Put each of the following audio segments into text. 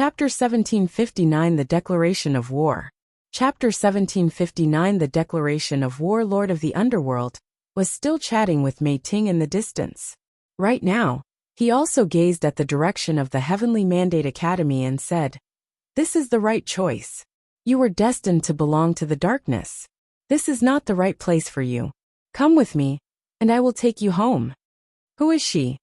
Chapter 1759 The Declaration of War. Chapter 1759 The Declaration of War. Lord of the Underworld was still chatting with Mei Ting in the distance. Right now, he also gazed at the direction of the Heavenly Mandate Academy and said, "This is the right choice. You were destined to belong to the darkness. This is not the right place for you. Come with me, and I will take you home." "Who is she?"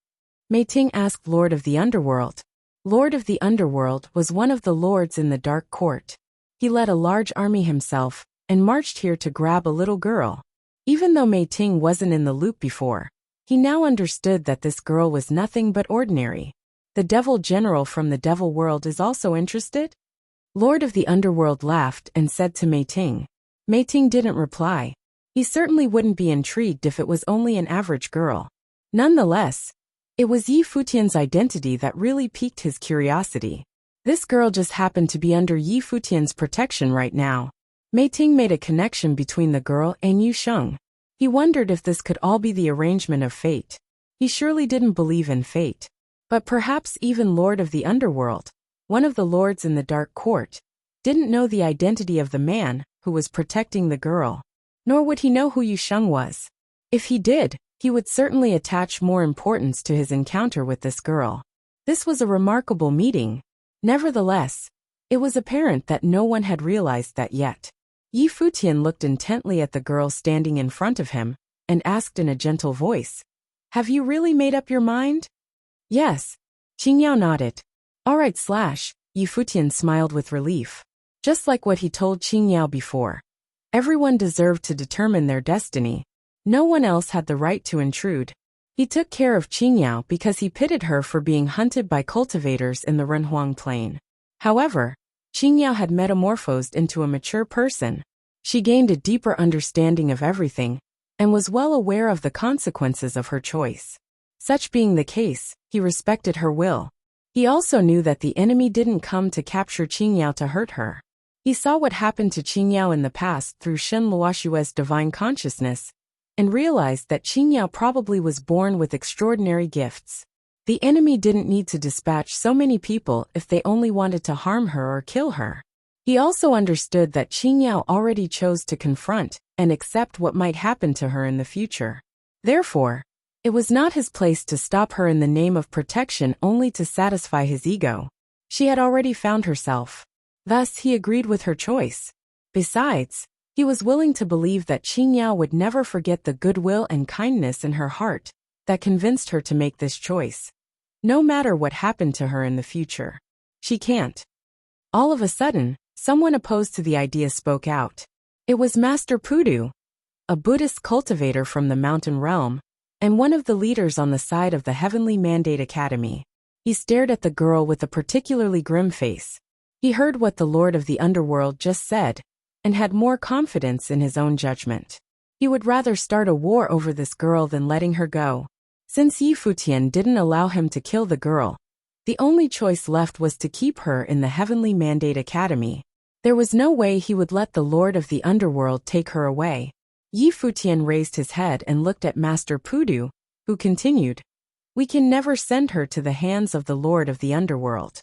Mei Ting asked Lord of the Underworld. Lord of the Underworld was one of the lords in the Dark Court. He led a large army himself and marched here to grab a little girl. Even though Mei Ting wasn't in the loop before, he now understood that this girl was nothing but ordinary. The Devil General from the Devil World is also interested? Lord of the Underworld laughed and said to Mei Ting. Mei Ting didn't reply. He certainly wouldn't be intrigued if it was only an average girl. Nonetheless, it was Yi Futian's identity that really piqued his curiosity. This girl just happened to be under Yi Futian's protection right now. Mei Ting made a connection between the girl and Yu Sheng. He wondered if this could all be the arrangement of fate. He surely didn't believe in fate. But perhaps even Lord of the Underworld, one of the lords in the Dark Court, didn't know the identity of the man who was protecting the girl. Nor would he know who Yu Sheng was. If he did, he would certainly attach more importance to his encounter with this girl. This was a remarkable meeting. Nevertheless, it was apparent that no one had realized that yet. Yi Futian looked intently at the girl standing in front of him and asked in a gentle voice, "Have you really made up your mind?" "Yes." Qingyao nodded. "All right." Yi Futian smiled with relief. Just like what he told Qingyao before. Everyone deserved to determine their destiny. No one else had the right to intrude. He took care of Qingyao because he pitied her for being hunted by cultivators in the Renhuang Plain. However, Qingyao had metamorphosed into a mature person. She gained a deeper understanding of everything and was well aware of the consequences of her choice. Such being the case, he respected her will. He also knew that the enemy didn't come to capture Qingyao to hurt her. He saw what happened to Qingyao in the past through Shen Luoshue's divine consciousness and realized that Qingyao probably was born with extraordinary gifts. The enemy didn't need to dispatch so many people if they only wanted to harm her or kill her. He also understood that Qingyao already chose to confront and accept what might happen to her in the future. Therefore, it was not his place to stop her in the name of protection only to satisfy his ego. She had already found herself. Thus, he agreed with her choice. Besides, he was willing to believe that Qingyao would never forget the goodwill and kindness in her heart that convinced her to make this choice. No matter what happened to her in the future. She can't. All of a sudden, someone opposed to the idea spoke out. It was Master Pudu, a Buddhist cultivator from the mountain realm, and one of the leaders on the side of the Heavenly Mandate Academy. He stared at the girl with a particularly grim face. He heard what the Lord of the Underworld just said, and had more confidence in his own judgment. He would rather start a war over this girl than letting her go. Since Yi Futian didn't allow him to kill the girl, the only choice left was to keep her in the Heavenly Mandate Academy. There was no way he would let the Lord of the Underworld take her away. Yi Futian raised his head and looked at Master Pudu, who continued, "We can never send her to the hands of the Lord of the Underworld."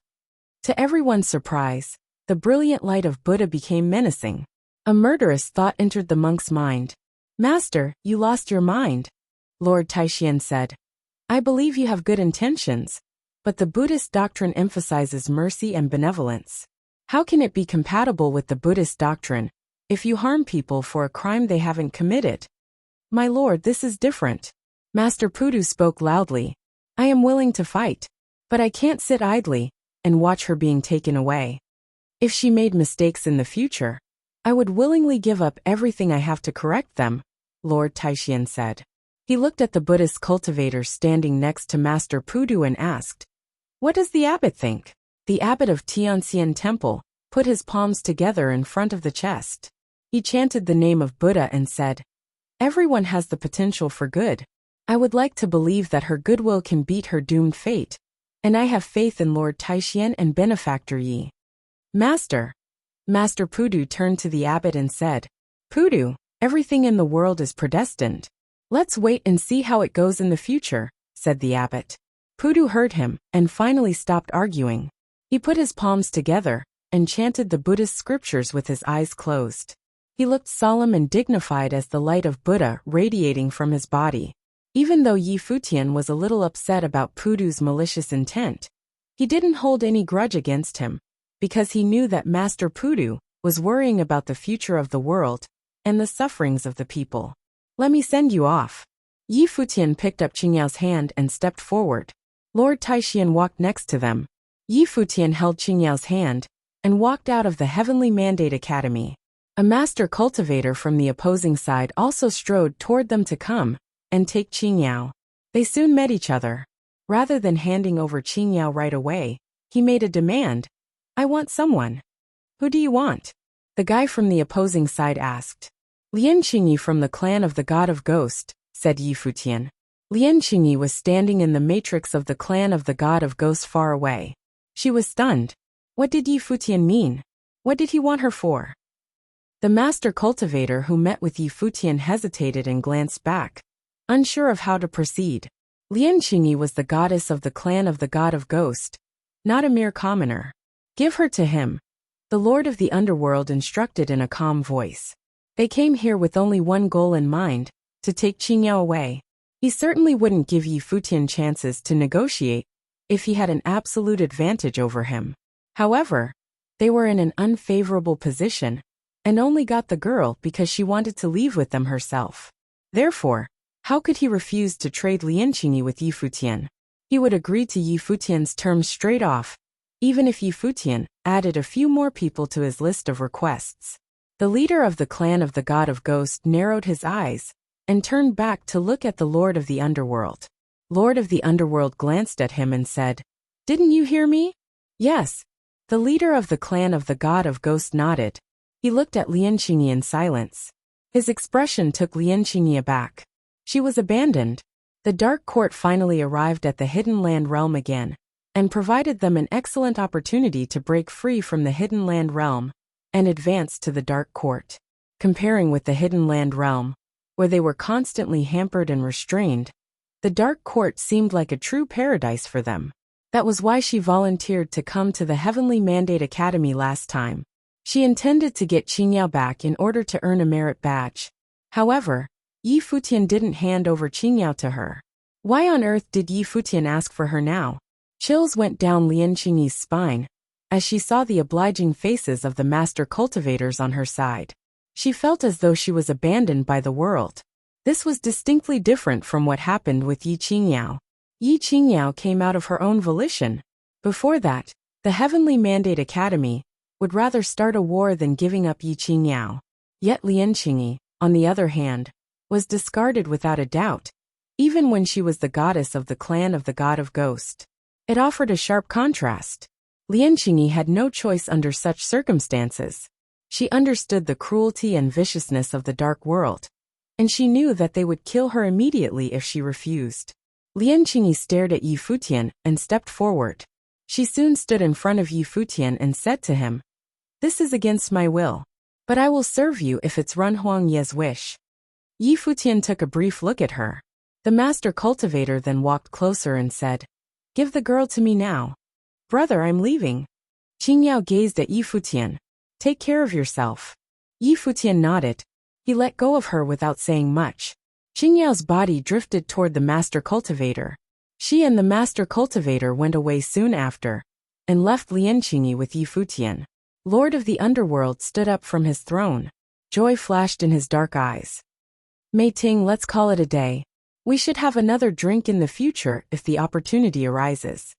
To everyone's surprise, the brilliant light of Buddha became menacing. A murderous thought entered the monk's mind. "Master, you lost your mind," Lord Taishian said. "I believe you have good intentions, but the Buddhist doctrine emphasizes mercy and benevolence. How can it be compatible with the Buddhist doctrine if you harm people for a crime they haven't committed?" "My lord, this is different." Master Pudu spoke loudly. "I am willing to fight, but I can't sit idly and watch her being taken away. If she made mistakes in the future, I would willingly give up everything I have to correct them," Lord Taishian said. He looked at the Buddhist cultivators standing next to Master Pudu and asked, "What does the abbot think?" The abbot of Tianxian Temple put his palms together in front of the chest. He chanted the name of Buddha and said, "Everyone has the potential for good. I would like to believe that her goodwill can beat her doomed fate, and I have faith in Lord Taishian and Benefactor Yi." "Master." Master Pudu turned to the abbot and said, "Pudu, everything in the world is predestined. Let's wait and see how it goes in the future," said the abbot. Pudu heard him and finally stopped arguing. He put his palms together and chanted the Buddhist scriptures with his eyes closed. He looked solemn and dignified as the light of Buddha radiating from his body. Even though Yi Futian was a little upset about Pudu's malicious intent, he didn't hold any grudge against him, because he knew that Master Pudu was worrying about the future of the world and the sufferings of the people. Let me send you off. Yi Futian picked up Qingyao's hand and stepped forward. Lord Taixian walked next to them. Yi Futian held Qingyao's hand and walked out of the Heavenly Mandate Academy. A master cultivator from the opposing side also strode toward them to come and take Qingyao. They soon met each other. Rather than handing over Qingyao right away, he made a demand. I want someone. Who do you want? The guy from the opposing side asked. Lian Qingyi from the clan of the God of Ghost, said Yi Futian. Lian Qingyi was standing in the matrix of the clan of the God of Ghost far away. She was stunned. What did Yi Futian mean? What did he want her for? The master cultivator who met with Yi Futian hesitated and glanced back, unsure of how to proceed. Lian Qingyi was the goddess of the clan of the God of Ghost, not a mere commoner. Give her to him, the Lord of the Underworld instructed in a calm voice. They came here with only one goal in mind, to take Qingyao away. He certainly wouldn't give Yi Futian chances to negotiate if he had an absolute advantage over him. However, they were in an unfavorable position and only got the girl because she wanted to leave with them herself. Therefore, how could he refuse to trade Lian Qingyi with Yi Futian? He would agree to Yi Futian's terms straight off, even if Yi Futian added a few more people to his list of requests. The leader of the clan of the God of Ghost narrowed his eyes and turned back to look at the Lord of the Underworld. Lord of the Underworld glanced at him and said, Didn't you hear me? Yes. The leader of the clan of the God of Ghost nodded. He looked at Lian Qingyi in silence. His expression took Lian Qingyi aback. She was abandoned. The Dark Court finally arrived at the Hidden Land realm again, and provided them an excellent opportunity to break free from the Hidden Land realm and advance to the Dark Court. Comparing with the Hidden Land realm, where they were constantly hampered and restrained, the Dark Court seemed like a true paradise for them. That was why she volunteered to come to the Heavenly Mandate Academy last time. She intended to get Qingyao back in order to earn a merit badge. However, Yi Futian didn't hand over Qingyao to her. Why on earth did Yi Futian ask for her now? Chills went down Lian Qingyi's spine as she saw the obliging faces of the master cultivators on her side. She felt as though she was abandoned by the world. This was distinctly different from what happened with Yi Qingyao. Yi Qingyao came out of her own volition. Before that, the Heavenly Mandate Academy would rather start a war than giving up Yi Qingyao. Yet Lian Qingyi, on the other hand, was discarded without a doubt, even when she was the goddess of the clan of the God of Ghost. It offered a sharp contrast. Lian Qingyi had no choice under such circumstances. She understood the cruelty and viciousness of the dark world, and she knew that they would kill her immediately if she refused. Lian Qingyi stared at Yi Futian and stepped forward. She soon stood in front of Yi Futian and said to him, This is against my will, but I will serve you if it's Run Huangye's wish. Yi Futian took a brief look at her. The master cultivator then walked closer and said, Give the girl to me now. Brother, I'm leaving. Qingyao gazed at Yi Futian. Take care of yourself. Yi Futian nodded. He let go of her without saying much. Qingyao's body drifted toward the master cultivator. She and the master cultivator went away soon after, and left Lian Qingyi with Yi Futian. Lord of the Underworld stood up from his throne. Joy flashed in his dark eyes. Mei Ting, let's call it a day. We should have another drink in the future if the opportunity arises.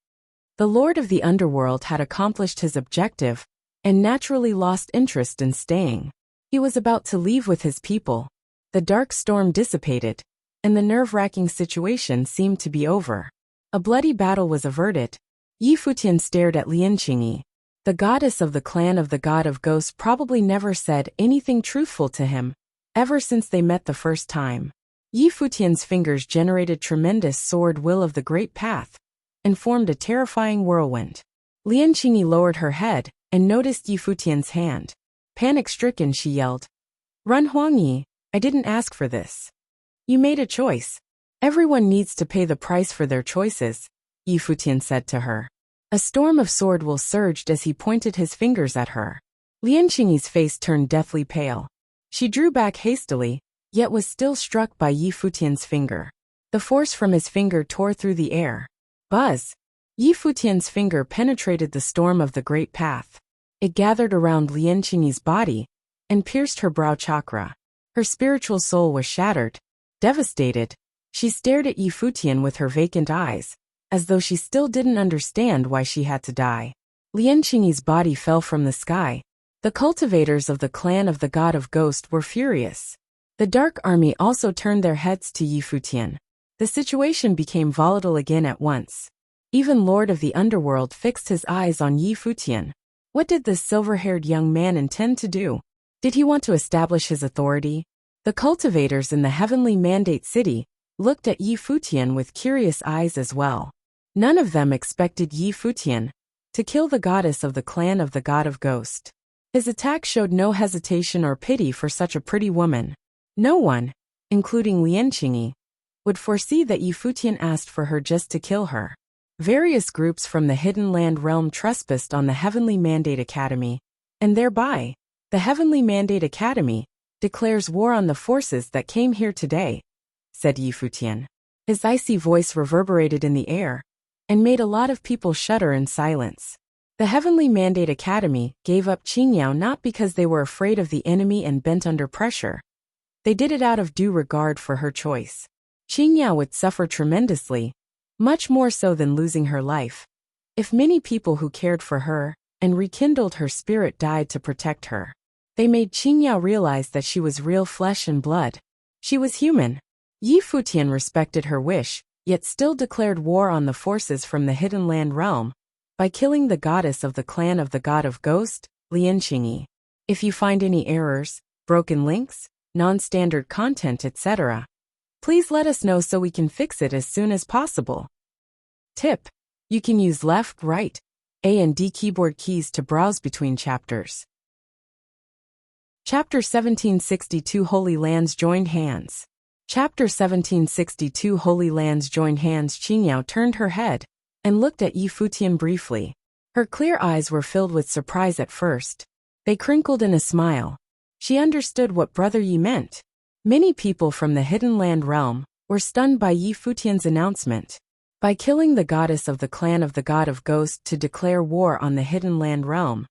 The Lord of the Underworld had accomplished his objective, and naturally lost interest in staying. He was about to leave with his people. The dark storm dissipated, and the nerve-wracking situation seemed to be over. A bloody battle was averted. Yi Futian stared at Lian Qingyi. The goddess of the clan of the God of Ghosts probably never said anything truthful to him, ever since they met the first time. Yi Futian's fingers generated tremendous sword will of the great path, and formed a terrifying whirlwind. Lian Qingyi lowered her head and noticed Yi Futian's hand. Panic-stricken, she yelled, Run Huangyi, I didn't ask for this. You made a choice. Everyone needs to pay the price for their choices, Yi Futian said to her. A storm of sword will surged as he pointed his fingers at her. Lian Qingyi's face turned deathly pale. She drew back hastily, yet was still struck by Yi Futian's finger. The force from his finger tore through the air. Buzz! Yi Futian's finger penetrated the storm of the great path. It gathered around Lian Qingyi's body and pierced her brow chakra. Her spiritual soul was shattered. Devastated, she stared at Yi Futian with her vacant eyes, as though she still didn't understand why she had to die. Lian Qingyi's body fell from the sky. The cultivators of the clan of the God of Ghost were furious. The Dark Army also turned their heads to Yi Futian. The situation became volatile again at once. Even Lord of the Underworld fixed his eyes on Yi Futian. What did this silver-haired young man intend to do? Did he want to establish his authority? The cultivators in the Heavenly Mandate City looked at Yi Futian with curious eyes as well. None of them expected Yi Futian to kill the goddess of the clan of the God of Ghost. His attack showed no hesitation or pity for such a pretty woman. No one, including Lian Qingyi, would foresee that Yi Futian asked for her just to kill her. Various groups from the Hidden Land realm trespassed on the Heavenly Mandate Academy, and thereby, the Heavenly Mandate Academy declares war on the forces that came here today, said Yi Futian. His icy voice reverberated in the air and made a lot of people shudder in silence. The Heavenly Mandate Academy gave up Qingyao not because they were afraid of the enemy and bent under pressure. They did it out of due regard for her choice. Qingyao would suffer tremendously, much more so than losing her life, if many people who cared for her and rekindled her spirit died to protect her. They made Qingyao realize that she was real flesh and blood. She was human. Yi Futian respected her wish, yet still declared war on the forces from the Hidden Land realm by killing the goddess of the clan of the God of Ghost, Lian Qingyi. If you find any errors, broken links, non-standard content, etc., please let us know so we can fix it as soon as possible. Tip: you can use left, right, A and D keyboard keys to browse between chapters. Chapter 1762 Holy Lands Joined Hands. Chapter 1762 Holy Lands Joined Hands. Qingyao turned her head and looked at Yi Futian briefly. Her clear eyes were filled with surprise at first. They crinkled in a smile. She understood what Brother Yi meant. Many people from the Hidden Land realm were stunned by Yi Futian's announcement. By killing the goddess of the clan of the God of Ghost to declare war on the Hidden Land realm,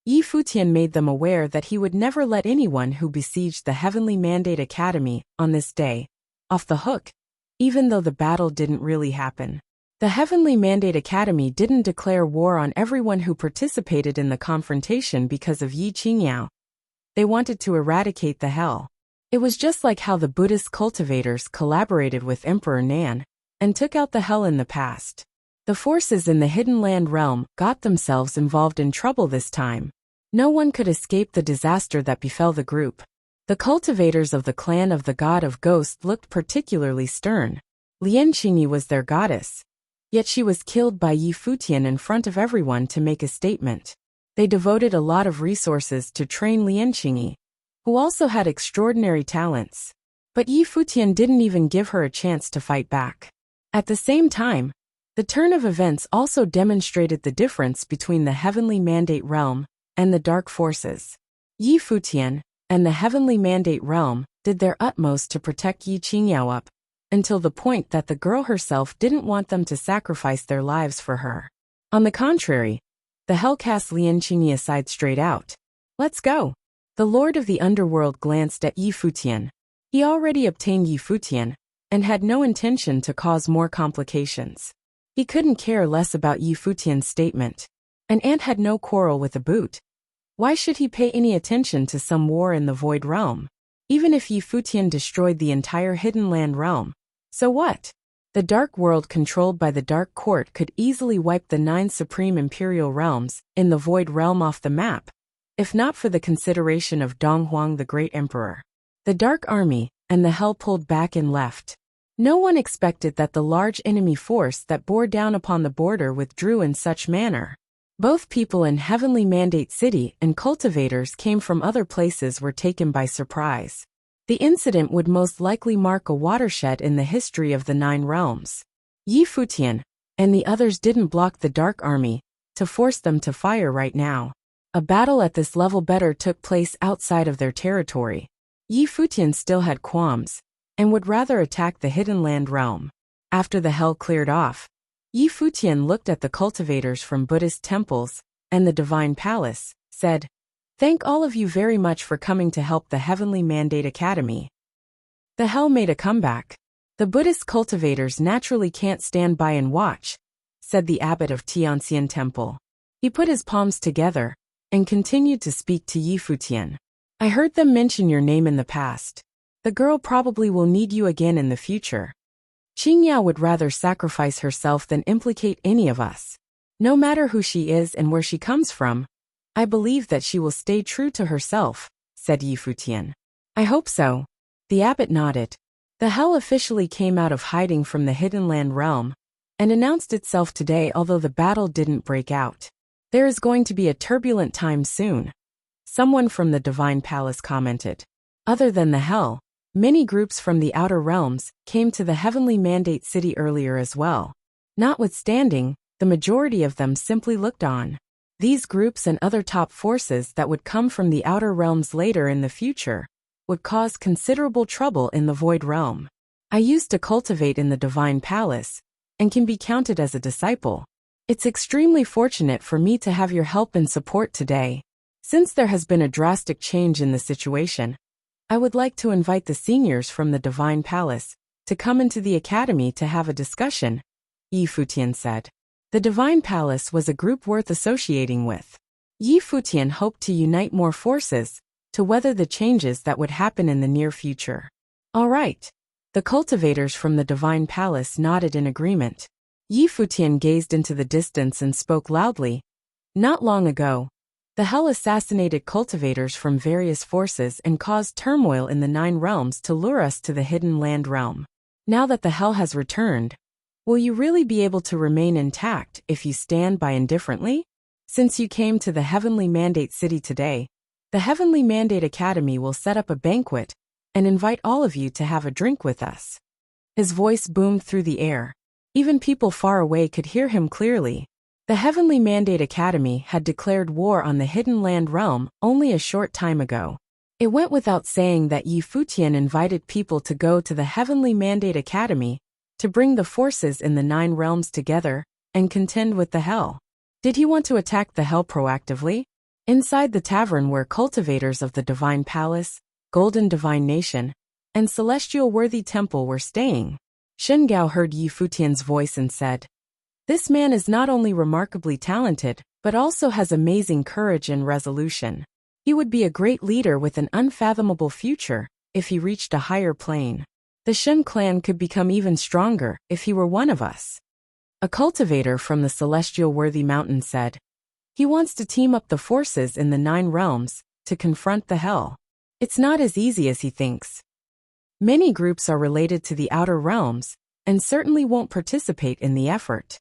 Yi Futian made them aware that he would never let anyone who besieged the Heavenly Mandate Academy on this day off the hook, even though the battle didn't really happen. The Heavenly Mandate Academy didn't declare war on everyone who participated in the confrontation because of Yi Qingyao. They wanted to eradicate the hell. It was just like how the Buddhist cultivators collaborated with Emperor Nan and took out the hell in the past. The forces in the Hidden Land realm got themselves involved in trouble this time. No one could escape the disaster that befell the group. The cultivators of the clan of the God of Ghost looked particularly stern. Lian Qingyi was their goddess. Yet she was killed by Yi Futian in front of everyone to make a statement. They devoted a lot of resources to train Lian Qingyi, who also had extraordinary talents. But Yi Futian didn't even give her a chance to fight back. At the same time, the turn of events also demonstrated the difference between the Heavenly Mandate realm and the Dark Forces. Yi Futian and the Heavenly Mandate realm did their utmost to protect Yi Qingyao up until the point that the girl herself didn't want them to sacrifice their lives for her. On the contrary, the hell cast Lian Qingyi aside straight out. Let's go. The Lord of the Underworld glanced at Yi Futian. He already obtained Yi Futian and had no intention to cause more complications. He couldn't care less about Yi Futian's statement. An ant had no quarrel with a boot. Why should he pay any attention to some war in the Void Realm? Even if Yi Futian destroyed the entire Hidden Land realm, so what? The Dark World controlled by the Dark Court could easily wipe the 9 supreme imperial realms in the Void Realm off the map, if not for the consideration of Donghuang the Great Emperor. The Dark Army and the Hell pulled back and left. No one expected that the large enemy force that bore down upon the border withdrew in such manner. Both people in Heavenly Mandate City and cultivators came from other places were taken by surprise. The incident would most likely mark a watershed in the history of the 9 realms. Yi Futian and the others didn't block the Dark Army to force them to fire right now. A battle at this level better took place outside of their territory. Yi Futian still had qualms, and would rather attack the Hidden Land realm. After the hell cleared off, Yi Futian looked at the cultivators from Buddhist temples and the Divine Palace, said, "Thank all of you very much for coming to help the Heavenly Mandate Academy." The hell made a comeback. "The Buddhist cultivators naturally can't stand by and watch," said the abbot of Tianxian Temple. He put his palms together and continued to speak to Yi Futian. "I heard them mention your name in the past. The girl probably will need you again in the future. Qingyao would rather sacrifice herself than implicate any of us. No matter who she is and where she comes from, I believe that she will stay true to herself," said Yi Futian. "I hope so." The abbot nodded. The hell officially came out of hiding from the Hidden Land realm and announced itself today, although the battle didn't break out. "There is going to be a turbulent time soon," someone from the Divine Palace commented. Other than the hell, many groups from the outer realms came to the Heavenly Mandate City earlier as well. Notwithstanding, the majority of them simply looked on. These groups and other top forces that would come from the outer realms later in the future would cause considerable trouble in the Void Realm. "I used to cultivate in the Divine Palace and can be counted as a disciple. It's extremely fortunate for me to have your help and support today. Since there has been a drastic change in the situation, I would like to invite the seniors from the Divine Palace to come into the academy to have a discussion," Yi Futian said. The Divine Palace was a group worth associating with. Yi Futian hoped to unite more forces to weather the changes that would happen in the near future. "All right." The cultivators from the Divine Palace nodded in agreement. Yi Futian gazed into the distance and spoke loudly. "Not long ago, the hell assassinated cultivators from various forces and caused turmoil in the 9 realms to lure us to the Hidden Land realm. Now that the hell has returned, will you really be able to remain intact if you stand by indifferently? Since you came to the Heavenly Mandate City today, the Heavenly Mandate Academy will set up a banquet and invite all of you to have a drink with us." His voice boomed through the air. Even people far away could hear him clearly. The Heavenly Mandate Academy had declared war on the Hidden Land realm only a short time ago. It went without saying that Yi Futian invited people to go to the Heavenly Mandate Academy to bring the forces in the 9 realms together and contend with the hell. Did he want to attack the hell proactively? Inside the tavern where cultivators of the Divine Palace, Golden Divine Nation, and Celestial Worthy Temple were staying, Shen Gao heard Yi Futian's voice and said, "This man is not only remarkably talented, but also has amazing courage and resolution. He would be a great leader with an unfathomable future if he reached a higher plane. The Shen clan could become even stronger if he were one of us." A cultivator from the Celestial Worthy Mountain said, "He wants to team up the forces in the 9 realms to confront the hell. It's not as easy as he thinks. Many groups are related to the outer realms and certainly won't participate in the effort.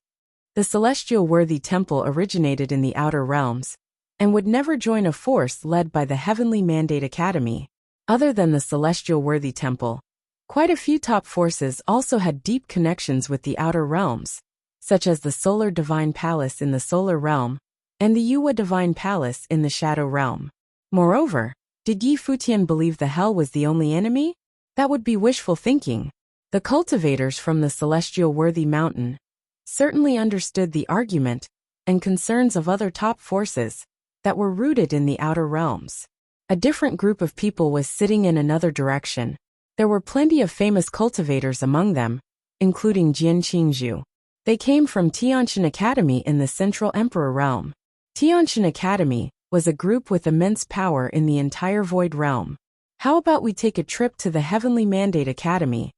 The Celestial Worthy Temple originated in the outer realms and would never join a force led by the Heavenly Mandate Academy. Other than the Celestial Worthy Temple, quite a few top forces also had deep connections with the outer realms, such as the Solar Divine Palace in the Solar Realm and the Yuwa Divine Palace in the Shadow Realm. Moreover, did Yi Futian believe the hell was the only enemy? That would be wishful thinking. The cultivators from the Celestial Worthy Mountain certainly understood the argument and concerns of other top forces that were rooted in the outer realms. A different group of people was sitting in another direction. There were plenty of famous cultivators among them, including Jian Qingzhu. They came from Tianxian Academy in the Central Emperor Realm. Tianxian Academy was a group with immense power in the entire Void Realm. "How about we take a trip to the Heavenly Mandate Academy?"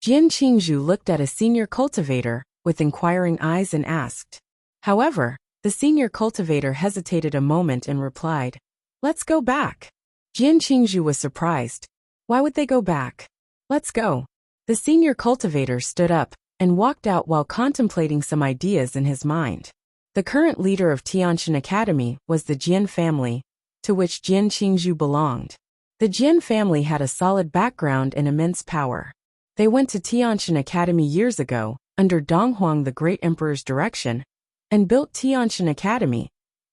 Jian Qingzhu looked at a senior cultivator with inquiring eyes and asked. However, the senior cultivator hesitated a moment and replied, "Let's go back." Jian Qingzhu was surprised. Why would they go back? "Let's go." The senior cultivator stood up and walked out while contemplating some ideas in his mind. The current leader of Tianxian Academy was the Jian family, to which Jian Qingzhu belonged. The Jian family had a solid background and immense power. They went to Tianxian Academy years ago, under Donghuang the Great Emperor's direction, and built Tiantian Academy,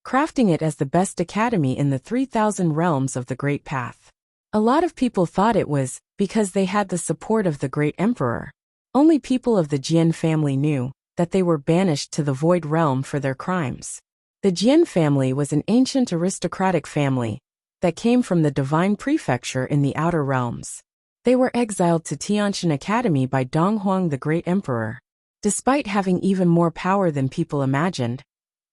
crafting it as the best academy in the 3,000 realms of the Great Path. A lot of people thought it was because they had the support of the great emperor. Only people of the Jian family knew that they were banished to the Void Realm for their crimes. The Jian family was an ancient aristocratic family that came from the divine prefecture in the outer realms. They were exiled to Tiantian Academy by Donghuang the Great Emperor. Despite having even more power than people imagined,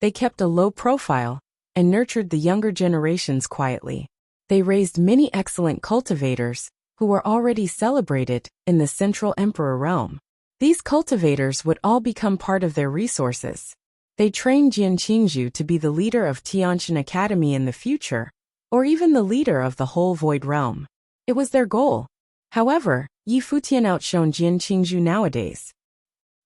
they kept a low profile and nurtured the younger generations quietly. They raised many excellent cultivators who were already celebrated in the Central Emperor realm. These cultivators would all become part of their resources. They trained Jian Qingzhu to be the leader of Tiantian Academy in the future, or even the leader of the whole Void Realm. It was their goal. However, Yi Futian outshone Jian Qingzhu nowadays.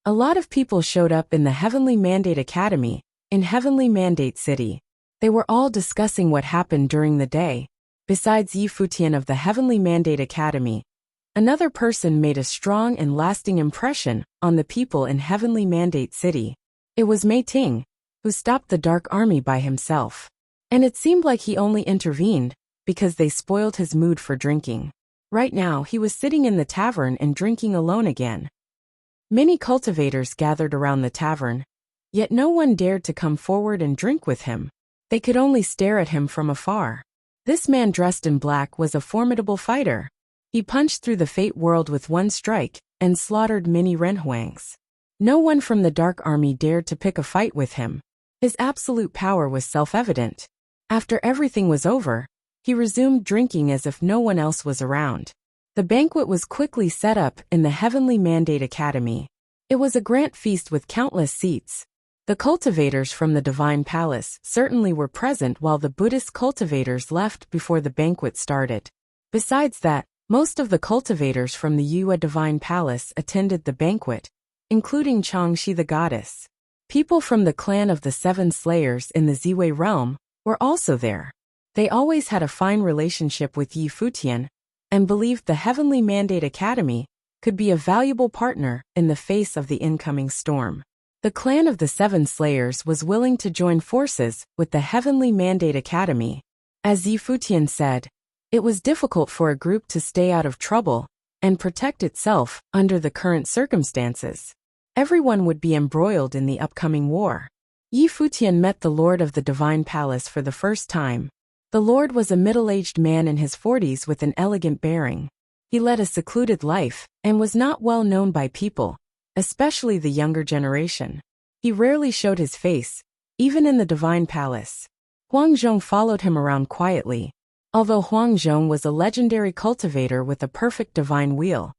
A lot of people showed up in the Heavenly Mandate Academy, in Heavenly Mandate City. They were all discussing what happened during the day. Besides Yi Futian of the Heavenly Mandate Academy, another person made a strong and lasting impression on the people in Heavenly Mandate City. It was Mei Ting, who stopped the Dark Army by himself. And it seemed like he only intervened because they spoiled his mood for drinking. Right now he was sitting in the tavern and drinking alone again. Many cultivators gathered around the tavern, yet no one dared to come forward and drink with him. They could only stare at him from afar. This man dressed in black was a formidable fighter. He punched through the Fate world with one strike and slaughtered many Renhuangs. No one from the Dark Army dared to pick a fight with him. His absolute power was self-evident. After everything was over, he resumed drinking as if no one else was around. The banquet was quickly set up in the Heavenly Mandate Academy. It was a grand feast with countless seats. The cultivators from the Divine Palace certainly were present while the Buddhist cultivators left before the banquet started. Besides that, most of the cultivators from the Yue Divine Palace attended the banquet, including Changxi the goddess. People from the clan of the Seven Slayers in the Ziwei realm were also there. They always had a fine relationship with Yi Futian and believed the Heavenly Mandate Academy could be a valuable partner in the face of the incoming storm. The clan of the Seven Slayers was willing to join forces with the Heavenly Mandate Academy. As Yi Futian said, it was difficult for a group to stay out of trouble and protect itself under the current circumstances. Everyone would be embroiled in the upcoming war. Yi Futian met the Lord of the Divine Palace for the first time. The Lord was a middle-aged man in his 40s with an elegant bearing. He led a secluded life and was not well known by people, especially the younger generation. He rarely showed his face, even in the Divine Palace. Huang Zhong followed him around quietly. Although Huang Zhong was a legendary cultivator with a perfect divine wheel,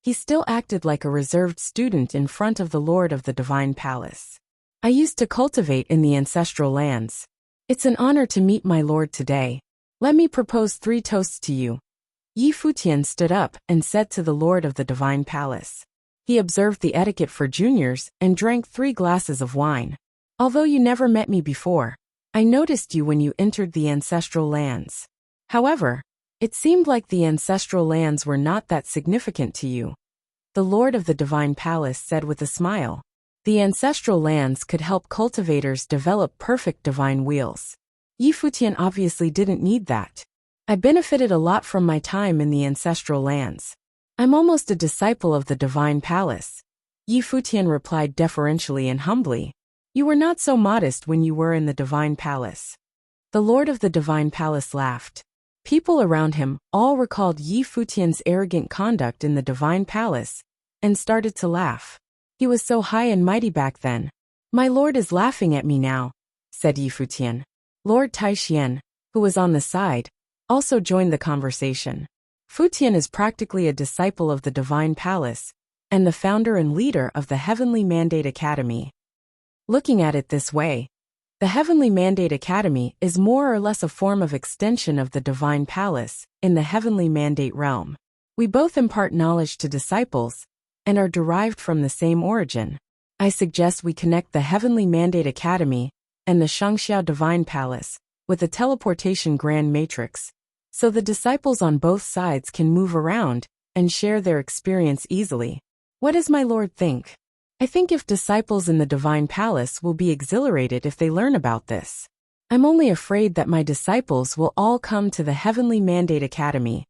he still acted like a reserved student in front of the Lord of the Divine Palace. I used to cultivate in the ancestral lands. It's an honor to meet my lord today. Let me propose 3 toasts to you. Yi Futian stood up and said to the Lord of the Divine Palace. He observed the etiquette for juniors and drank 3 glasses of wine. Although you never met me before, I noticed you when you entered the ancestral lands. However, it seemed like the ancestral lands were not that significant to you. The Lord of the Divine Palace said with a smile. The ancestral lands could help cultivators develop perfect divine wheels. Yi Futian obviously didn't need that. I benefited a lot from my time in the ancestral lands. I'm almost a disciple of the Divine Palace. Yi Futian replied deferentially and humbly. You were not so modest when you were in the Divine Palace. The Lord of the Divine Palace laughed. People around him all recalled Yi Futian's arrogant conduct in the Divine Palace and started to laugh. He was so high and mighty back then. My lord is laughing at me now, said Yi Futian. Lord Taixian, who was on the side, also joined the conversation. Futian is practically a disciple of the Divine Palace and the founder and leader of the Heavenly Mandate Academy. Looking at it this way, the Heavenly Mandate Academy is more or less a form of extension of the Divine Palace in the Heavenly Mandate realm. We both impart knowledge to disciples and are derived from the same origin. I suggest we connect the Heavenly Mandate Academy and the Shangxiao Divine Palace with a teleportation grand matrix, so the disciples on both sides can move around and share their experience easily. What does my lord think? I think if disciples in the Divine Palace will be exhilarated if they learn about this. I'm only afraid that my disciples will all come to the Heavenly Mandate Academy.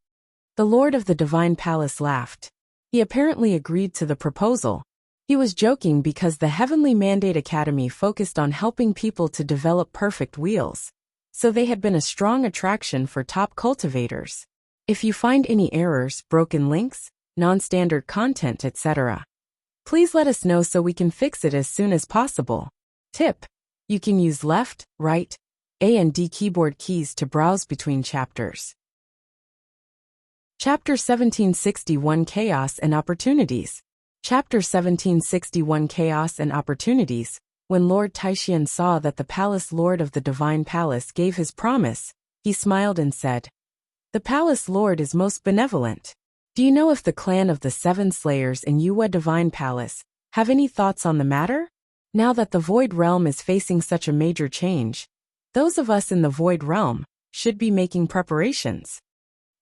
The Lord of the Divine Palace laughed. He apparently agreed to the proposal. He was joking because the Heavenly Mandate Academy focused on helping people to develop perfect wheels, so they had been a strong attraction for top cultivators. If you find any errors, broken links, non-standard content, etc., please let us know so we can fix it as soon as possible. Tip: you can use left, right, A and D keyboard keys to browse between chapters. Chapter 1761 Chaos and Opportunities. Chapter 1761 Chaos and Opportunities. When Lord Taishian saw that the Palace Lord of the Divine Palace gave his promise, he smiled and said, "The Palace Lord is most benevolent. Do you know if the clan of the Seven Slayers in Yuwa Divine Palace have any thoughts on the matter? Now that the Void Realm is facing such a major change, those of us in the Void Realm should be making preparations."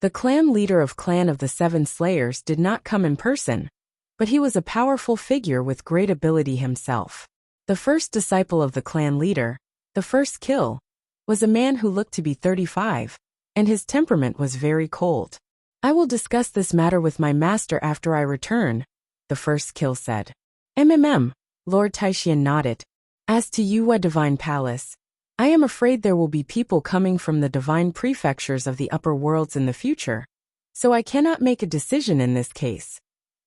The clan leader of Clan of the Seven Slayers did not come in person, but he was a powerful figure with great ability himself. The first disciple of the clan leader, the first kill, was a man who looked to be 35, and his temperament was very cold. "I will discuss this matter with my master after I return," the first kill said. Lord Taishian nodded. "As to Yuwa Divine Palace, I am afraid there will be people coming from the divine prefectures of the upper worlds in the future, so I cannot make a decision in this case."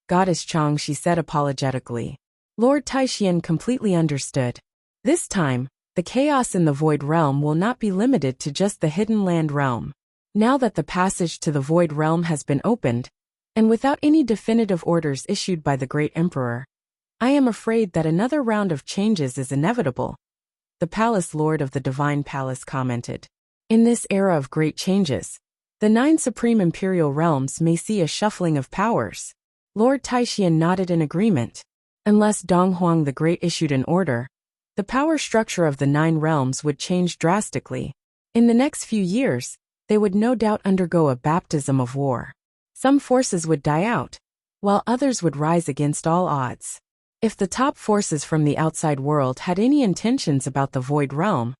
"Goddess Chang," she said apologetically. Lord Taishian completely understood. This time, the chaos in the Void Realm will not be limited to just the Hidden Land Realm. Now that the passage to the Void Realm has been opened, and without any definitive orders issued by the Great Emperor, I am afraid that another round of changes is inevitable. The Palace Lord of the Divine Palace commented. In this era of great changes, the 9 Supreme Imperial Realms may see a shuffling of powers. Lord Taishian nodded in agreement. Unless Donghuang the Great issued an order, the power structure of the 9 realms would change drastically. In the next few years, they would no doubt undergo a baptism of war. Some forces would die out, while others would rise against all odds. If the top forces from the outside world had any intentions about the Void Realm,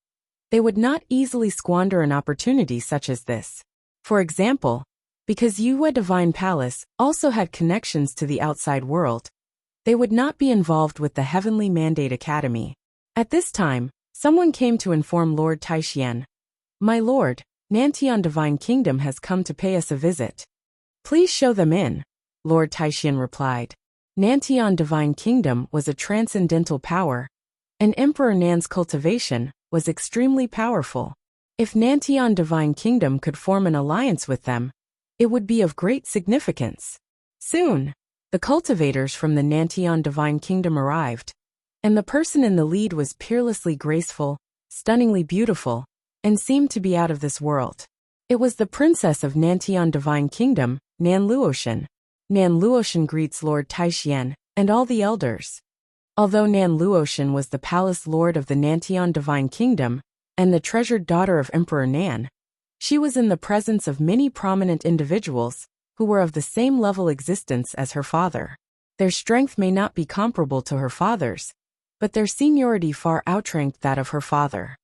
they would not easily squander an opportunity such as this. For example, because Yuwa Divine Palace also had connections to the outside world, they would not be involved with the Heavenly Mandate Academy. At this time, someone came to inform Lord Taishian, "My lord, Nantian Divine Kingdom has come to pay us a visit. Please show them in," Lord Taishian replied. Nantian Divine Kingdom was a transcendental power, and Emperor Nan's cultivation was extremely powerful. If Nantian Divine Kingdom could form an alliance with them, it would be of great significance. Soon, the cultivators from the Nantian Divine Kingdom arrived, and the person in the lead was peerlessly graceful, stunningly beautiful, and seemed to be out of this world. It was the princess of Nantian Divine Kingdom, Nan Luoshan. Nan Luoshan greets Lord Taishian and all the elders. Although Nan Luoshan was the palace lord of the Nantian Divine Kingdom and the treasured daughter of Emperor Nan, she was in the presence of many prominent individuals who were of the same level existence as her father. Their strength may not be comparable to her father's, but their seniority far outranked that of her father.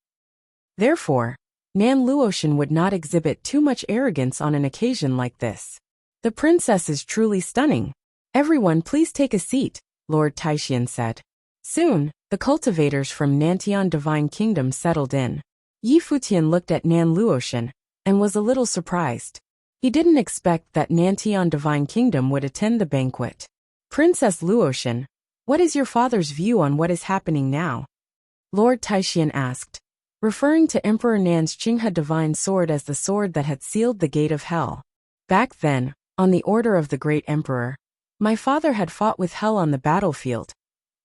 Therefore, Nan Luoshan would not exhibit too much arrogance on an occasion like this. "The princess is truly stunning. Everyone please take a seat," Lord Taishian said. Soon, the cultivators from Nantian Divine Kingdom settled in. Yi Futian looked at Nan Luoshan and was a little surprised. He didn't expect that Nantian Divine Kingdom would attend the banquet. "Princess Luoshan, what is your father's view on what is happening now?" Lord Taishian asked, referring to Emperor Nan's Qinghe Divine Sword as the sword that had sealed the gate of hell. "Back then, on the order of the Great Emperor, my father had fought with hell on the battlefield,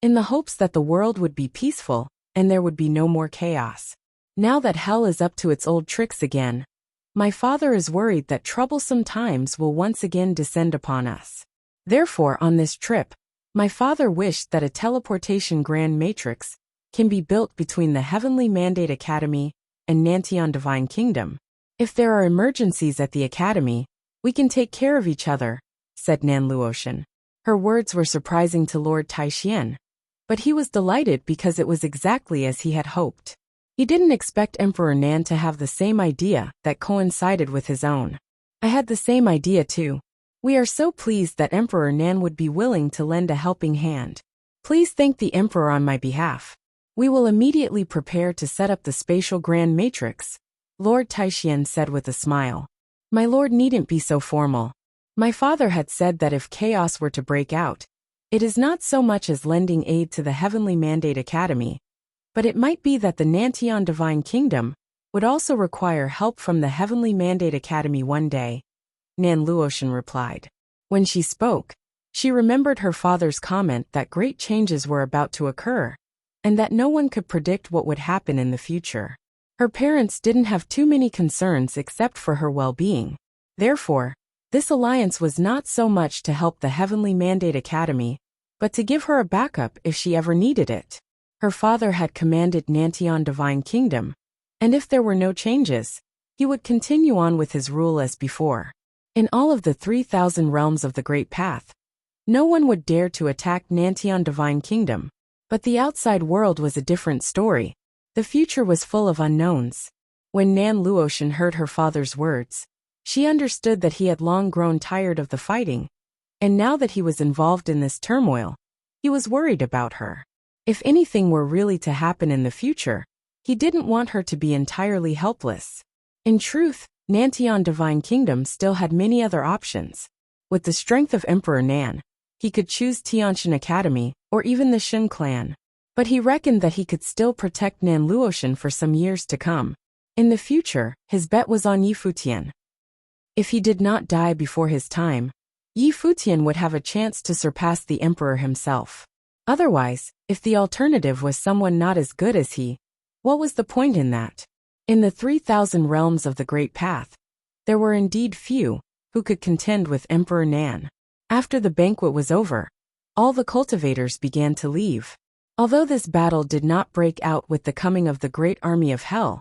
in the hopes that the world would be peaceful and there would be no more chaos. Now that hell is up to its old tricks again, my father is worried that troublesome times will once again descend upon us. Therefore, on this trip, my father wished that a teleportation grand matrix can be built between the Heavenly Mandate Academy and Nantian Divine Kingdom. If there are emergencies at the Academy, we can take care of each other," said Nan Luoshan. Her words were surprising to Lord Taishian. But he was delighted because it was exactly as he had hoped. He didn't expect Emperor Nan to have the same idea that coincided with his own. I had the same idea too. We are so pleased that Emperor Nan would be willing to lend a helping hand. Please thank the Emperor on my behalf. We will immediately prepare to set up the spatial grand matrix, Lord Taishian said with a smile. My lord needn't be so formal. My father had said that if chaos were to break out, it is not so much as lending aid to the Heavenly Mandate Academy, but it might be that the Nantian Divine Kingdom would also require help from the Heavenly Mandate Academy one day, Nan Luotian replied. When she spoke, she remembered her father's comment that great changes were about to occur, and that no one could predict what would happen in the future. Her parents didn't have too many concerns except for her well-being. Therefore, this alliance was not so much to help the Heavenly Mandate Academy, but to give her a backup if she ever needed it. Her father had commanded Nantian Divine Kingdom, and if there were no changes, he would continue on with his rule as before. In all of the 3,000 realms of the Great Path, no one would dare to attack Nantian Divine Kingdom. But the outside world was a different story. The future was full of unknowns. When Nan Luotian heard her father's words, she understood that he had long grown tired of the fighting, and now that he was involved in this turmoil, he was worried about her. If anything were really to happen in the future, he didn't want her to be entirely helpless. In truth, Nantian Divine Kingdom still had many other options. With the strength of Emperor Nan, he could choose Tianshan Academy or even the Shin clan. But he reckoned that he could still protect Nan Luotian for some years to come. In the future, his bet was on Yi Futian. If he did not die before his time, Yi Futian would have a chance to surpass the emperor himself. Otherwise, if the alternative was someone not as good as he, what was the point in that? In the 3,000 realms of the Great Path, there were indeed few who could contend with Emperor Nan. After the banquet was over, all the cultivators began to leave. Although this battle did not break out with the coming of the great army of hell,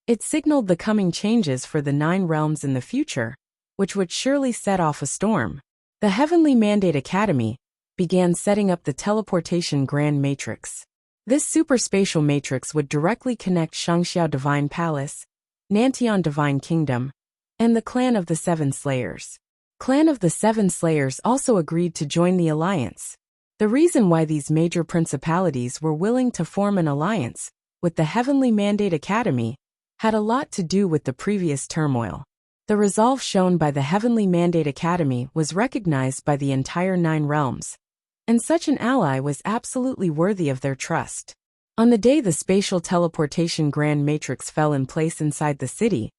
it signaled the coming changes for the 9 realms in the future, which would surely set off a storm. The Heavenly Mandate Academy began setting up the teleportation grand matrix. This superspatial matrix would directly connect Shangxiao Divine Palace, Nantian Divine Kingdom, and the Clan of the Seven Slayers. Clan of the Seven Slayers also agreed to join the alliance. The reason why these major principalities were willing to form an alliance with the Heavenly Mandate Academy had a lot to do with the previous turmoil. The resolve shown by the Heavenly Mandate Academy was recognized by the entire 9 realms, and such an ally was absolutely worthy of their trust. On the day the spatial teleportation grand matrix fell in place inside the city,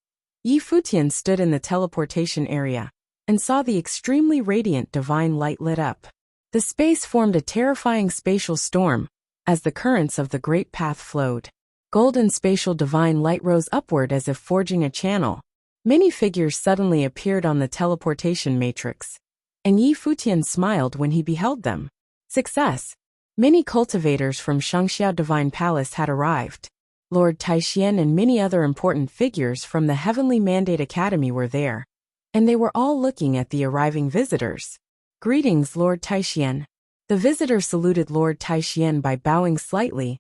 Yi Futian stood in the teleportation area and saw the extremely radiant divine light lit up. The space formed a terrifying spatial storm as the currents of the Great Path flowed. Golden spatial divine light rose upward as if forging a channel. Many figures suddenly appeared on the teleportation matrix, and Yi Futian smiled when he beheld them. Success! Many cultivators from Shangxiao Divine Palace had arrived. Lord Taishian and many other important figures from the Heavenly Mandate Academy were there, and they were all looking at the arriving visitors. Greetings, Lord Taishian. The visitor saluted Lord Taishian by bowing slightly,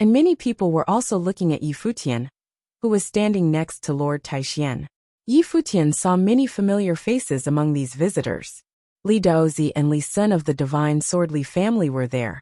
and many people were also looking at Yi Futian, who was standing next to Lord Taishian. Yi Futian saw many familiar faces among these visitors. Li Daozi and Li Sun of the Divine Swordly family were there,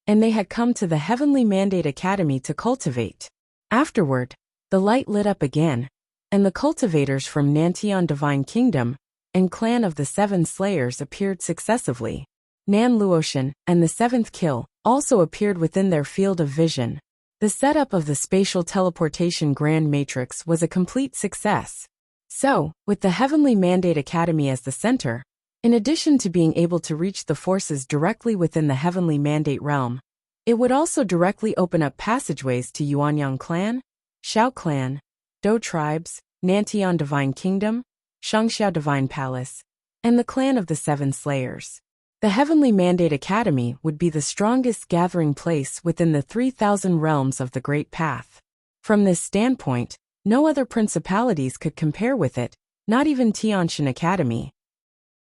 and they had come to the Heavenly Mandate Academy to cultivate. Afterward, the light lit up again, and the cultivators from Nantian Divine Kingdom and Clan of the Seven Slayers appeared successively. Nan Luotian and the 7th Kill also appeared within their field of vision. The setup of the spatial teleportation grand matrix was a complete success. So, with the Heavenly Mandate Academy as the center, in addition to being able to reach the forces directly within the Heavenly Mandate realm, it would also directly open up passageways to Yuanyang Clan, Xiao Clan, Dou Tribes, Nantian Divine Kingdom, Shangxiao Divine Palace, and the Clan of the Seven Slayers. The Heavenly Mandate Academy would be the strongest gathering place within the 3,000 realms of the Great Path. From this standpoint, no other principalities could compare with it, not even Tianshan Academy.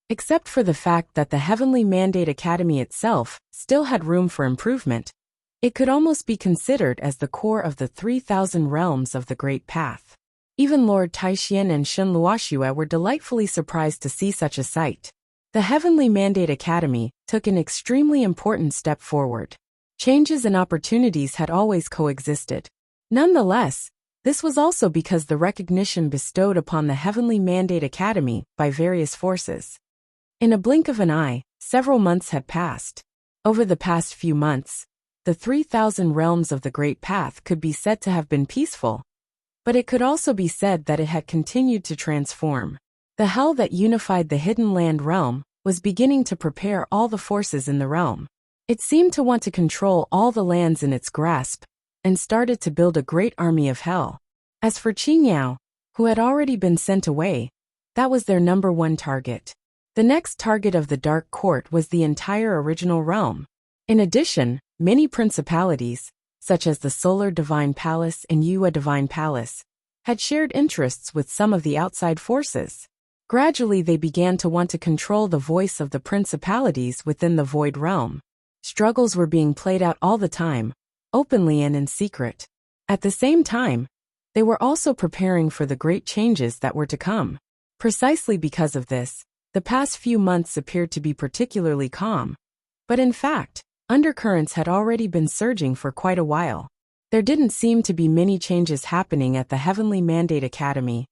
Except for the fact that the Heavenly Mandate Academy itself still had room for improvement, It could almost be considered as the core of the 3,000 realms of the Great Path. Even Lord Taixian and Shun Luoxue were delightfully surprised to see such a sight. The Heavenly Mandate Academy took an extremely important step forward. Changes and opportunities had always coexisted. Nonetheless, this was also because the recognition bestowed upon the Heavenly Mandate Academy by various forces. In a blink of an eye, several months had passed. Over the past few months, the 3,000 realms of the Great Path could be said to have been peaceful, but it could also be said that it had continued to transform. The hell that unified the Hidden Land realm was beginning to prepare all the forces in the realm. It seemed to want to control all the lands in its grasp, and started to build a great army of hell. As for Qingyao, who had already been sent away, that was their number one target. The next target of the Dark Court was the entire original realm. In addition, many principalities, such as the Solar Divine Palace and Yue Divine Palace, had shared interests with some of the outside forces. Gradually they began to want to control the voice of the principalities within the Void Realm. Struggles were being played out all the time, openly and in secret. At the same time, they were also preparing for the great changes that were to come. Precisely because of this, the past few months appeared to be particularly calm. But in fact, undercurrents had already been surging for quite a while. There didn't seem to be many changes happening at the Heavenly Mandate Academy,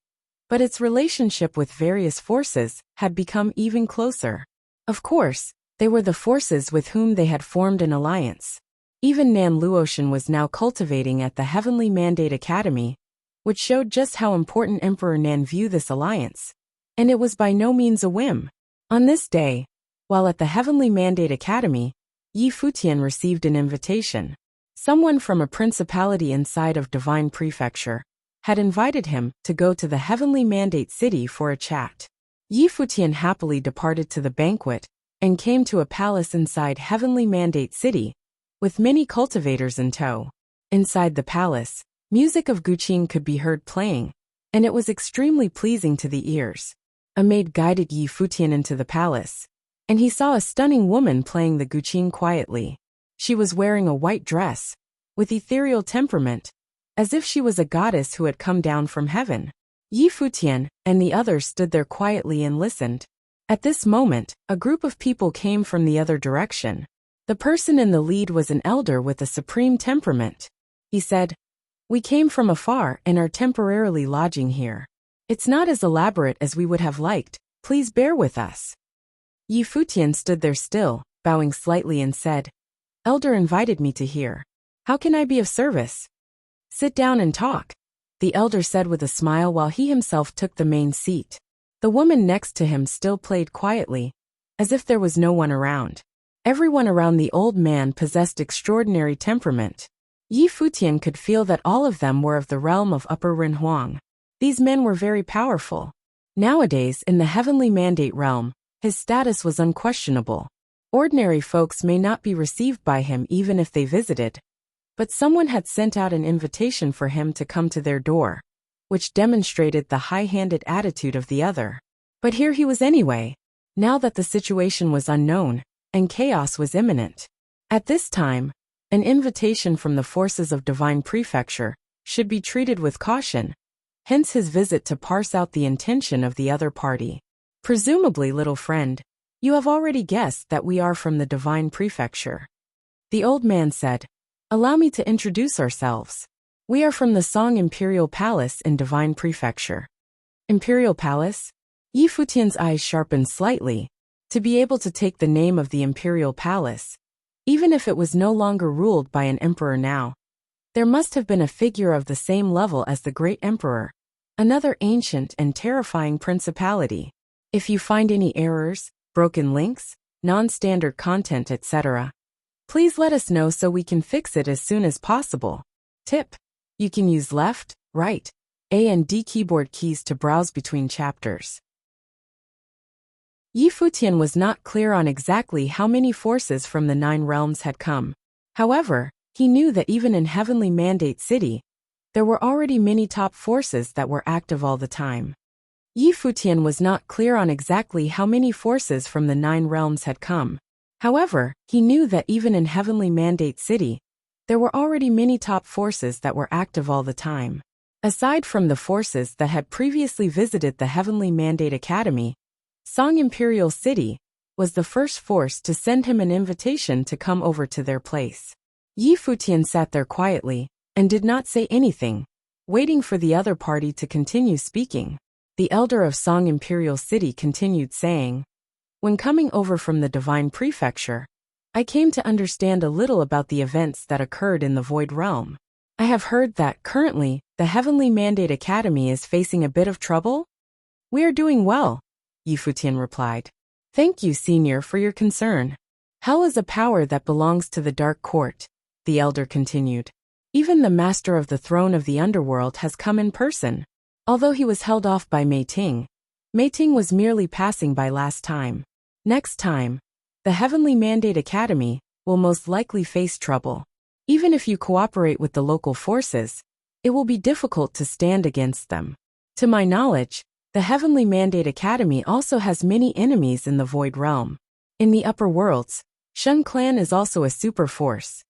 but its relationship with various forces had become even closer. Of course, they were the forces with whom they had formed an alliance. Even Nan Luotian was now cultivating at the Heavenly Mandate Academy, which showed just how important Emperor Nan viewed this alliance. And it was by no means a whim. On this day, while at the Heavenly Mandate Academy, Yi Futian received an invitation. Someone from a principality inside of Divine Prefecture had invited him to go to the Heavenly Mandate City for a chat. Yi Futian happily departed to the banquet and came to a palace inside Heavenly Mandate City, with many cultivators in tow. Inside the palace, music of Guqin could be heard playing, and it was extremely pleasing to the ears. A maid guided Yi Futian into the palace, and he saw a stunning woman playing the Guqin quietly. She was wearing a white dress, with ethereal temperament, as if she was a goddess who had come down from heaven. Yi Futian and the others stood there quietly and listened. At this moment, a group of people came from the other direction. The person in the lead was an elder with a supreme temperament. He said, "We came from afar and are temporarily lodging here. It's not as elaborate as we would have liked, please bear with us." Yi Futian stood there still, bowing slightly and said, "Elder invited me to here. How can I be of service?" "Sit down and talk," the elder said with a smile while he himself took the main seat. The woman next to him still played quietly, as if there was no one around. Everyone around the old man possessed extraordinary temperament. Yi Futian could feel that all of them were of the realm of Upper Rinhuang. These men were very powerful. Nowadays, in the Heavenly Mandate realm, his status was unquestionable. Ordinary folks may not be received by him even if they visited, but someone had sent out an invitation for him to come to their door, which demonstrated the high-handed attitude of the other. But here he was anyway, now that the situation was unknown, and chaos was imminent. At this time, an invitation from the forces of Divine Prefecture should be treated with caution, hence his visit to parse out the intention of the other party. "Presumably, little friend, you have already guessed that we are from the Divine Prefecture," the old man said. "Allow me to introduce ourselves. We are from the Song Imperial Palace in Divine Prefecture." Imperial Palace? Yi Futian's eyes sharpened slightly. To be able to take the name of the Imperial Palace, even if it was no longer ruled by an emperor now, there must have been a figure of the same level as the great emperor, another ancient and terrifying principality. If you find any errors, broken links, non-standard content, etc., please let us know so we can fix it as soon as possible. Tip: you can use left, right, A and D keyboard keys to browse between chapters. Yi Futian was not clear on exactly how many forces from the 9 realms had come. However, he knew that even in Heavenly Mandate City, there were already many top forces that were active all the time. Yi Futian was not clear on exactly how many forces from the 9 realms had come. However, he knew that even in Heavenly Mandate City, there were already many top forces that were active all the time. Aside from the forces that had previously visited the Heavenly Mandate Academy, Song Imperial City was the first force to send him an invitation to come over to their place. Futian sat there quietly and did not say anything, waiting for the other party to continue speaking. The elder of Song Imperial City continued saying, "When coming over from the Divine Prefecture, I came to understand a little about the events that occurred in the Void Realm. I have heard that, currently, the Heavenly Mandate Academy is facing a bit of trouble?" "We are doing well," Futian replied. "Thank you, Senior, for your concern. Hell is a power that belongs to the Dark Court," the elder continued. "Even the Master of the Throne of the Underworld has come in person. Although he was held off by Mei Ting was merely passing by last time. Next time, the Heavenly Mandate Academy will most likely face trouble. Even if you cooperate with the local forces, it will be difficult to stand against them. To my knowledge, the Heavenly Mandate Academy also has many enemies in the Void Realm. In the upper worlds, Shun Clan is also a super force."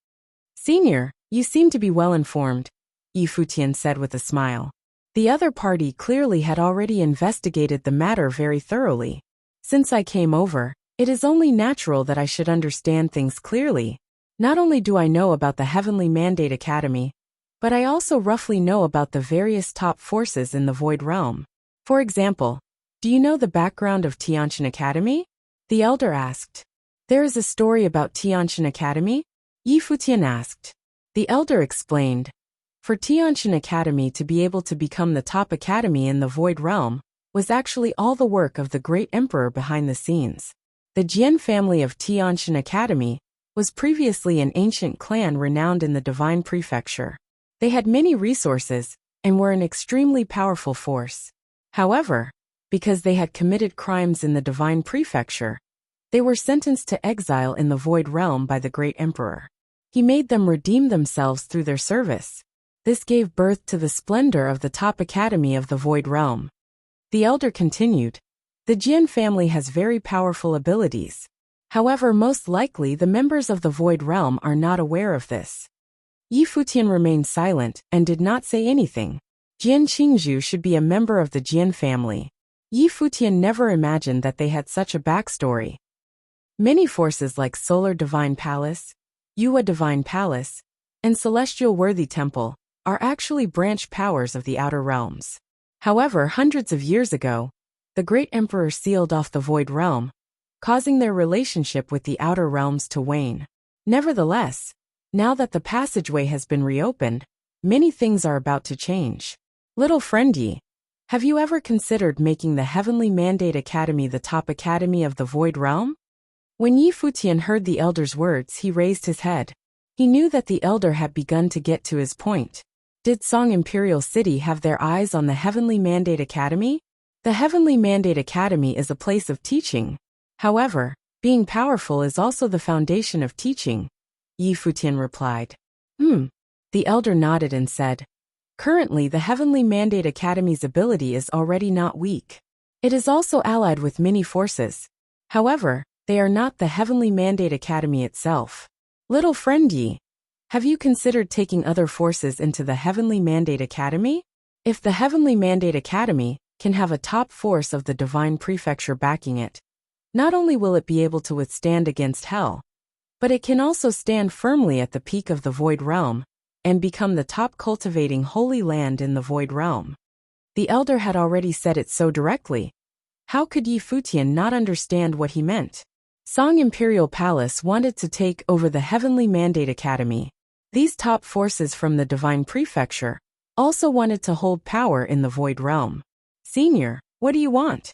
"Senior, you seem to be well informed," Futian said with a smile. The other party clearly had already investigated the matter very thoroughly. "Since I came over, it is only natural that I should understand things clearly. Not only do I know about the Heavenly Mandate Academy, but I also roughly know about the various top forces in the Void Realm. For example, do you know the background of Tianshan Academy?" the elder asked. "There is a story about Tianshan Academy?" Futian asked. The elder explained. For Tianshan Academy to be able to become the top academy in the Void Realm was actually all the work of the great emperor behind the scenes. The Jian family of Tianshan Academy was previously an ancient clan renowned in the Divine Prefecture. They had many resources and were an extremely powerful force. However, because they had committed crimes in the Divine Prefecture, they were sentenced to exile in the Void Realm by the great emperor. He made them redeem themselves through their service. This gave birth to the splendor of the top academy of the Void Realm. The elder continued. The Jian family has very powerful abilities. However, most likely the members of the Void Realm are not aware of this. Futian remained silent and did not say anything. Jian Qingzhu should be a member of the Jian family. Futian never imagined that they had such a backstory. Many forces like Solar Divine Palace, Yuwa Divine Palace, and Celestial Worthy Temple are actually branch powers of the Outer Realms. However, hundreds of years ago, the great emperor sealed off the Void Realm, causing their relationship with the Outer Realms to wane. Nevertheless, now that the passageway has been reopened, many things are about to change. Little friend Yi, have you ever considered making the Heavenly Mandate Academy the top academy of the Void Realm? When Futian heard the elder's words, he raised his head. He knew that the elder had begun to get to his point. Did Song Imperial City have their eyes on the Heavenly Mandate Academy? The Heavenly Mandate Academy is a place of teaching. However, being powerful is also the foundation of teaching, Futian replied. The elder nodded and said, "Currently the Heavenly Mandate Academy's ability is already not weak. It is also allied with many forces. However, they are not the Heavenly Mandate Academy itself. Little friend Yi, have you considered taking other forces into the Heavenly Mandate Academy? If the Heavenly Mandate Academy can have a top force of the Divine Prefecture backing it, not only will it be able to withstand against hell, but it can also stand firmly at the peak of the Void Realm and become the top cultivating holy land in the Void Realm." The elder had already said it so directly. How could Futian not understand what he meant? Song Imperial Palace wanted to take over the Heavenly Mandate Academy. These top forces from the Divine Prefecture also wanted to hold power in the Void Realm. "Senior, what do you want?"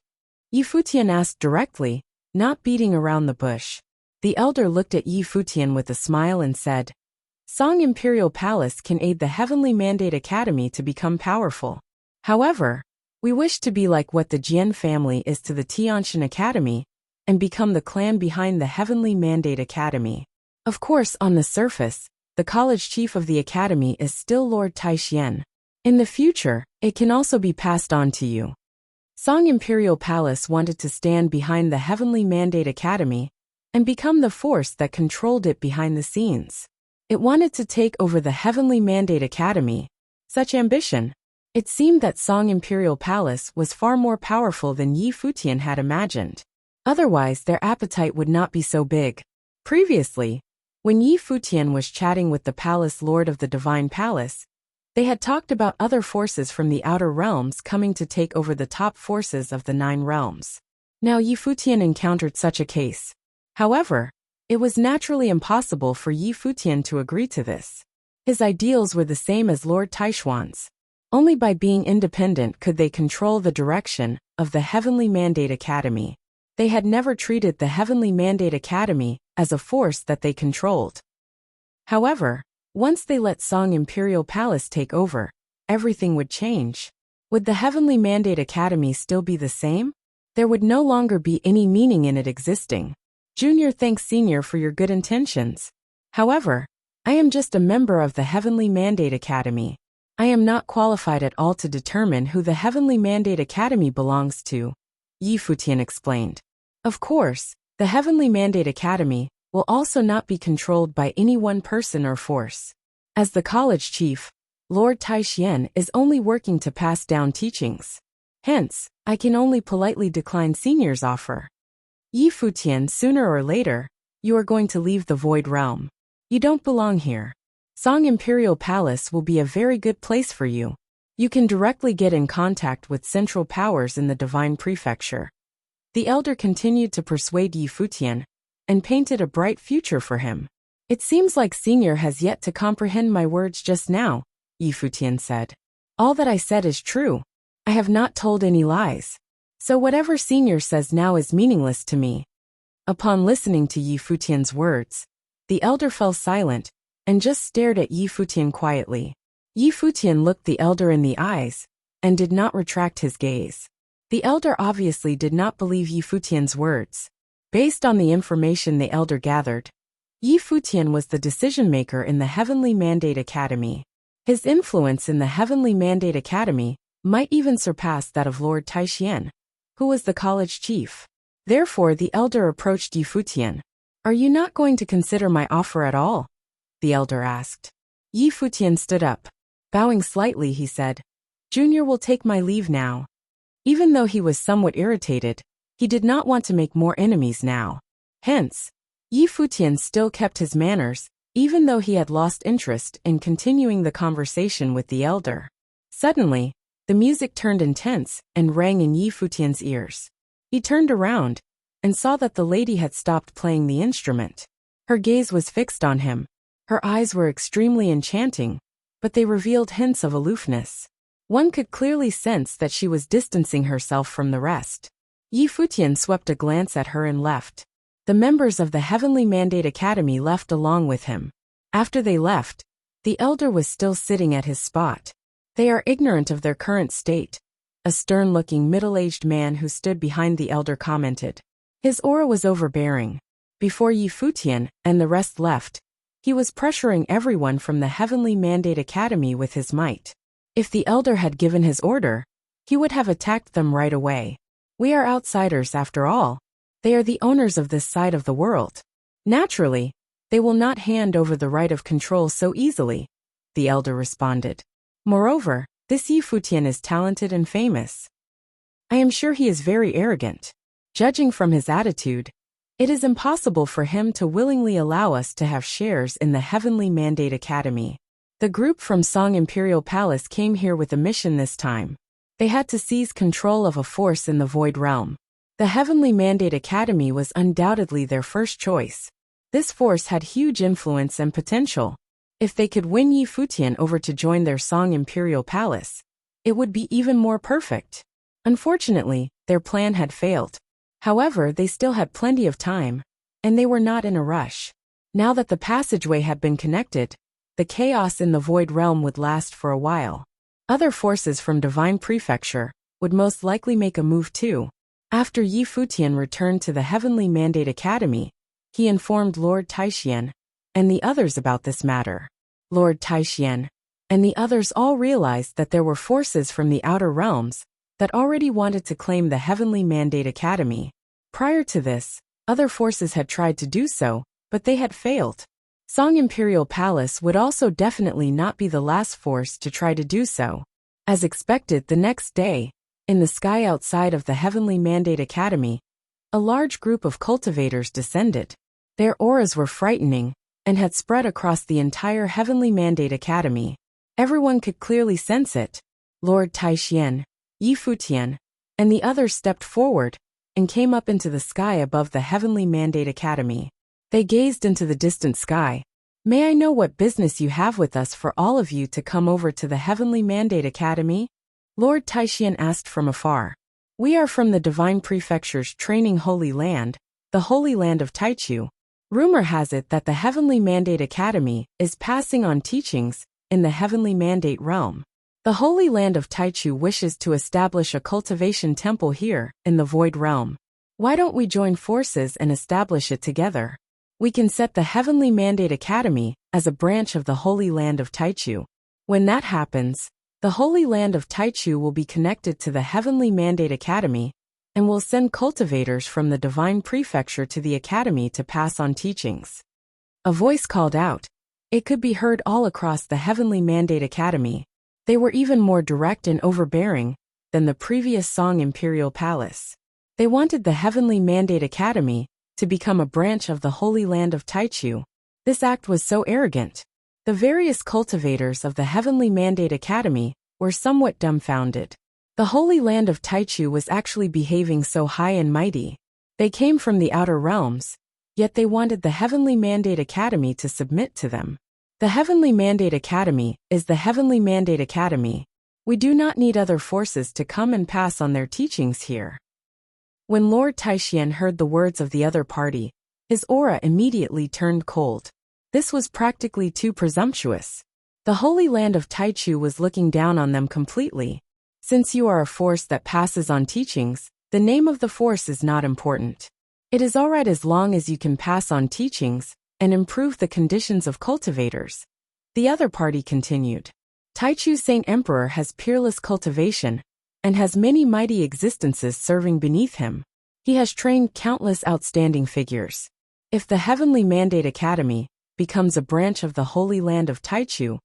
Futian asked directly, not beating around the bush. The elder looked at Futian with a smile and said, "Song Imperial Palace can aid the Heavenly Mandate Academy to become powerful. However, we wish to be like what the Jian family is to the Tianshan Academy and become the clan behind the Heavenly Mandate Academy. Of course, on the surface, the college chief of the academy is still Lord Taishian. In the future, it can also be passed on to you." Song Imperial Palace wanted to stand behind the Heavenly Mandate Academy and become the force that controlled it behind the scenes. It wanted to take over the Heavenly Mandate Academy. Such ambition. It seemed that Song Imperial Palace was far more powerful than Yi Futian had imagined. Otherwise, their appetite would not be so big. Previously, when Yi Futian was chatting with the Palace Lord of the Divine Palace, they had talked about other forces from the outer realms coming to take over the top forces of the 9 realms. Now Yi Futian encountered such a case. However, it was naturally impossible for Yi Futian to agree to this. His ideals were the same as Lord Taishuan's. Only by being independent could they control the direction of the Heavenly Mandate Academy. They had never treated the Heavenly Mandate Academy as a force that they controlled. However, once they let Song Imperial Palace take over, everything would change. Would the Heavenly Mandate Academy still be the same? There would no longer be any meaning in it existing. Junior thanks Senior for your good intentions. However, I am just a member of the Heavenly Mandate Academy. I am not qualified at all to determine who the Heavenly Mandate Academy belongs to, Yi Futian explained. Of course, the Heavenly Mandate Academy will also not be controlled by any one person or force. As the college chief, Lord Taishuan is only working to pass down teachings. Hence, I can only politely decline Senior's offer. Yi Futian, sooner or later, you are going to leave the Void Realm. You don't belong here. Song Imperial Palace will be a very good place for you. You can directly get in contact with central powers in the Divine Prefecture. The elder continued to persuade Yi Futian, and painted a bright future for him. It seems like Senior has yet to comprehend my words just now, Yi Futian said. All that I said is true. I have not told any lies. So whatever Senior says now is meaningless to me. Upon listening to Yi Futian's words, the elder fell silent, and just stared at Yi Futian quietly. Yi Futian looked the elder in the eyes, and did not retract his gaze. The elder obviously did not believe Yi Futian's words. Based on the information the elder gathered, Yi Futian was the decision-maker in the Heavenly Mandate Academy. His influence in the Heavenly Mandate Academy might even surpass that of Lord Taishuan, who was the college chief. Therefore the elder approached Yi Futian. Are you not going to consider my offer at all? The elder asked. Yi Futian stood up. Bowing slightly, he said, Junior will take my leave now. Even though he was somewhat irritated, he did not want to make more enemies now. Hence, Yi Futian still kept his manners, even though he had lost interest in continuing the conversation with the elder. Suddenly, the music turned intense and rang in Yi Futian's ears. He turned around and saw that the lady had stopped playing the instrument. Her gaze was fixed on him. Her eyes were extremely enchanting, but they revealed hints of aloofness. One could clearly sense that she was distancing herself from the rest. Yi Futian swept a glance at her and left. The members of the Heavenly Mandate Academy left along with him. After they left, the elder was still sitting at his spot. They are ignorant of their current state, a stern-looking middle-aged man who stood behind the elder commented. His aura was overbearing. Before Yi Futian and the rest left, he was pressuring everyone from the Heavenly Mandate Academy with his might. If the elder had given his order, he would have attacked them right away. We are outsiders after all. They are the owners of this side of the world. Naturally, they will not hand over the right of control so easily, the elder responded. Moreover, this Yi Futian is talented and famous. I am sure he is very arrogant. Judging from his attitude, it is impossible for him to willingly allow us to have shares in the Heavenly Mandate Academy. The group from Song Imperial Palace came here with a mission this time. They had to seize control of a force in the Void Realm. The Heavenly Mandate Academy was undoubtedly their first choice. This force had huge influence and potential. If they could win Yi Futian over to join their Song Imperial Palace, it would be even more perfect. Unfortunately, their plan had failed. However, they still had plenty of time, and they were not in a rush. Now that the passageway had been connected, the chaos in the Void Realm would last for a while. Other forces from Divine Prefecture would most likely make a move too. After Yi Futian returned to the Heavenly Mandate Academy, he informed Lord Taishuan and the others about this matter. Lord Taishuan and the others all realized that there were forces from the outer realms that already wanted to claim the Heavenly Mandate Academy. Prior to this, other forces had tried to do so, but they had failed. Song Imperial Palace would also definitely not be the last force to try to do so. As expected the next day, in the sky outside of the Heavenly Mandate Academy, a large group of cultivators descended. Their auras were frightening, and had spread across the entire Heavenly Mandate Academy. Everyone could clearly sense it. Lord Taixian, Yi Futian, and the others stepped forward, and came up into the sky above the Heavenly Mandate Academy. They gazed into the distant sky. May I know what business you have with us for all of you to come over to the Heavenly Mandate Academy? Lord Taixian asked from afar. We are from the Divine Prefecture's training Holy Land, the Holy Land of Taichu. Rumor has it that the Heavenly Mandate Academy is passing on teachings in the Heavenly Mandate realm. The Holy Land of Taichu wishes to establish a cultivation temple here in the Void Realm. Why don't we join forces and establish it together? We can set the Heavenly Mandate Academy as a branch of the Holy Land of Taichu. When that happens, the Holy Land of Taichu will be connected to the Heavenly Mandate Academy, and will send cultivators from the Divine Prefecture to the Academy to pass on teachings. A voice called out. It could be heard all across the Heavenly Mandate Academy. They were even more direct and overbearing than the previous Song Imperial Palace. They wanted the Heavenly Mandate Academy to become a branch of the Holy Land of Taichu. This act was so arrogant. The various cultivators of the Heavenly Mandate Academy were somewhat dumbfounded. The Holy Land of Taichu was actually behaving so high and mighty. They came from the outer realms, yet they wanted the Heavenly Mandate Academy to submit to them. The Heavenly Mandate Academy is the Heavenly Mandate Academy. We do not need other forces to come and pass on their teachings here. When Lord Taixian heard the words of the other party, his aura immediately turned cold. This was practically too presumptuous. The Holy Land of Taichu was looking down on them completely. Since you are a force that passes on teachings, the name of the force is not important. It is alright as long as you can pass on teachings and improve the conditions of cultivators. The other party continued. Taichu's Saint Emperor has peerless cultivation, and has many mighty existences serving beneath him. He has trained countless outstanding figures. If the Heavenly Mandate Academy becomes a branch of the Holy Land of Taichu,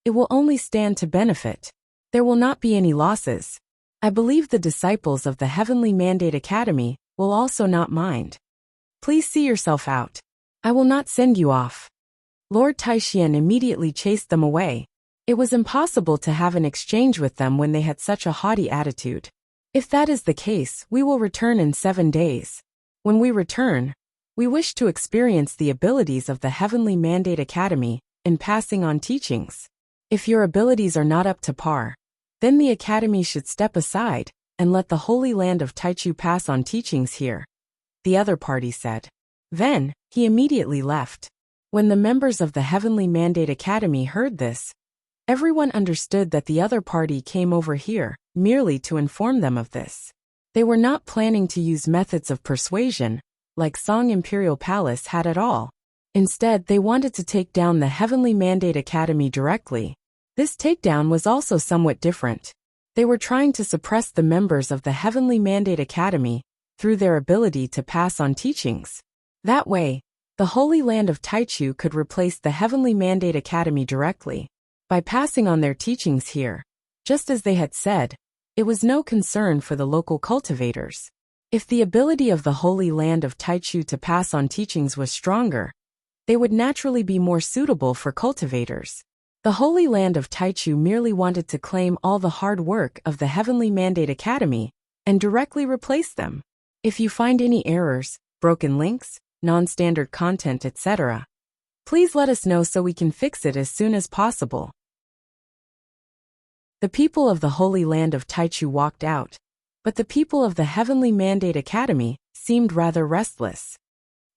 it will only stand to benefit. There will not be any losses. I believe the disciples of the Heavenly Mandate Academy will also not mind. Please see yourself out. I will not send you off. Lord Taixian immediately chased them away. It was impossible to have an exchange with them when they had such a haughty attitude. If that is the case, we will return in 7 days. When we return, we wish to experience the abilities of the Heavenly Mandate Academy in passing on teachings. If your abilities are not up to par, then the Academy should step aside and let the Holy Land of Taichu pass on teachings here, the other party said. Then, he immediately left. When the members of the Heavenly Mandate Academy heard this, everyone understood that the other party came over here merely to inform them of this. They were not planning to use methods of persuasion, like Song Imperial Palace had at all. Instead, they wanted to take down the Heavenly Mandate Academy directly. This takedown was also somewhat different. They were trying to suppress the members of the Heavenly Mandate Academy through their ability to pass on teachings. That way, the Holy Land of Taichu could replace the Heavenly Mandate Academy directly. By passing on their teachings here, just as they had said, it was no concern for the local cultivators. If the ability of the Holy Land of Taichu to pass on teachings was stronger, they would naturally be more suitable for cultivators. The Holy Land of Taichu merely wanted to claim all the hard work of the Heavenly Mandate Academy and directly replace them. If you find any errors, broken links, non-standard content, etc., please let us know so we can fix it as soon as possible. The people of the Holy Land of Taichu walked out, but the people of the Heavenly Mandate Academy seemed rather restless.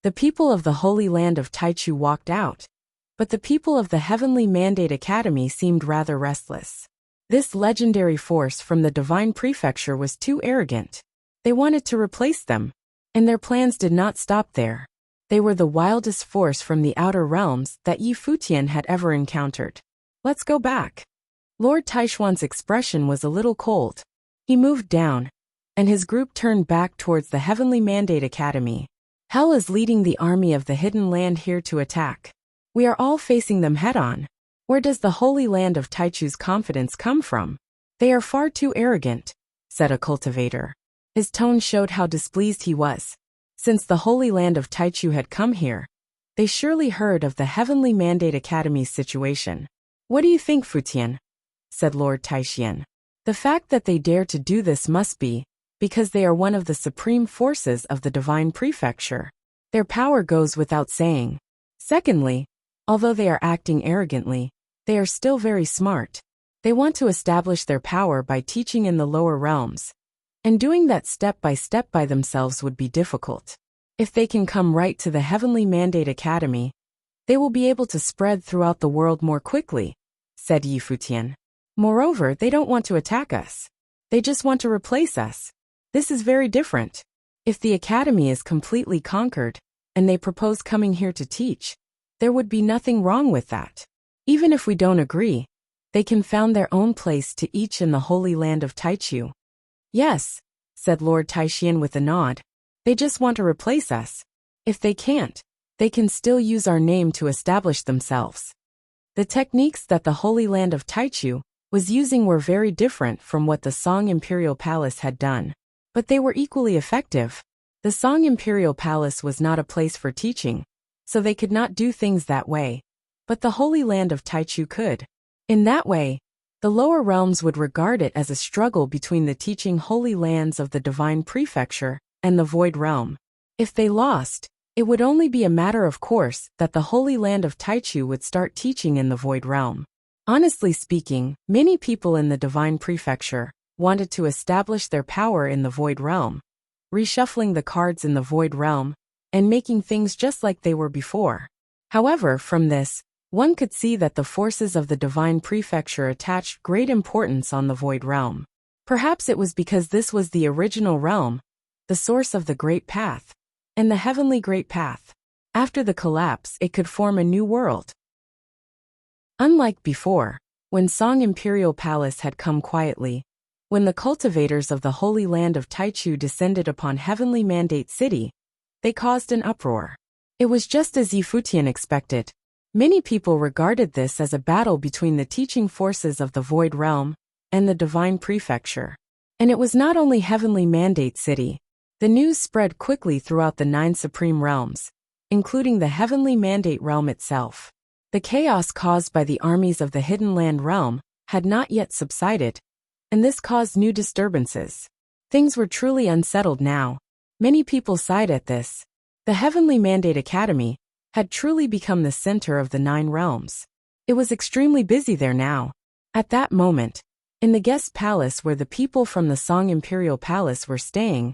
The people of the Holy Land of Taichu walked out, but the people of the Heavenly Mandate Academy seemed rather restless. This legendary force from the Divine Prefecture was too arrogant. They wanted to replace them, and their plans did not stop there. They were the wildest force from the outer realms that Yi Futian had ever encountered. Let's go back. Lord Taishuan's expression was a little cold. He moved down, and his group turned back towards the Heavenly Mandate Academy. Hell is leading the army of the Hidden Land here to attack. We are all facing them head-on. Where does the Holy Land of Taichu's confidence come from? They are far too arrogant, said a cultivator. His tone showed how displeased he was. Since the Holy Land of Taichu had come here, they surely heard of the Heavenly Mandate Academy's situation. What do you think, Futian? Said Lord Taixian. The fact that they dare to do this must be because they are one of the supreme forces of the Divine Prefecture. Their power goes without saying. Secondly, although they are acting arrogantly, they are still very smart. They want to establish their power by teaching in the lower realms. And doing that step by themselves would be difficult. If they can come right to the Heavenly Mandate Academy, they will be able to spread throughout the world more quickly, said Yi Futian. Moreover, they don't want to attack us. They just want to replace us. This is very different. If the academy is completely conquered, and they propose coming here to teach, there would be nothing wrong with that. Even if we don't agree, they can found their own place to each in the Holy Land of Taichu. Yes, said Lord Taixian with a nod. They just want to replace us. If they can't, they can still use our name to establish themselves. The techniques that the Holy Land of Taichu was using were very different from what the Song Imperial Palace had done. But they were equally effective. The Song Imperial Palace was not a place for teaching, so they could not do things that way. But the Holy Land of Taichu could. In that way, the lower realms would regard it as a struggle between the teaching holy lands of the Divine Prefecture and the Void Realm. If they lost, it would only be a matter of course that the Holy Land of Taichu would start teaching in the Void Realm. Honestly speaking, many people in the Divine Prefecture wanted to establish their power in the Void Realm, reshuffling the cards in the Void Realm, and making things just like they were before. However, from this, one could see that the forces of the Divine Prefecture attached great importance on the Void Realm. Perhaps it was because this was the original realm, the source of the Great Path, and the Heavenly Great Path. After the collapse, it could form a new world. Unlike before, when Song Imperial Palace had come quietly, when the cultivators of the Holy Land of Taichu descended upon Heavenly Mandate City, they caused an uproar. It was just as Yi Futian expected. Many people regarded this as a battle between the teaching forces of the Void Realm and the Divine Prefecture. And it was not only Heavenly Mandate City. The news spread quickly throughout the 9 supreme realms, including the Heavenly Mandate Realm itself. The chaos caused by the armies of the Hidden Land Realm had not yet subsided, and this caused new disturbances. Things were truly unsettled now. Many people sighed at this. The Heavenly Mandate Academy had truly become the center of the 9 realms. It was extremely busy there now. At that moment, in the guest palace where the people from the Song Imperial Palace were staying,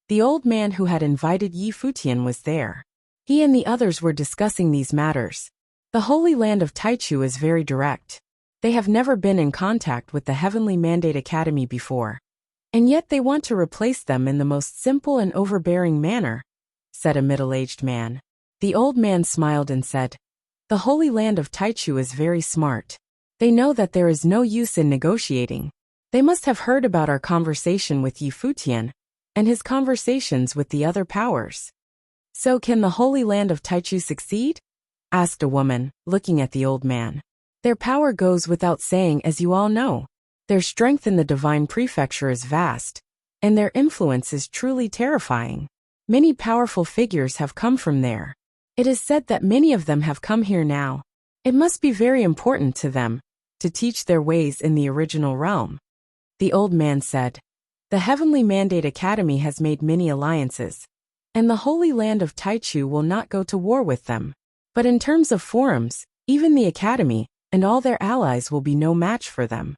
the old man who had invited Yi Futian was there. He and the others were discussing these matters. The Holy Land of Taichu is very direct. They have never been in contact with the Heavenly Mandate Academy before. And yet they want to replace them in the most simple and overbearing manner, said a middle-aged man. The old man smiled and said, The Holy Land of Taichu is very smart. They know that there is no use in negotiating. They must have heard about our conversation with Yi Futian and his conversations with the other powers. So can the Holy Land of Taichu succeed? Asked a woman, looking at the old man. Their power goes without saying, as you all know. Their strength in the Divine Prefecture is vast, and their influence is truly terrifying. Many powerful figures have come from there. It is said that many of them have come here now. It must be very important to them to teach their ways in the original realm. The old man said, The Heavenly Mandate Academy has made many alliances, and the Holy Land of Taichu will not go to war with them. But in terms of forums, even the Academy and all their allies will be no match for them.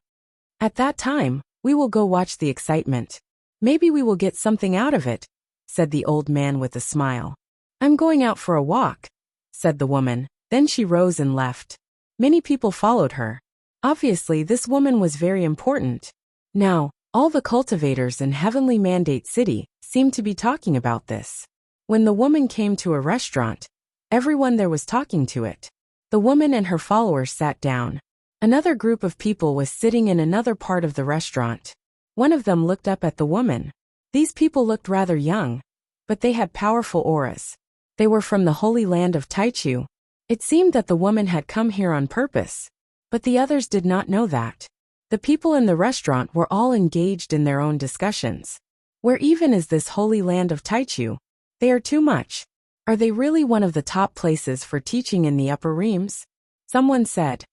At that time, we will go watch the excitement. Maybe we will get something out of it, said the old man with a smile. I'm going out for a walk, said the woman. Then she rose and left. Many people followed her. Obviously, this woman was very important. Now, all the cultivators in Heavenly Mandate City seemed to be talking about this. When the woman came to a restaurant, everyone there was talking to it. The woman and her followers sat down. Another group of people was sitting in another part of the restaurant. One of them looked up at the woman. These people looked rather young, but they had powerful auras. They were from the Holy Land of Taichu, It seemed that the woman had come here on purpose, but the others did not know that. The people in the restaurant were all engaged in their own discussions. Where even is this holy land of Taichu? They are too much. Are they really one of the top places for teaching in the upper realms? Someone said.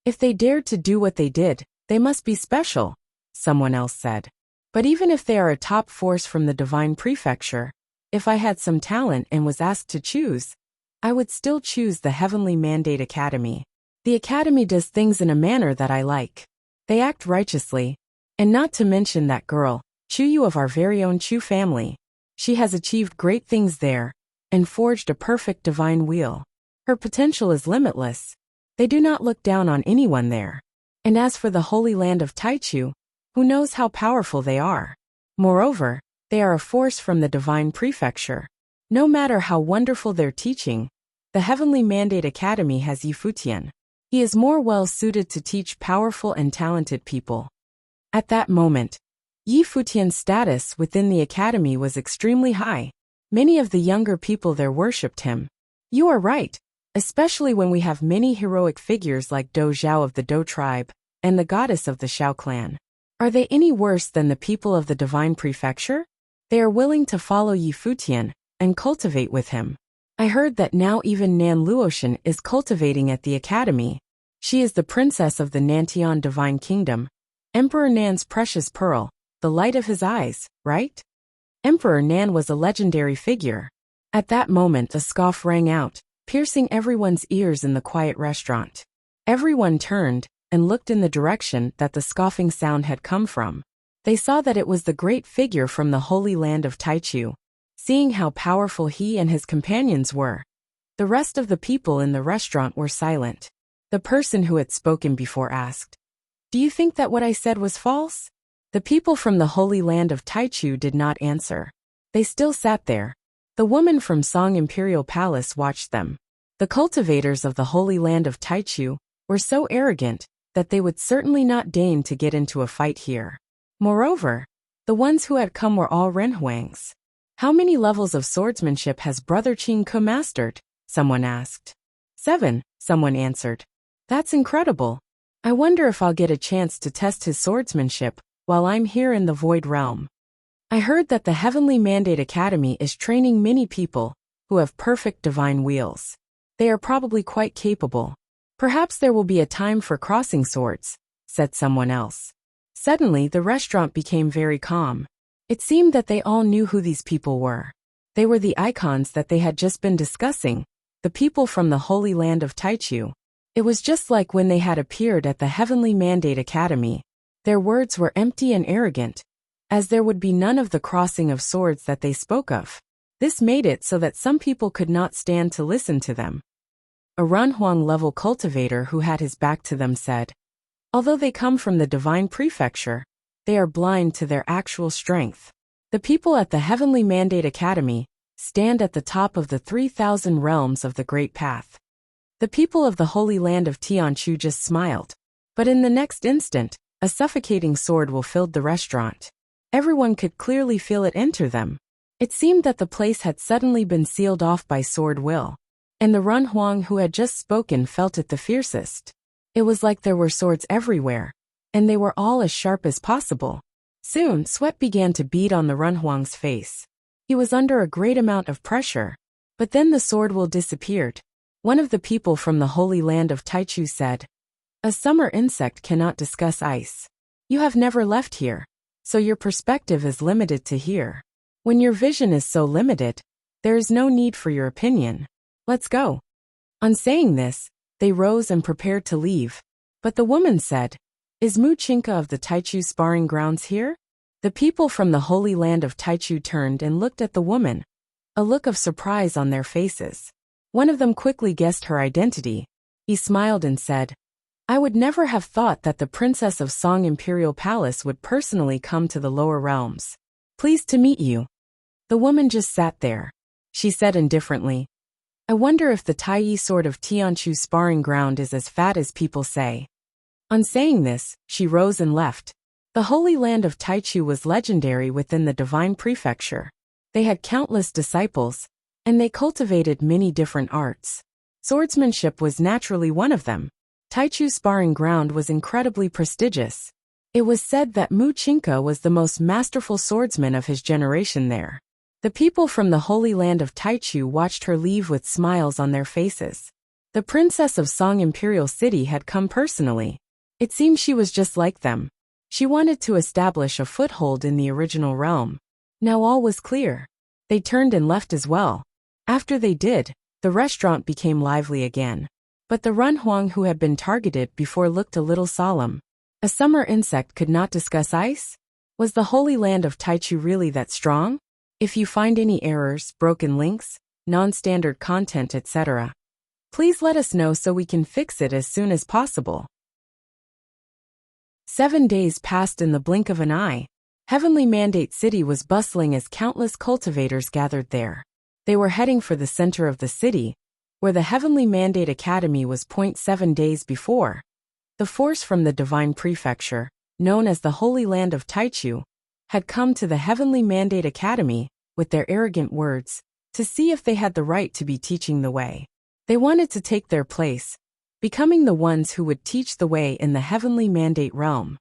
If they dared to do what they did, they must be special, someone else said. But even if they are a top force from the divine prefecture, if I had some talent and was asked to choose, I would still choose the Heavenly Mandate Academy. The academy does things in a manner that I like. They act righteously. And not to mention that girl, Chuyu of our very own Chu family. She has achieved great things there, and forged a perfect divine wheel. Her potential is limitless. They do not look down on anyone there. And as for the holy land of Taichu, who knows how powerful they are? Moreover, they are a force from the divine prefecture. No matter how wonderful their teaching, the Heavenly Mandate Academy has Futian. He is more well suited to teach powerful and talented people. At that moment, Futian's status within the academy was extremely high. Many of the younger people there worshipped him. You are right, especially when we have many heroic figures like Do Zhao of the Do tribe, and the goddess of the Xiao clan. Are they any worse than the people of the divine prefecture? They are willing to follow Futian and cultivate with him. I heard that now even Nan Luotian is cultivating at the academy. She is the princess of the Nantian divine kingdom, Emperor Nan's precious pearl, the light of his eyes, right? Emperor Nan was a legendary figure. At that moment a scoff rang out, piercing everyone's ears in the quiet restaurant. Everyone turned and looked in the direction that the scoffing sound had come from. They saw that it was the great figure from the holy land of Taichu. Seeing how powerful he and his companions were, the rest of the people in the restaurant were silent. The person who had spoken before asked, "Do you think that what I said was false?" The people from the holy land of Taichu did not answer. They still sat there. The woman from Song Imperial Palace watched them. The cultivators of the holy land of Taichu were so arrogant that they would certainly not deign to get into a fight here. Moreover, the ones who had come were all Renhuangs. How many levels of swordsmanship has Brother Qing Ke mastered? Someone asked. 7, someone answered. That's incredible. I wonder if I'll get a chance to test his swordsmanship while I'm here in the Void Realm. I heard that the Heavenly Mandate Academy is training many people who have perfect divine wheels. They are probably quite capable. Perhaps there will be a time for crossing swords, said someone else. Suddenly the restaurant became very calm. It seemed that they all knew who these people were. They were the icons that they had just been discussing, the people from the holy land of Taichu. It was just like when they had appeared at the Heavenly Mandate Academy. Their words were empty and arrogant, as there would be none of the crossing of swords that they spoke of. This made it so that some people could not stand to listen to them. A Renhuang-level cultivator who had his back to them said, although they come from the divine prefecture, they are blind to their actual strength. The people at the Heavenly Mandate Academy stand at the top of the 3,000 realms of the Great Path. The people of the Holy Land of Tianchu just smiled. But in the next instant, a suffocating sword will filled the restaurant. Everyone could clearly feel it enter them. It seemed that the place had suddenly been sealed off by sword will. And the Renhuang who had just spoken felt it the fiercest. It was like there were swords everywhere, and they were all as sharp as possible. Soon, sweat began to bead on the Renhuang's face. He was under a great amount of pressure. But then the sword will disappeared. One of the people from the holy land of Taichu said, a summer insect cannot discuss ice. You have never left here, so your perspective is limited to here. When your vision is so limited, there is no need for your opinion. Let's go. On saying this, they rose and prepared to leave. But the woman said, is Mu Chinka of the Taichu sparring grounds here? The people from the holy land of Taichu turned and looked at the woman, a look of surprise on their faces. One of them quickly guessed her identity. He smiled and said, I would never have thought that the princess of Song Imperial Palace would personally come to the lower realms. Pleased to meet you. The woman just sat there. She said indifferently, I wonder if the Tai sword of Tianchu sparring ground is as fat as people say. On saying this, she rose and left. The holy land of Taichu was legendary within the divine prefecture. They had countless disciples, and they cultivated many different arts. Swordsmanship was naturally one of them. Taichu's sparring ground was incredibly prestigious. It was said that Mu Chinka was the most masterful swordsman of his generation there. The people from the Holy Land of Taichu watched her leave with smiles on their faces. The princess of Song Imperial City had come personally. It seemed she was just like them. She wanted to establish a foothold in the original realm. Now all was clear. They turned and left as well. After they did, the restaurant became lively again. But the Runhuang who had been targeted before looked a little solemn. A summer insect could not discuss ice? Was the Holy Land of Taichu really that strong? If you find any errors, broken links, non-standard content, etc., please let us know so we can fix it as soon as possible. 7 days passed in the blink of an eye. Heavenly Mandate City was bustling as countless cultivators gathered there. They were heading for the center of the city, where the Heavenly Mandate Academy was. 7 days before, the force from the Divine Prefecture, known as the Holy Land of Taichu, had come to the Heavenly Mandate Academy, with their arrogant words, to see if they had the right to be teaching the way. They wanted to take their place, becoming the ones who would teach the way in the Heavenly Mandate realm.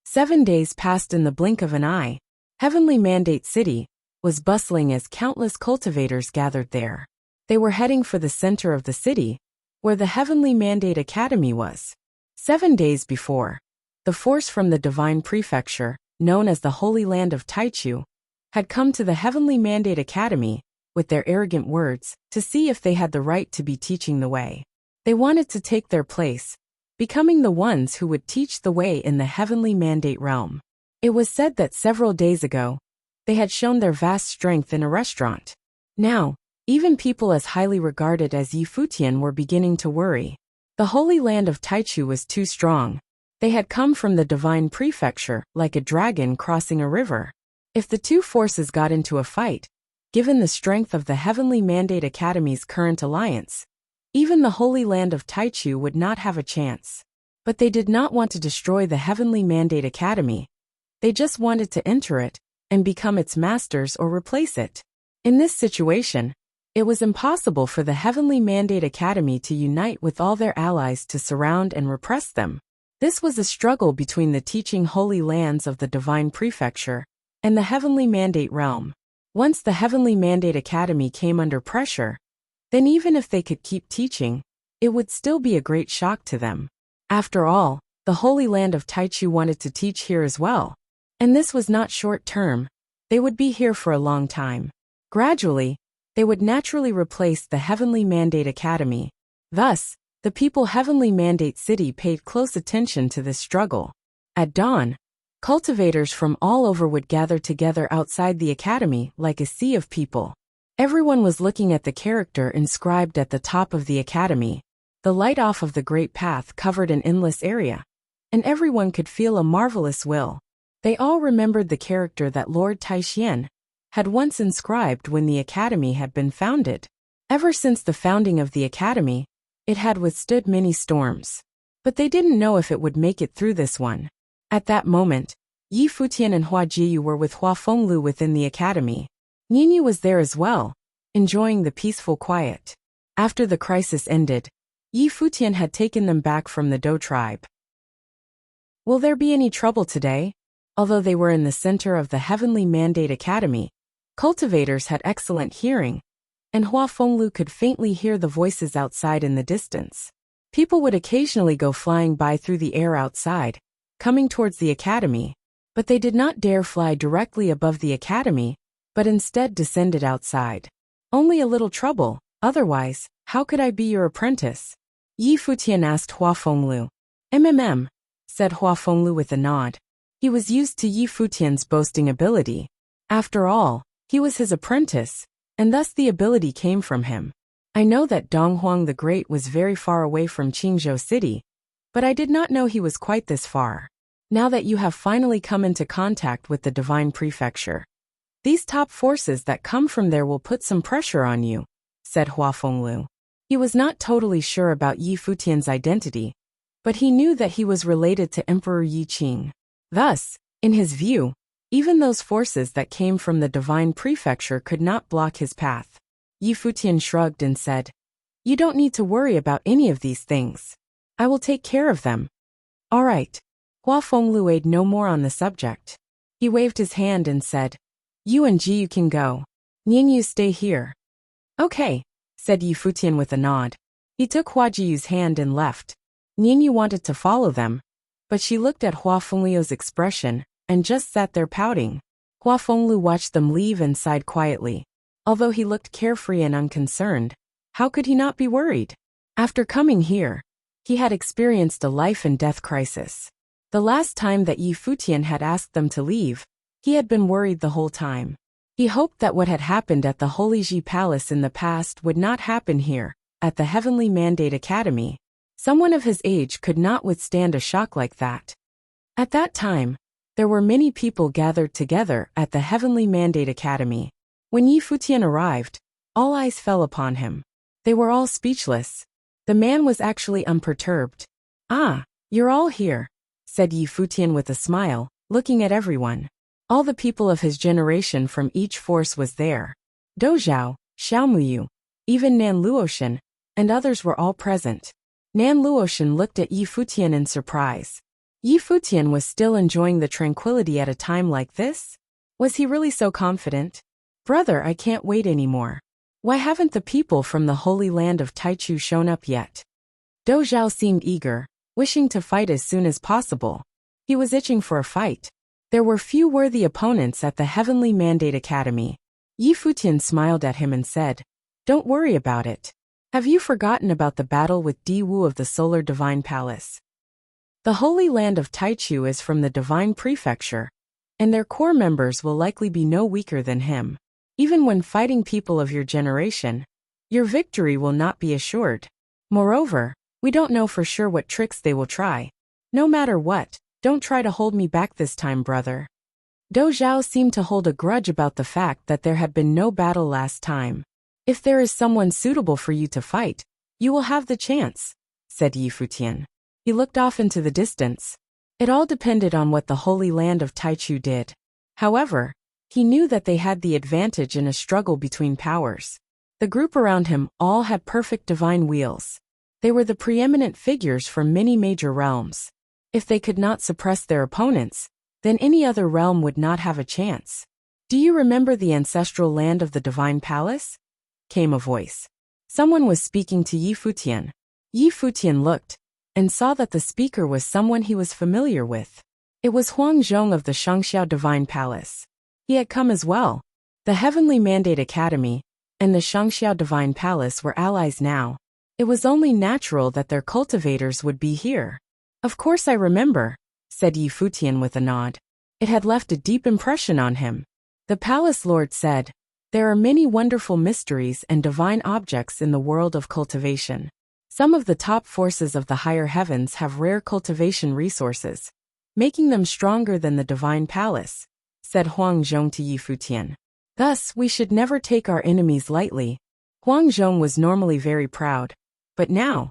7 days passed in the blink of an eye. Heavenly Mandate City was bustling as countless cultivators gathered there. They were heading for the center of the city, where the Heavenly Mandate Academy was. 7 days before, the force from the Divine Prefecture, known as the Holy Land of Taichu, had come to the Heavenly Mandate Academy, with their arrogant words, to see if they had the right to be teaching the way. They wanted to take their place, becoming the ones who would teach the way in the Heavenly Mandate realm. It was said that several days ago, they had shown their vast strength in a restaurant. Now, even people as highly regarded as Yi Futian were beginning to worry. The Holy Land of Taichu was too strong. They had come from the Divine Prefecture, like a dragon crossing a river. If the two forces got into a fight, given the strength of the Heavenly Mandate Academy's current alliance, even the Holy Land of Taichu would not have a chance. But they did not want to destroy the Heavenly Mandate Academy. They just wanted to enter it, and become its masters or replace it. In this situation, it was impossible for the Heavenly Mandate Academy to unite with all their allies to surround and repress them. This was a struggle between the teaching Holy Lands of the Divine Prefecture and the Heavenly Mandate realm. Once the Heavenly Mandate Academy came under pressure, then even if they could keep teaching, it would still be a great shock to them. After all, the Holy Land of Taichu wanted to teach here as well. And this was not short term. They would be here for a long time. Gradually, they would naturally replace the Heavenly Mandate Academy. Thus, the people Heavenly Mandate City paid close attention to this struggle. At dawn, cultivators from all over would gather together outside the academy like a sea of people. Everyone was looking at the character inscribed at the top of the academy. The light off of the great path covered an endless area, and everyone could feel a marvelous will. They all remembered the character that Lord Taixian had once inscribed when the academy had been founded. Ever since the founding of the academy, it had withstood many storms. But they didn't know if it would make it through this one. At that moment, Yi Futian and Hua Jiyu were with Hua Fenglu within the academy. Ningyu was there as well, enjoying the peaceful quiet. After the crisis ended, Yi Futian had taken them back from the Dou tribe. Will there be any trouble today? Although they were in the center of the Heavenly Mandate Academy, cultivators had excellent hearing, and Hua Fenglu could faintly hear the voices outside in the distance. People would occasionally go flying by through the air outside, coming towards the academy, but they did not dare fly directly above the academy, but instead descended outside. Only a little trouble, otherwise, how could I be your apprentice? Yi Futian asked Hua Fenglu. Said Hua Fenglu with a nod. He was used to Yi Futian's boasting ability. After all, he was his apprentice, and thus the ability came from him. I know that Donghuang the Great was very far away from Qingzhou City, but I did not know he was quite this far. Now that you have finally come into contact with the Divine Prefecture, these top forces that come from there will put some pressure on you, said Hua Fenglu. He was not totally sure about Yi Futian's identity, but he knew that he was related to Emperor Yi Qing. Thus, in his view, even those forces that came from the Divine Prefecture could not block his path. Yi Futian shrugged and said, You don't need to worry about any of these things. I will take care of them. All right. Hua Fenglu weighed no more on the subject. He waved his hand and said, You and Ji, you can go. Ningyu, stay here. Okay, said Yi Futian with a nod. He took Hua Jiyu's hand and left. Ningyu wanted to follow them, but she looked at Hua Fenglu's expression and just sat there pouting. Hua Fenglu watched them leave and sighed quietly. Although he looked carefree and unconcerned, how could he not be worried? After coming here, he had experienced a life and death crisis. The last time that Yi Futian had asked them to leave, he had been worried the whole time. He hoped that what had happened at the Holy Ji Palace in the past would not happen here, at the Heavenly Mandate Academy. Someone of his age could not withstand a shock like that. At that time, there were many people gathered together at the Heavenly Mandate Academy. When Yi Futian arrived, all eyes fell upon him. They were all speechless. The man was actually unperturbed. Ah, you're all here, said Yi Futian with a smile, looking at everyone. All the people of his generation from each force was there. Dozhao, Xiaomuyu, even Nan Luoshan, and others were all present. Nan Luoshan looked at Yi Futian in surprise. Yi Futian was still enjoying the tranquility at a time like this? Was he really so confident? Brother, I can't wait anymore. Why haven't the people from the Holy Land of Taichu shown up yet? Dozhao seemed eager, wishing to fight as soon as possible. He was itching for a fight. There were few worthy opponents at the Heavenly Mandate Academy. Yi Futian smiled at him and said, Don't worry about it. Have you forgotten about the battle with Di Wu of the Solar Divine Palace? The Holy Land of Taichu is from the Divine Prefecture, and their core members will likely be no weaker than him. Even when fighting people of your generation, your victory will not be assured. Moreover, we don't know for sure what tricks they will try. No matter what, don't try to hold me back this time, brother. Dozhao seemed to hold a grudge about the fact that there had been no battle last time. If there is someone suitable for you to fight, you will have the chance, said Yi Futian. He looked off into the distance. It all depended on what the Holy Land of Taichu did. However, he knew that they had the advantage in a struggle between powers. The group around him all had perfect divine wheels. They were the preeminent figures from many major realms. If they could not suppress their opponents, then any other realm would not have a chance. Do you remember the ancestral land of the Divine Palace? Came a voice. Someone was speaking to Yi Futian. Yi Futian looked and saw that the speaker was someone he was familiar with. It was Huang Zhong of the Shangxiao Divine Palace. He had come as well. The Heavenly Mandate Academy and the Shangxiao Divine Palace were allies now. It was only natural that their cultivators would be here. Of course I remember, said Yi Futian with a nod. It had left a deep impression on him. The palace lord said, There are many wonderful mysteries and divine objects in the world of cultivation. Some of the top forces of the higher heavens have rare cultivation resources, making them stronger than the Divine Palace, said Huang Zhong to Yi Futian. Thus, we should never take our enemies lightly. Huang Zhong was normally very proud, but now,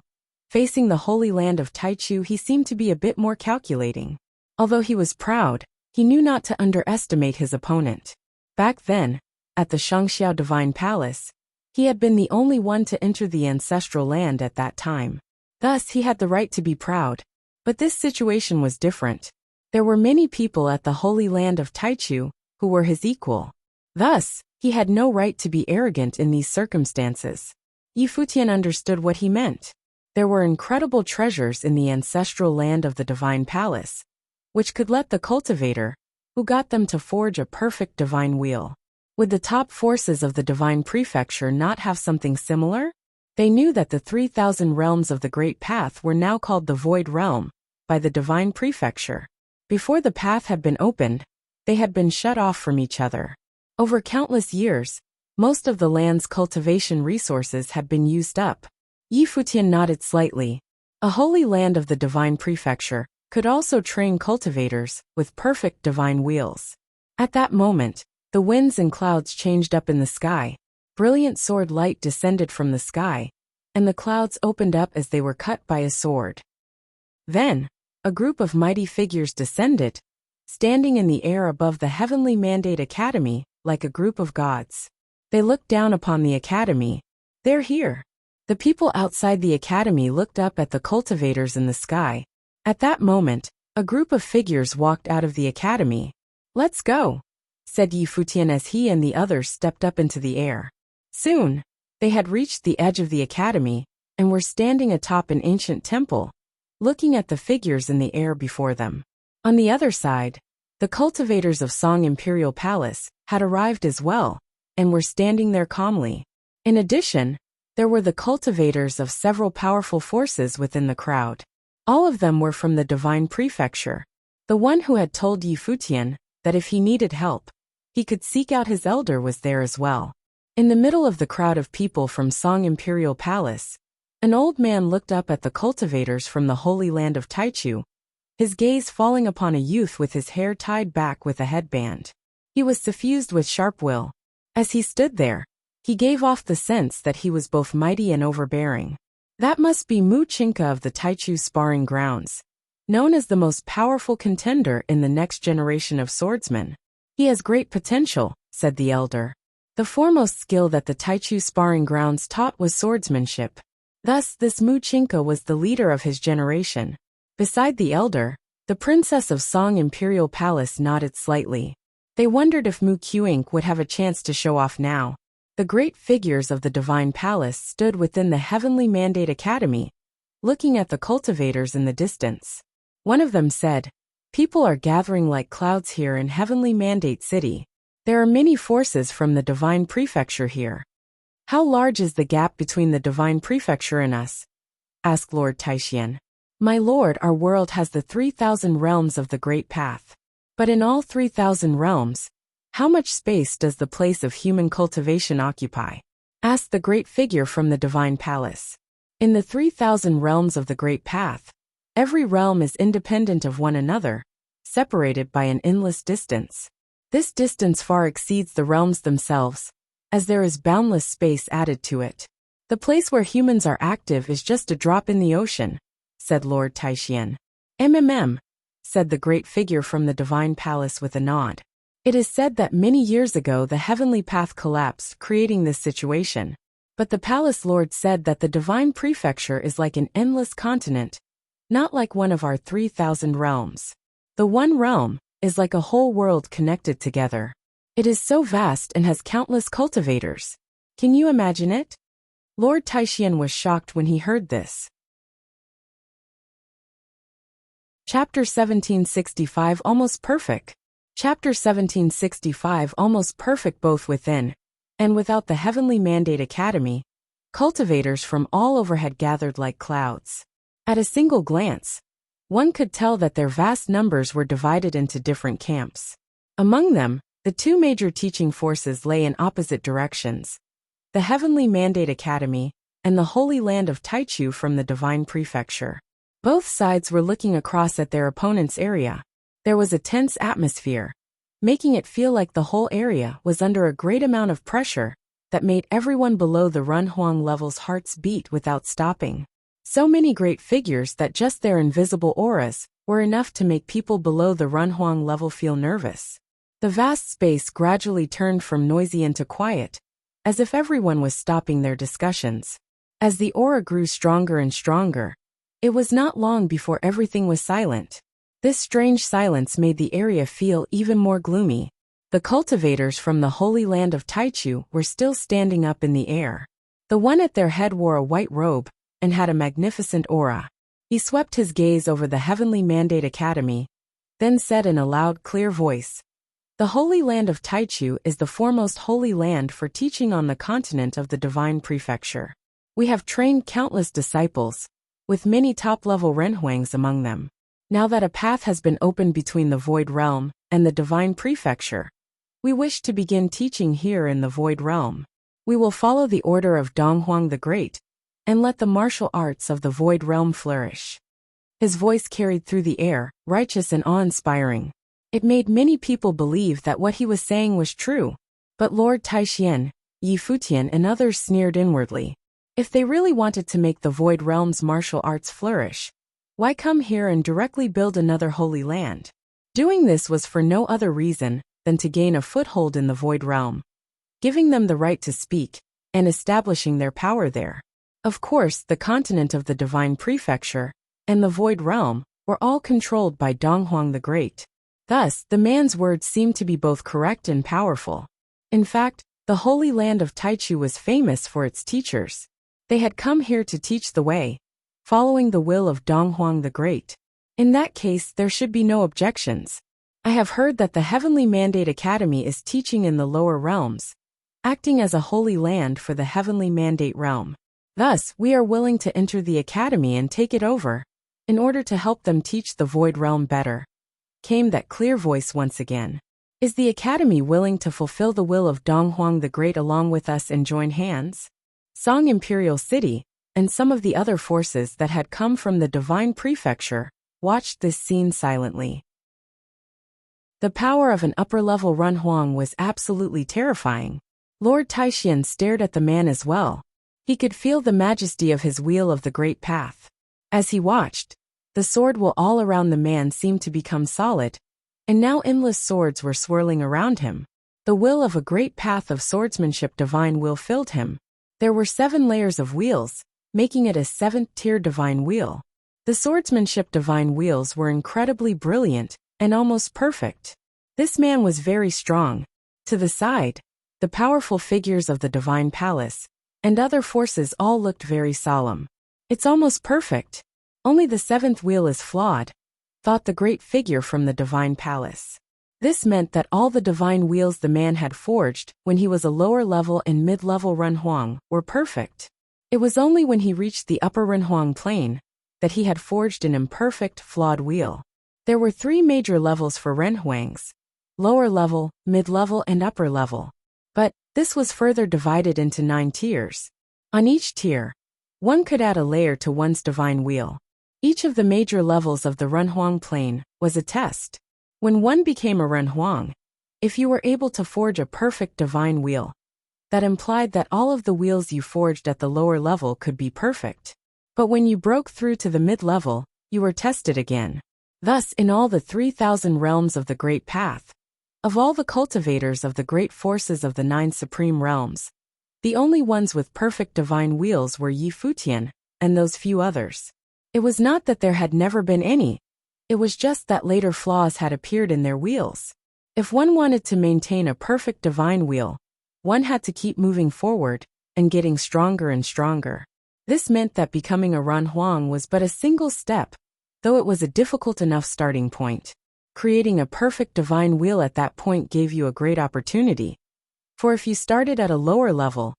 facing the Holy Land of Taichu, he seemed to be a bit more calculating. Although he was proud, he knew not to underestimate his opponent. Back then, at the Shangxiao Divine Palace, he had been the only one to enter the ancestral land at that time. Thus, he had the right to be proud. But this situation was different. There were many people at the Holy Land of Taichu who were his equal. Thus, he had no right to be arrogant in these circumstances. Yi Futian understood what he meant. There were incredible treasures in the ancestral land of the Divine Palace, which could let the cultivator, who got them to forge a perfect divine wheel. Would the top forces of the Divine Prefecture not have something similar? They knew that the 3,000 realms of the Great Path were now called the Void Realm by the Divine Prefecture. Before the path had been opened, they had been shut off from each other. Over countless years, most of the land's cultivation resources had been used up. Yi Futian nodded slightly. A holy land of the Divine Prefecture could also train cultivators with perfect divine wheels. At that moment, the winds and clouds changed up in the sky. Brilliant sword light descended from the sky, and the clouds opened up as they were cut by a sword. Then, a group of mighty figures descended, standing in the air above the Heavenly Mandate Academy like a group of gods. They looked down upon the academy. They're here. The people outside the academy looked up at the cultivators in the sky. At that moment, a group of figures walked out of the academy. "Let's go," said Futian as he and the others stepped up into the air. Soon, they had reached the edge of the academy and were standing atop an ancient temple, looking at the figures in the air before them. On the other side, the cultivators of Song Imperial Palace had arrived as well and were standing there calmly. In addition, there were the cultivators of several powerful forces within the crowd. All of them were from the Divine Prefecture. The one who had told Futian that if he needed help, he could seek out his elder was there as well. In the middle of the crowd of people from Song Imperial Palace, an old man looked up at the cultivators from the Holy Land of Taichu, his gaze falling upon a youth with his hair tied back with a headband. He was suffused with sharp will. As he stood there, he gave off the sense that he was both mighty and overbearing. That must be Mu Chinka of the Taichu sparring grounds, known as the most powerful contender in the next generation of swordsmen. "He has great potential," said the elder. The foremost skill that the Taichu sparring grounds taught was swordsmanship. Thus, this Mu Chinka was the leader of his generation. Beside the elder, the princess of Song Imperial Palace nodded slightly. They wondered if Mu Qing would have a chance to show off now. The great figures of the Divine Palace stood within the Heavenly Mandate Academy, looking at the cultivators in the distance. One of them said, "People are gathering like clouds here in Heavenly Mandate City. There are many forces from the Divine Prefecture here." "How large is the gap between the Divine Prefecture and us?" asked Lord Taishian. "My lord, our world has the 3,000 realms of the Great Path. But in all 3,000 realms, how much space does the place of human cultivation occupy?" asked the great figure from the Divine Palace. "In the 3,000 realms of the Great Path, every realm is independent of one another, separated by an endless distance. This distance far exceeds the realms themselves, as there is boundless space added to it. The place where humans are active is just a drop in the ocean," said Lord Taishian. Said the great figure from the Divine Palace with a nod. "It is said that many years ago the heavenly path collapsed, creating this situation. But the palace lord said that the Divine Prefecture is like an endless continent, not like one of our 3,000 realms. The one realm is like a whole world connected together. It is so vast and has countless cultivators. Can you imagine it?" Lord Taishian was shocked when he heard this. Chapter 1765 Almost Perfect. Chapter 1765 Almost Perfect. Both within and without the Heavenly Mandate Academy, cultivators from all over had gathered like clouds. At a single glance, one could tell that their vast numbers were divided into different camps. Among them, the two major teaching forces lay in opposite directions: the Heavenly Mandate Academy and the Holy Land of Taichu from the Divine Prefecture. Both sides were looking across at their opponent's area. There was a tense atmosphere, making it feel like the whole area was under a great amount of pressure that made everyone below the Runhuang level's hearts beat without stopping. So many great figures that just their invisible auras were enough to make people below the Runhuang level feel nervous. The vast space gradually turned from noisy into quiet, as if everyone was stopping their discussions. As the aura grew stronger and stronger, it was not long before everything was silent. This strange silence made the area feel even more gloomy. The cultivators from the Holy Land of Taichu were still standing up in the air. The one at their head wore a white robe and had a magnificent aura. He swept his gaze over the Heavenly Mandate Academy, then said in a loud, clear voice, "The Holy Land of Taichu is the foremost holy land for teaching on the continent of the Divine Prefecture. We have trained countless disciples, with many top-level Renhuangs among them. Now that a path has been opened between the Void Realm and the Divine Prefecture, we wish to begin teaching here in the Void Realm. We will follow the order of Donghuang the Great, and let the martial arts of the Void Realm flourish." His voice carried through the air, righteous and awe-inspiring. It made many people believe that what he was saying was true, but Lord Taishian, Futian and others sneered inwardly. If they really wanted to make the Void Realm's martial arts flourish, why come here and directly build another holy land? Doing this was for no other reason than to gain a foothold in the Void Realm, giving them the right to speak, and establishing their power there. Of course, the continent of the Divine Prefecture and the Void Realm were all controlled by Donghuang the Great. Thus, the man's words seemed to be both correct and powerful. In fact, the Holy Land of Taichu was famous for its teachers. They had come here to teach the way, following the will of Donghuang the Great. In that case, there should be no objections. I have heard that the Heavenly Mandate Academy is teaching in the lower realms, acting as a holy land for the Heavenly Mandate realm. Thus, we are willing to enter the academy and take it over, in order to help them teach the Void Realm better. Came that clear voice once again. Is the academy willing to fulfill the will of Donghuang the Great along with us and join hands? Song Imperial City, and some of the other forces that had come from the Divine Prefecture, watched this scene silently. The power of an upper-level Renhuang was absolutely terrifying. Lord Taixian stared at the man as well. He could feel the majesty of his wheel of the great path. As he watched, the sword will all around the man seemed to become solid, and now endless swords were swirling around him. The will of a great path of swordsmanship divine will filled him. There were 7 layers of wheels, making it a 7th-tier divine wheel. The swordsmanship divine wheels were incredibly brilliant and almost perfect. This man was very strong. To the side, the powerful figures of the divine palace and other forces all looked very solemn. It's almost perfect. Only the 7th wheel is flawed, thought the great figure from the divine palace. This meant that all the divine wheels the man had forged when he was a lower level and mid-level Renhuang were perfect. It was only when he reached the upper Renhuang plane that he had forged an imperfect, flawed wheel. There were 3 major levels for Renhuangs: lower level, mid-level and upper level. But this was further divided into 9 tiers. On each tier, one could add a layer to one's divine wheel. Each of the major levels of the Renhuang plane was a test. When one became a Renhuang, if you were able to forge a perfect divine wheel, that implied that all of the wheels you forged at the lower level could be perfect. But when you broke through to the mid-level, you were tested again. Thus, in all the 3,000 realms of the Great Path, of all the cultivators of the great forces of the 9 supreme realms, the only ones with perfect divine wheels were Futian and those few others. It was not that there had never been any, it was just that later flaws had appeared in their wheels. If one wanted to maintain a perfect divine wheel, one had to keep moving forward and getting stronger and stronger. This meant that becoming a Renhuang was but a single step, though it was a difficult enough starting point. Creating a perfect divine wheel at that point gave you a great opportunity. For if you started at a lower level,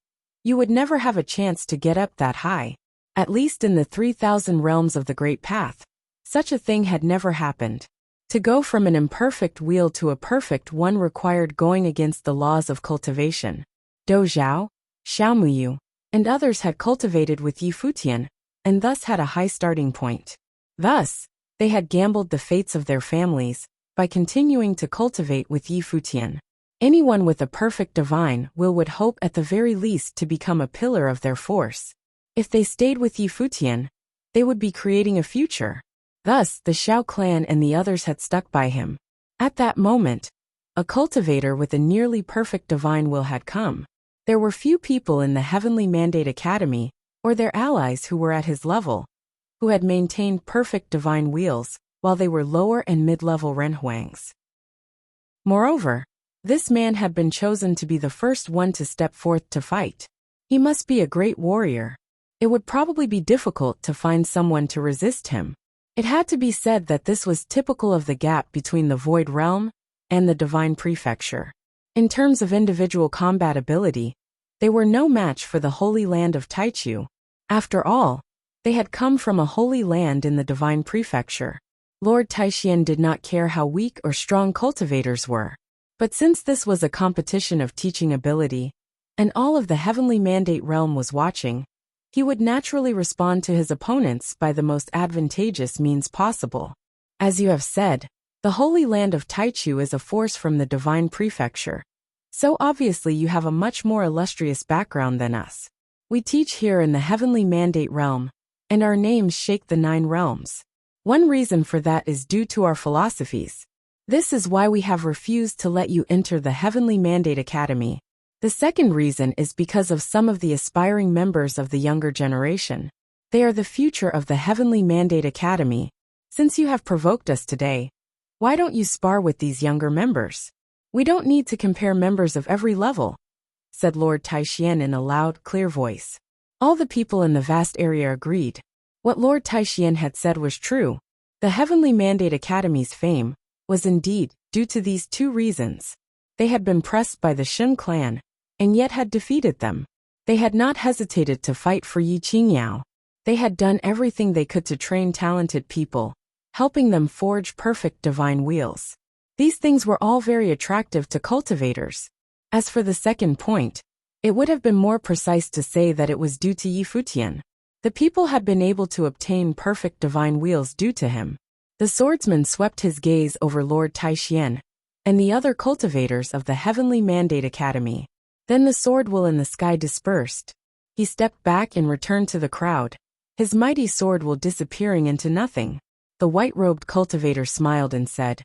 you would never have a chance to get up that high. At least in the 3,000 realms of the Great Path, such a thing had never happened. To go from an imperfect wheel to a perfect one required going against the laws of cultivation. Do Zhao, Xiaomuyu, and others had cultivated with Futian, and thus had a high starting point. Thus, they had gambled the fates of their families by continuing to cultivate with Futian. Anyone with a perfect divine will would hope at the very least to become a pillar of their force. If they stayed with Futian, they would be creating a future. Thus, the Xiao clan and the others had stuck by him. At that moment, a cultivator with a nearly perfect divine will had come. There were few people in the Heavenly Mandate Academy, or their allies who were at his level, who had maintained perfect divine wheels, while they were lower and mid-level Renhuangs. Moreover, this man had been chosen to be the first one to step forth to fight. He must be a great warrior. It would probably be difficult to find someone to resist him. It had to be said that this was typical of the gap between the Void Realm and the Divine Prefecture. In terms of individual combat ability, they were no match for the Holy Land of Taichu. After all, they had come from a holy land in the Divine Prefecture. Lord Taixian did not care how weak or strong cultivators were. But since this was a competition of teaching ability, and all of the Heavenly Mandate realm was watching, he would naturally respond to his opponents by the most advantageous means possible. As you have said, the Holy Land of Taichu is a force from the Divine Prefecture. So obviously you have a much more illustrious background than us. We teach here in the Heavenly Mandate realm, and our names shake the 9 realms. One reason for that is due to our philosophies. This is why we have refused to let you enter the Heavenly Mandate Academy. The second reason is because of some of the aspiring members of the younger generation. They are the future of the Heavenly Mandate Academy. Since you have provoked us today, why don't you spar with these younger members? We don't need to compare members of every level, said Lord Taishian in a loud, clear voice. All the people in the vast area agreed. What Lord Taishian had said was true. The Heavenly Mandate Academy's fame was indeed due to these two reasons. They had been pressed by the Shen clan, and yet had defeated them. They had not hesitated to fight for Yi Qingyao. They had done everything they could to train talented people, helping them forge perfect divine wheels. These things were all very attractive to cultivators. As for the second point, it would have been more precise to say that it was due to Yi Futian. The people had been able to obtain perfect divine wheels due to him. The swordsman swept his gaze over Lord Taishian and the other cultivators of the Heavenly Mandate Academy. Then the sword will in the sky dispersed. He stepped back and returned to the crowd, his mighty sword will disappearing into nothing. The white-robed cultivator smiled and said,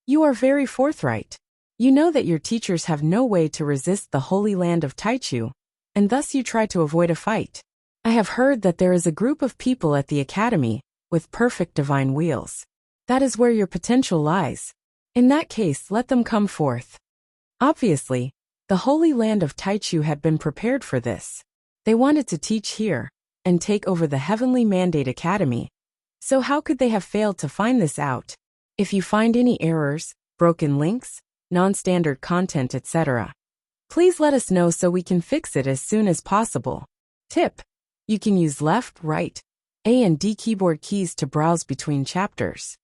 "You are very forthright. You know that your teachers have no way to resist the holy land of Taichu, and thus you try to avoid a fight. I have heard that there is a group of people at the academy with perfect divine wheels. That is where your potential lies. In that case, let them come forth." Obviously, the holy land of Taichu had been prepared for this. They wanted to teach here and take over the Heavenly Mandate Academy. So how could they have failed to find this out? If you find any errors, broken links, non-standard content, etc., please let us know so we can fix it as soon as possible. Tip: you can use left, right, A and D keyboard keys to browse between chapters.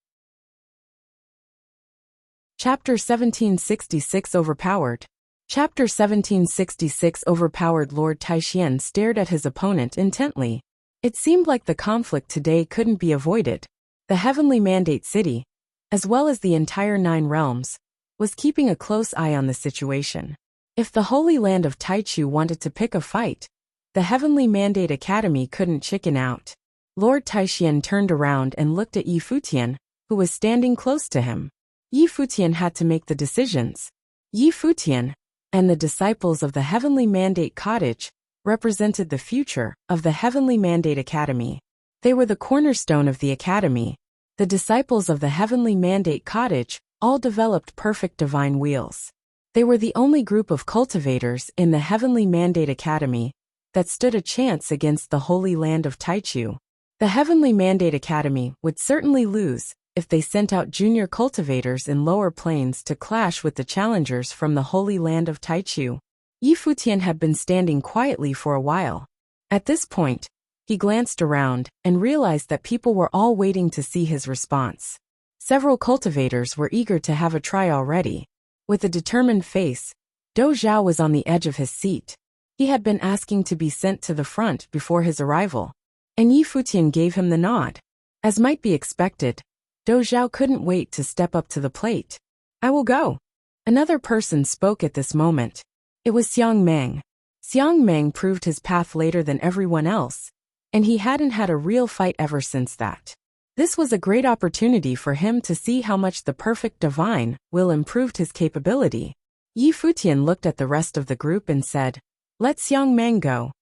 Chapter 1766 Overpowered. Chapter 1766 Overpowered. Lord Taishian stared at his opponent intently. It seemed like the conflict today couldn't be avoided. The Heavenly Mandate City, as well as the entire 9 realms, was keeping a close eye on the situation. If the Holy Land of Taichu wanted to pick a fight, the Heavenly Mandate Academy couldn't chicken out. Lord Taishian turned around and looked at Yi Futian, who was standing close to him. Yi Futian had to make the decisions. Yi Futian and the disciples of the Heavenly Mandate Cottage represented the future of the Heavenly Mandate Academy. They were the cornerstone of the academy. The disciples of the Heavenly Mandate Cottage all developed perfect divine wheels. They were the only group of cultivators in the Heavenly Mandate Academy that stood a chance against the Holy Land of Taichu. The Heavenly Mandate Academy would certainly lose if they sent out junior cultivators in lower planes to clash with the challengers from the Holy Land of Taichu. Yi Futian had been standing quietly for a while. At this point, he glanced around and realized that people were all waiting to see his response. Several cultivators were eager to have a try already. With a determined face, Dou Zhao was on the edge of his seat. He had been asking to be sent to the front before his arrival, and Yi Futian gave him the nod. As might be expected, Dou Zhao couldn't wait to step up to the plate. "I will go." Another person spoke at this moment. It was Xiang Meng. Xiang Meng proved his path later than everyone else, and he hadn't had a real fight ever since that. This was a great opportunity for him to see how much the perfect divine will improved his capability. Yi Futian looked at the rest of the group and said, "Let Xiang Meng go."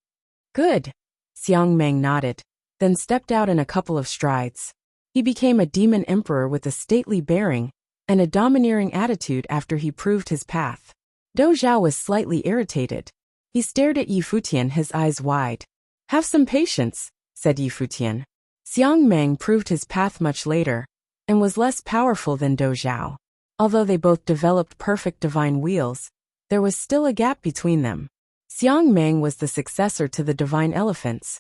"Good." Xiang Meng nodded, then stepped out in a couple of strides. He became a demon emperor with a stately bearing and a domineering attitude after he proved his path. Dou Zhao was slightly irritated. He stared at Yi Futian, his eyes wide. "Have some patience," said Yi Futian. Xiang Meng proved his path much later and was less powerful than Dou Zhao. Although they both developed perfect divine wheels, there was still a gap between them. Xiang Meng was the successor to the divine elephants,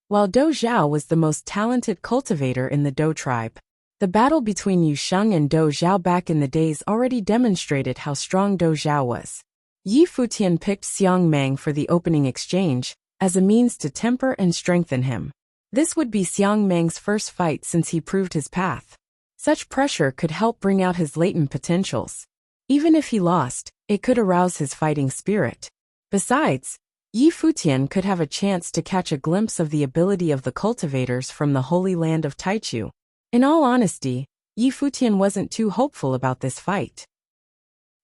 while Dou Zhao was the most talented cultivator in the Dou tribe. The battle between Yu Sheng and Dou Zhao back in the days already demonstrated how strong Dou Zhao was. Yi Futian picked Xiang Meng for the opening exchange as a means to temper and strengthen him. This would be Xiang Meng's first fight since he proved his path. Such pressure could help bring out his latent potentials. Even if he lost, it could arouse his fighting spirit. Besides, Yi Futian could have a chance to catch a glimpse of the ability of the cultivators from the Holy Land of Taichu. In all honesty, Yi Futian wasn't too hopeful about this fight.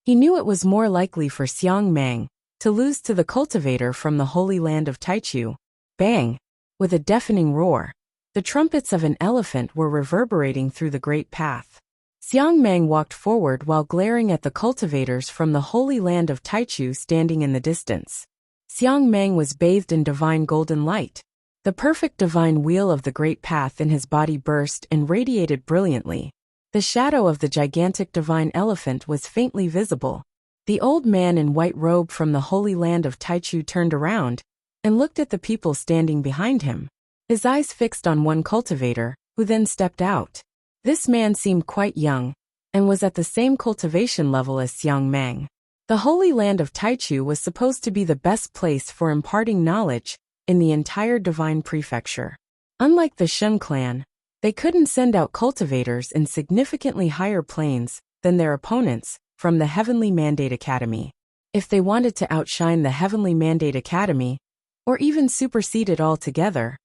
He knew it was more likely for Xiang Meng to lose to the cultivator from the Holy Land of Taichu. Bang! With a deafening roar, the trumpets of an elephant were reverberating through the great path. Xiang Mang walked forward while glaring at the cultivators from the Holy Land of Taichu standing in the distance. Xiang Mang was bathed in divine golden light. The perfect divine wheel of the great path in his body burst and radiated brilliantly. The shadow of the gigantic divine elephant was faintly visible. The old man in white robe from the Holy Land of Taichu turned around and looked at the people standing behind him, his eyes fixed on one cultivator, who then stepped out. This man seemed quite young and was at the same cultivation level as Xiang Mang. The Holy Land of Taichu was supposed to be the best place for imparting knowledge in the entire divine prefecture. Unlike the Shun clan, they couldn't send out cultivators in significantly higher planes than their opponents from the Heavenly Mandate Academy. If they wanted to outshine the Heavenly Mandate Academy, or even supersede it altogether,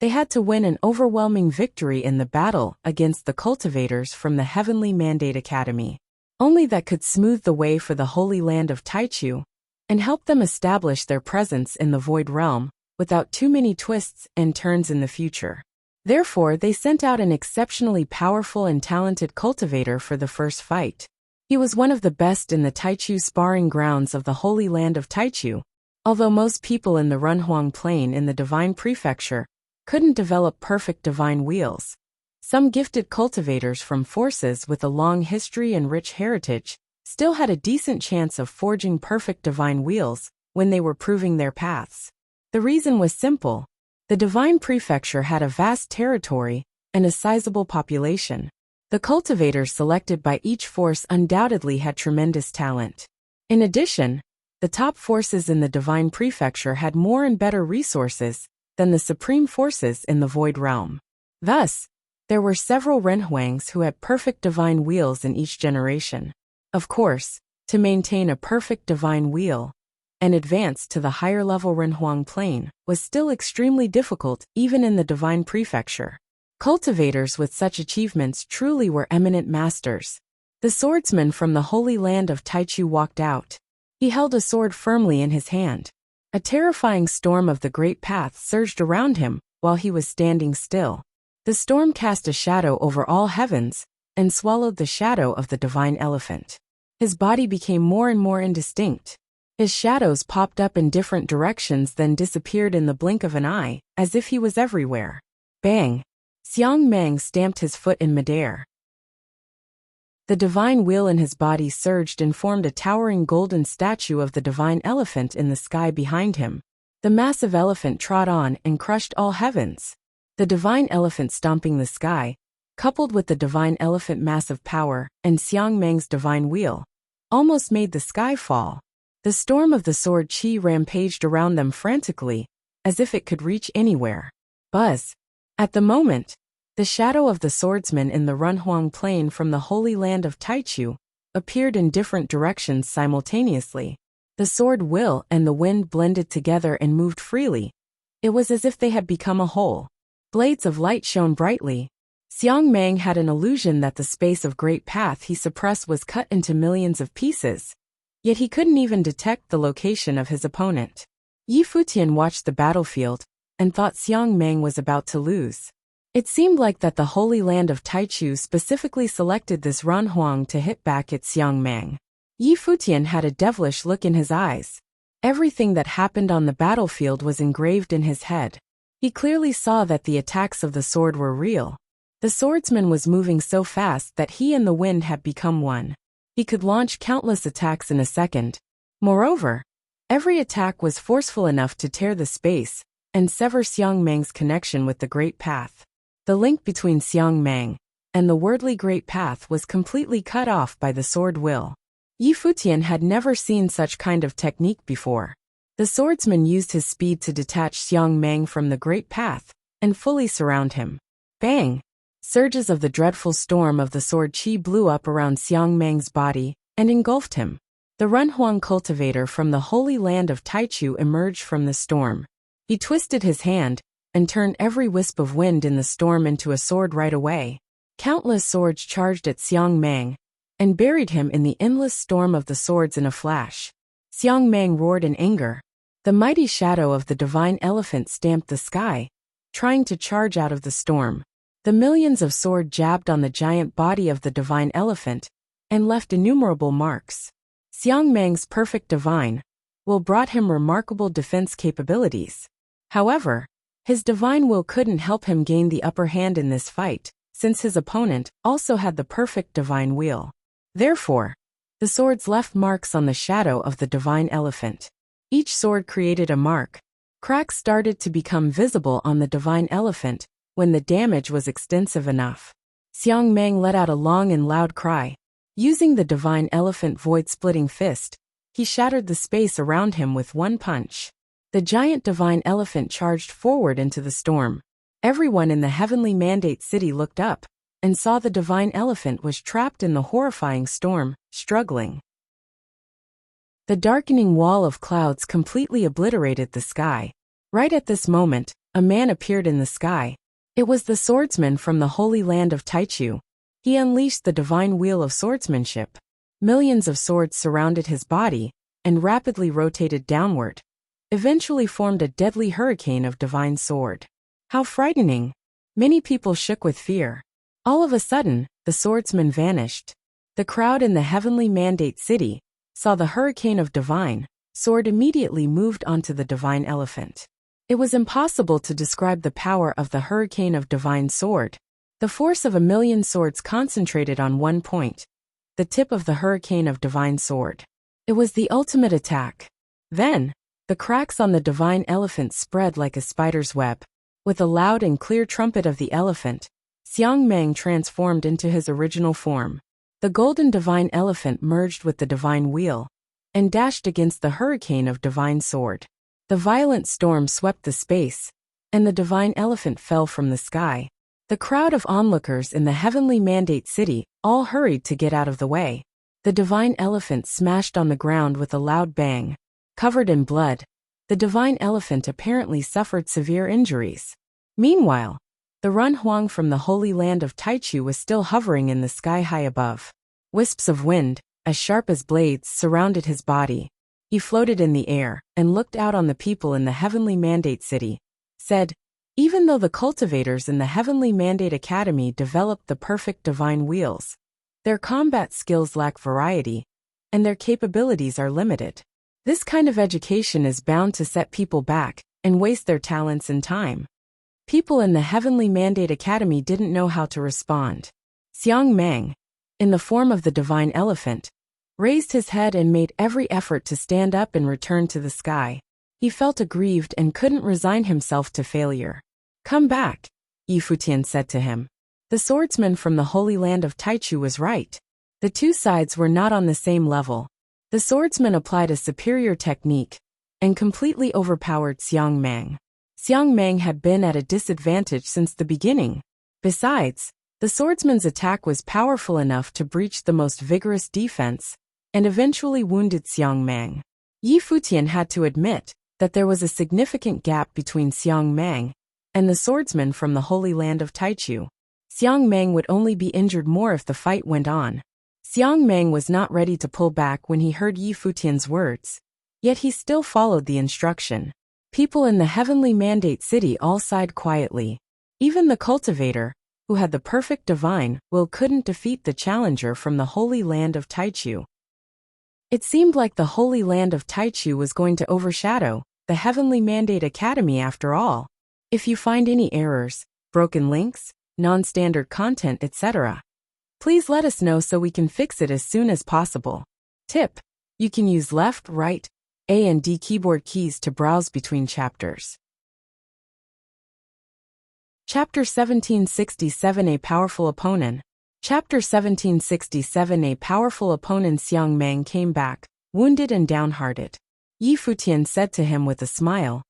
they had to win an overwhelming victory in the battle against the cultivators from the Heavenly Mandate Academy. Only that could smooth the way for the Holy Land of Taichu and help them establish their presence in the Void Realm without too many twists and turns in the future. Therefore, they sent out an exceptionally powerful and talented cultivator for the first fight. He was one of the best in the Taichu sparring grounds of the Holy Land of Taichu. Although most people in the Runhuang Plain in the Divine Prefecture couldn't develop perfect divine wheels, some gifted cultivators from forces with a long history and rich heritage still had a decent chance of forging perfect divine wheels when they were proving their paths. The reason was simple. The Divine Prefecture had a vast territory and a sizable population. The cultivators selected by each force undoubtedly had tremendous talent. In addition, the top forces in the Divine Prefecture had more and better resources than the supreme forces in the Void Realm. Thus, there were several Renhuangs who had perfect divine wheels in each generation. Of course, to maintain a perfect divine wheel and advance to the higher-level Renhuang Plain was still extremely difficult even in the Divine Prefecture. Cultivators with such achievements truly were eminent masters. The swordsman from the Holy Land of Taichu walked out. He held a sword firmly in his hand. A terrifying storm of the great path surged around him while he was standing still. The storm cast a shadow over all heavens and swallowed the shadow of the divine elephant. His body became more and more indistinct. His shadows popped up in different directions then disappeared in the blink of an eye, as if he was everywhere. Bang! Xiang Mang stamped his foot in midair. The divine wheel in his body surged and formed a towering golden statue of the divine elephant in the sky behind him. The massive elephant trod on and crushed all heavens. The divine elephant stomping the sky, coupled with the divine elephant massive power and Xiang Mang's divine wheel, almost made the sky fall. The storm of the sword chi rampaged around them frantically, as if it could reach anywhere. Buzz! At the moment, the shadow of the swordsman in the Runhuang Plain from the Holy Land of Taichu appeared in different directions simultaneously. The sword will and the wind blended together and moved freely. It was as if they had become a whole. Blades of light shone brightly. Xiang Mang had an illusion that the space of great path he suppressed was cut into millions of pieces. Yet he couldn't even detect the location of his opponent. Futian watched the battlefield and thought Xiang Mang was about to lose. It seemed like that the Holy Land of Taichu specifically selected this Runhuang to hit back at Xiang Mang. Futian had a devilish look in his eyes. Everything that happened on the battlefield was engraved in his head. He clearly saw that the attacks of the sword were real. The swordsman was moving so fast that he and the wind had become one. He could launch countless attacks in a second. Moreover, every attack was forceful enough to tear the space and sever Xiang Mang's connection with the Great Path. The link between Xiang Mang and the worldly Great Path was completely cut off by the sword will. Futian had never seen such kind of technique before. The swordsman used his speed to detach Xiang Mang from the Great Path and fully surround him. Bang! Surges of the dreadful storm of the sword chi blew up around Xiang Mang's body and engulfed him. The Runhuang cultivator from the Holy Land of Taichu emerged from the storm. He twisted his hand and turned every wisp of wind in the storm into a sword right away. Countless swords charged at Xiang Mang and buried him in the endless storm of the swords in a flash. Xiang Mang roared in anger. The mighty shadow of the divine elephant stamped the sky, trying to charge out of the storm. The millions of swords jabbed on the giant body of the divine elephant and left innumerable marks. Xiang Mang's perfect divine will brought him remarkable defense capabilities. However, his divine will couldn't help him gain the upper hand in this fight, since his opponent also had the perfect divine will. Therefore, the swords left marks on the shadow of the divine elephant. Each sword created a mark. Cracks started to become visible on the divine elephant when the damage was extensive enough. Xiang Mang let out a long and loud cry. Using the divine elephant void-splitting fist, he shattered the space around him with one punch. The giant divine elephant charged forward into the storm. Everyone in the heavenly mandate city looked up and saw the divine elephant was trapped in the horrifying storm, struggling. The darkening wall of clouds completely obliterated the sky. Right at this moment, a man appeared in the sky. It was the swordsman from the holy land of Taichu. He unleashed the divine wheel of swordsmanship. Millions of swords surrounded his body and rapidly rotated downward, eventually formed a deadly hurricane of divine sword. How frightening! Many people shook with fear. All of a sudden, the swordsman vanished. The crowd in the heavenly mandate city saw the hurricane of divine sword immediately moved onto the divine elephant. It was impossible to describe the power of the hurricane of divine sword. The force of 1,000,000 swords concentrated on one point, the tip of the hurricane of divine sword. It was the ultimate attack. Then, the cracks on the divine elephant spread like a spider's web. With a loud and clear trumpet of the elephant, Xiang Mang transformed into his original form. The golden divine elephant merged with the divine wheel and dashed against the hurricane of divine sword. The violent storm swept the space, and the divine elephant fell from the sky. The crowd of onlookers in the heavenly mandate city all hurried to get out of the way. The divine elephant smashed on the ground with a loud bang. Covered in blood, the divine elephant apparently suffered severe injuries. Meanwhile, the Run Huang from the holy land of Taichu was still hovering in the sky high above. Wisps of wind, as sharp as blades, surrounded his body. He floated in the air and looked out on the people in the heavenly mandate city, said, "Even though the cultivators in the heavenly mandate academy developed the perfect divine wheels, their combat skills lack variety, and their capabilities are limited. This kind of education is bound to set people back and waste their talents and time." People in the heavenly mandate academy didn't know how to respond. Xiang Mang, in the form of the divine elephant, raised his head and made every effort to stand up and return to the sky. He felt aggrieved and couldn't resign himself to failure. "Come back," Futian said to him. The swordsman from the holy land of Taichu was right. The two sides were not on the same level. The swordsman applied a superior technique and completely overpowered Xiang Mang. Xiang Mang had been at a disadvantage since the beginning. Besides, the swordsman's attack was powerful enough to breach the most vigorous defense and eventually wounded Xiang Mang. Futian had to admit that there was a significant gap between Xiang Mang and the swordsman from the holy land of Taichu. Xiang Mang would only be injured more if the fight went on. Xiang Mang was not ready to pull back when he heard Futian's words, yet he still followed the instruction. People in the heavenly mandate city all sighed quietly. Even the cultivator, who had the perfect divine will, couldn't defeat the challenger from the holy land of Taichu. It seemed like the holy land of Taichu was going to overshadow the heavenly mandate academy after all. If you find any errors, broken links, non-standard content, etc., please let us know so we can fix it as soon as possible. Tip: you can use left, right, A and D keyboard keys to browse between chapters. Chapter 1767 A Powerful Opponent. Chapter 1767 A powerful opponent. Xiang Mang came back, wounded and downhearted. Futian said to him with a smile,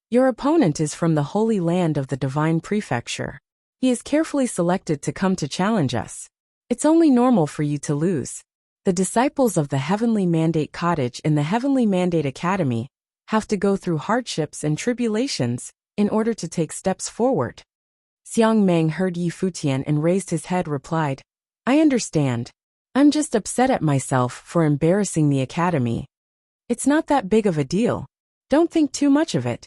"Your opponent is from the holy land of the divine prefecture. He is carefully selected to come to challenge us. It's only normal for you to lose. The disciples of the Heavenly Mandate Cottage in the Heavenly Mandate Academy have to go through hardships and tribulations in order to take steps forward." Xiang Mang heard Futian and raised his head, replied, "I understand. I'm just upset at myself for embarrassing the academy." It's not that big of a deal. Don't think too much of it.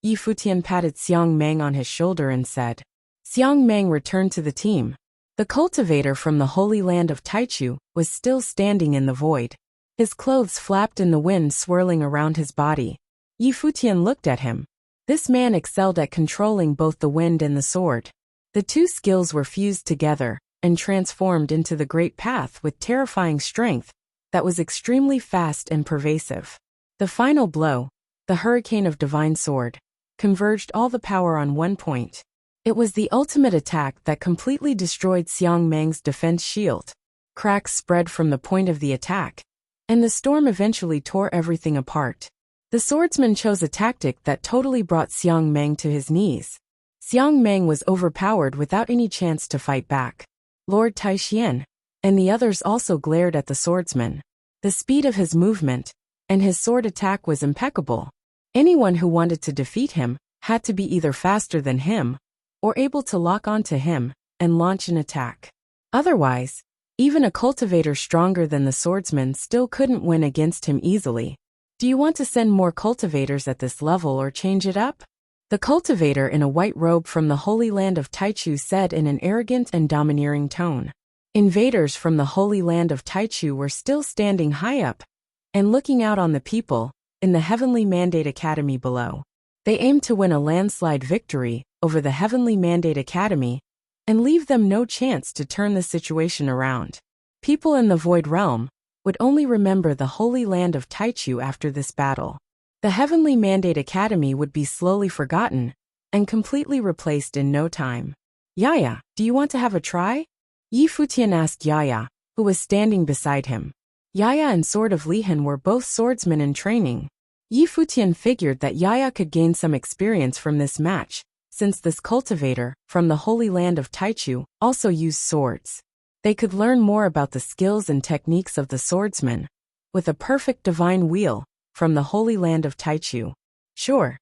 Yi Futian patted Xiang Meng on his shoulder and said. Xiang Meng returned to the team. The cultivator from the Holy Land of Taichu was still standing in the void. His clothes flapped in the wind swirling around his body. Yi Futian looked at him. This man excelled at controlling both the wind and the sword. The two skills were fused together and transformed into the great path with terrifying strength that was extremely fast and pervasive. The final blow, the hurricane of divine sword, converged all the power on one point. It was the ultimate attack that completely destroyed Xiang Meng's defense shield. Cracks spread from the point of the attack, and the storm eventually tore everything apart. The swordsman chose a tactic that totally brought Xiang Meng to his knees. Xiang Meng was overpowered without any chance to fight back. Lord Taixian and the others also glared at the swordsman. The speed of his movement and his sword attack was impeccable. Anyone who wanted to defeat him had to be either faster than him or able to lock onto him and launch an attack. Otherwise, even a cultivator stronger than the swordsman still couldn't win against him easily. Do you want to send more cultivators at this level or change it up? The cultivator in a white robe from the Holy Land of Taichu said in an arrogant and domineering tone. Invaders from the Holy Land of Taichu were still standing high up and looking out on the people in the Heavenly Mandate Academy below. They aimed to win a landslide victory over the Heavenly Mandate Academy and leave them no chance to turn the situation around. People in the Void Realm would only remember the Holy Land of Taichu after this battle. The Heavenly Mandate Academy would be slowly forgotten and completely replaced in no time. Yaya, do you want to have a try? Yi Futian asked Yaya, who was standing beside him. Yaya and Sword of Lihan were both swordsmen in training. Yi Futian figured that Yaya could gain some experience from this match, since this cultivator from the Holy Land of Taichu also used swords. They could learn more about the skills and techniques of the swordsman, with a perfect divine wheel from the Holy Land of Taichu. Sure.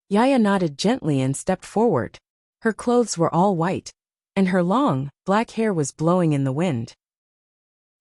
Yaya nodded gently and stepped forward. Her clothes were all white, and her long, black hair was blowing in the wind.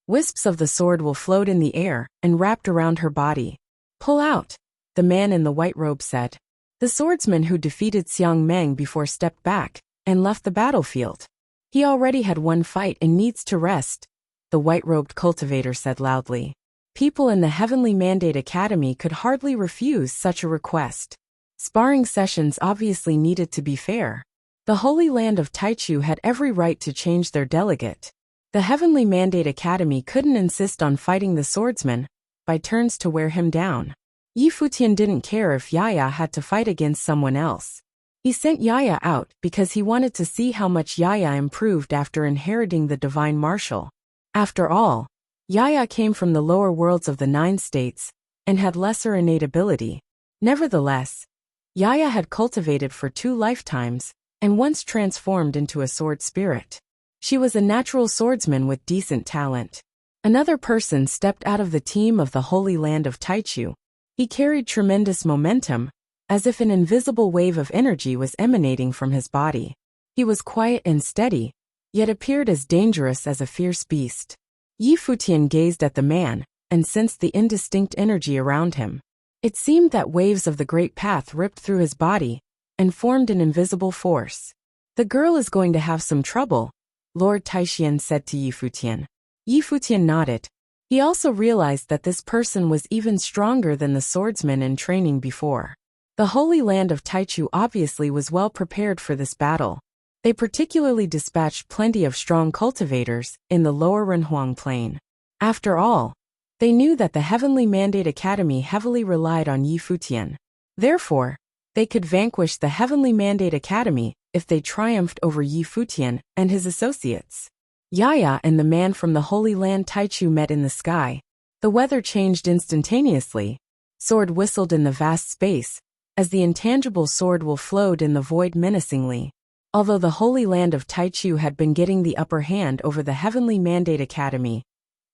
Wisps of the sword will float in the air and wrapped around her body. Pull out, the man in the white robe said. The swordsman who defeated Xiang Meng before stepped back and left the battlefield. He already had one fight and needs to rest, the white-robed cultivator said loudly. People in the Heavenly Mandate Academy could hardly refuse such a request. Sparring sessions obviously needed to be fair. The Holy Land of Taichu had every right to change their delegate. The Heavenly Mandate Academy couldn't insist on fighting the swordsman by turns to wear him down. Yi Futian didn't care if Yaya had to fight against someone else. He sent Yaya out because he wanted to see how much Yaya improved after inheriting the Divine Martial. After all, Yaya came from the lower worlds of the 9 states and had lesser innate ability. Nevertheless, Yaya had cultivated for 2 lifetimes and once transformed into a sword spirit. She was a natural swordsman with decent talent. Another person stepped out of the team of the Holy Land of Taichu. He carried tremendous momentum, as if an invisible wave of energy was emanating from his body. He was quiet and steady, yet appeared as dangerous as a fierce beast. Yi Futian gazed at the man and sensed the indistinct energy around him. It seemed that waves of the great path ripped through his body and formed an invisible force. The girl is going to have some trouble, Lord Taixian said to Yi Futian. Yi Futian nodded. He also realized that this person was even stronger than the swordsman in training before. The Holy Land of Taichu obviously was well prepared for this battle. They particularly dispatched plenty of strong cultivators in the lower Renhuang Plain. After all, they knew that the Heavenly Mandate Academy heavily relied on Yi Futian. Therefore, they could vanquish the Heavenly Mandate Academy if they triumphed over Yi Futian and his associates. Yaya and the man from the Holy Land Taichu met in the sky. The weather changed instantaneously. Sword whistled in the vast space, as the intangible sword will flowed in the void menacingly. Although the Holy Land of Taichu had been getting the upper hand over the Heavenly Mandate Academy,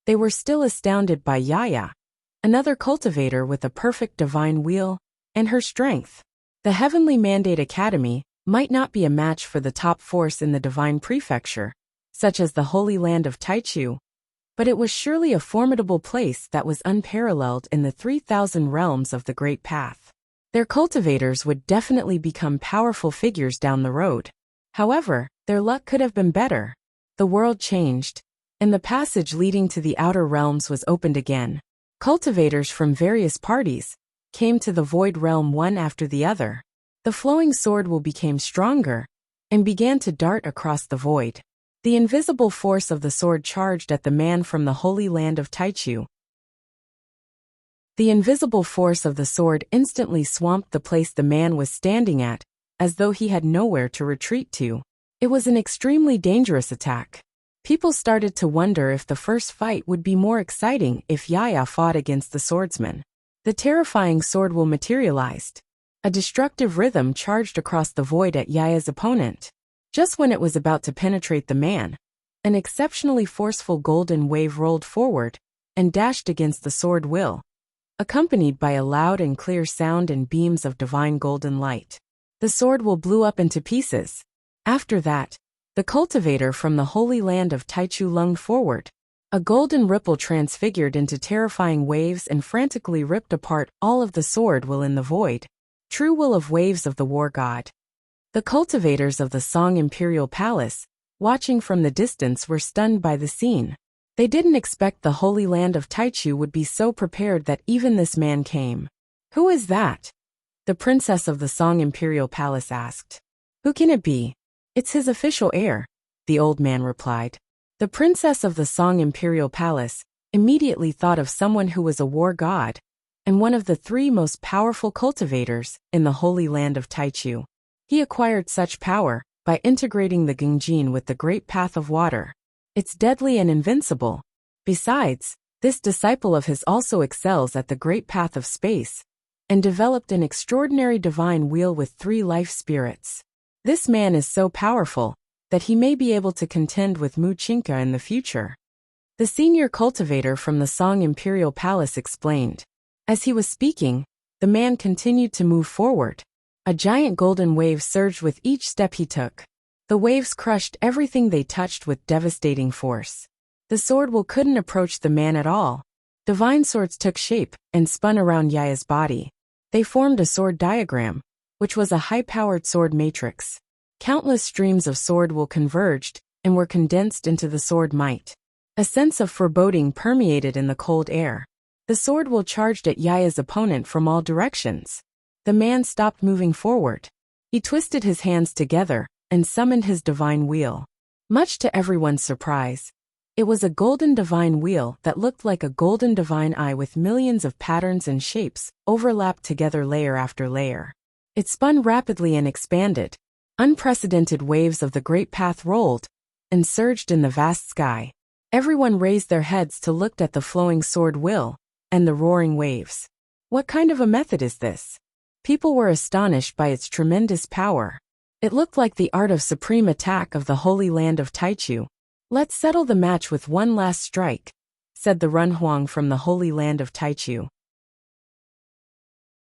they were still astounded by Yaya, another cultivator with a perfect divine wheel, and her strength. The Heavenly Mandate Academy might not be a match for the top force in the Divine Prefecture, such as the Holy Land of Taichu, But it was surely a formidable place that was unparalleled in the 3,000 realms of the Great Path. Their cultivators would definitely become powerful figures down the road. However, their luck could have been better. The world changed, and the passage leading to the outer realms was opened again. Cultivators from various parties came to the void realm one after the other. The flowing sword will became stronger and began to dart across the void. The invisible force of the sword charged at the man from the holy land of Taichu. The invisible force of the sword instantly swamped the place the man was standing at, as though he had nowhere to retreat to. It was an extremely dangerous attack. People started to wonder if the first fight would be more exciting if Yaya fought against the swordsman. The terrifying sword will materialized. A destructive rhythm charged across the void at Yaya's opponent. Just when it was about to penetrate the man, an exceptionally forceful golden wave rolled forward and dashed against the sword will, accompanied by a loud and clear sound and beams of divine golden light. The sword will blew up into pieces. After that, the cultivator from the holy land of Taichu lunged forward. A golden ripple transfigured into terrifying waves and frantically ripped apart all of the sword will in the void. True will of waves of the war god. The cultivators of the Song Imperial Palace, watching from the distance, were stunned by the scene. They didn't expect the holy land of Taichu would be so prepared that even this man came. Who is that? The princess of the Song Imperial Palace asked. Who can it be? It's his official heir, the old man replied. The princess of the Song Imperial Palace immediately thought of someone who was a war god and one of the 3 most powerful cultivators in the holy land of Taichu. He acquired such power by integrating the Gengjin with the great path of water. It's deadly and invincible. Besides, this disciple of his also excels at the great path of space and developed an extraordinary divine wheel with 3 life spirits. This man is so powerful that he may be able to contend with Mu Chinka in the future. The senior cultivator from the Song Imperial Palace explained. As he was speaking, the man continued to move forward. A giant golden wave surged with each step he took. The waves crushed everything they touched with devastating force. The sword will couldn't approach the man at all. Divine swords took shape and spun around Yaya's body. They formed a sword diagram, which was a high-powered sword matrix. Countless streams of sword will converged and were condensed into the sword might. A sense of foreboding permeated in the cold air. The sword will charged at Yaya's opponent from all directions. The man stopped moving forward. He twisted his hands together and summoned his divine wheel. Much to everyone's surprise, it was a golden divine wheel that looked like a golden divine eye with millions of patterns and shapes overlapped together layer after layer. It spun rapidly and expanded. Unprecedented waves of the great path rolled and surged in the vast sky. Everyone raised their heads to look at the flowing sword will and the roaring waves. What kind of a method is this? People were astonished by its tremendous power. It looked like the art of supreme attack of the holy land of Taichu. Let's settle the match with one last strike, said the Runhuang from the holy land of Taichu.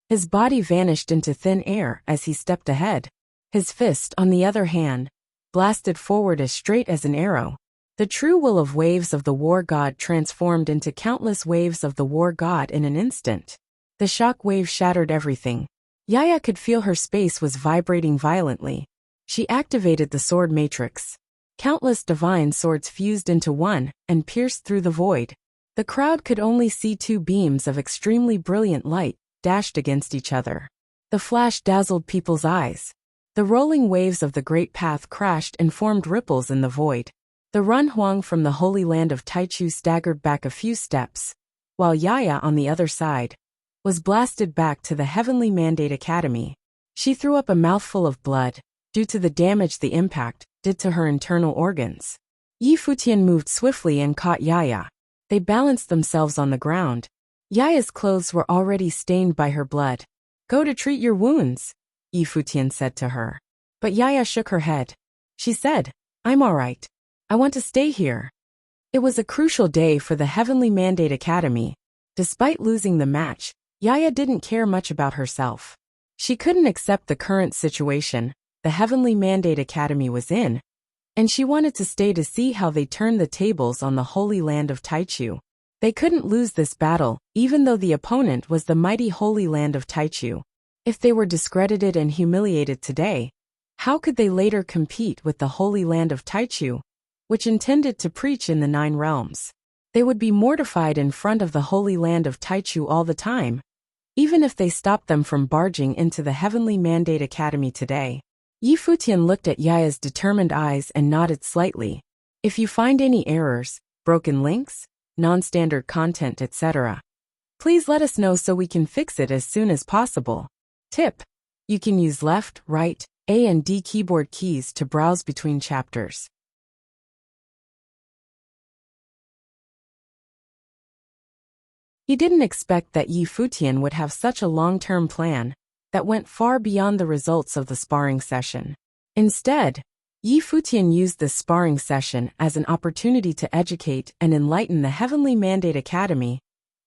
His body vanished into thin air as he stepped ahead. His fist, on the other hand, blasted forward as straight as an arrow. The true will of waves of the war god transformed into countless waves of the war god in an instant. The shock wave shattered everything. Yaya could feel her space was vibrating violently. She activated the sword matrix. Countless divine swords fused into one and pierced through the void. The crowd could only see 2 beams of extremely brilliant light dashed against each other. The flash dazzled people's eyes. The rolling waves of the great path crashed and formed ripples in the void. The Runhuang from the holy land of Taichu staggered back a few steps, while Yaya on the other side was blasted back to the Heavenly Mandate Academy. She threw up a mouthful of blood, due to the damage the impact did to her internal organs. Futian moved swiftly and caught Yaya. They balanced themselves on the ground. Yaya's clothes were already stained by her blood. Go to treat your wounds, Futian said to her. But Yaya shook her head. She said, I'm all right. I want to stay here. It was a crucial day for the Heavenly Mandate Academy. Despite losing the match, Yaya didn't care much about herself. She couldn't accept the current situation the Heavenly Mandate Academy was in, and she wanted to stay to see how they turned the tables on the holy land of Taichu. They couldn't lose this battle, even though the opponent was the mighty holy land of Taichu. If they were discredited and humiliated today, how could they later compete with the holy land of Taichu, which intended to preach in the 9 realms? They would be mortified in front of the holy land of Taichu all the time, even if they stopped them from barging into the Heavenly Mandate Academy today. Futian looked at Yaya's determined eyes and nodded slightly. If you find any errors, broken links, non-standard content, etc., please let us know so we can fix it as soon as possible. Tip: you can use left, right, A and D keyboard keys to browse between chapters. He didn't expect that Futian would have such a long-term plan that went far beyond the results of the sparring session. Instead, Futian used this sparring session as an opportunity to educate and enlighten the Heavenly Mandate Academy,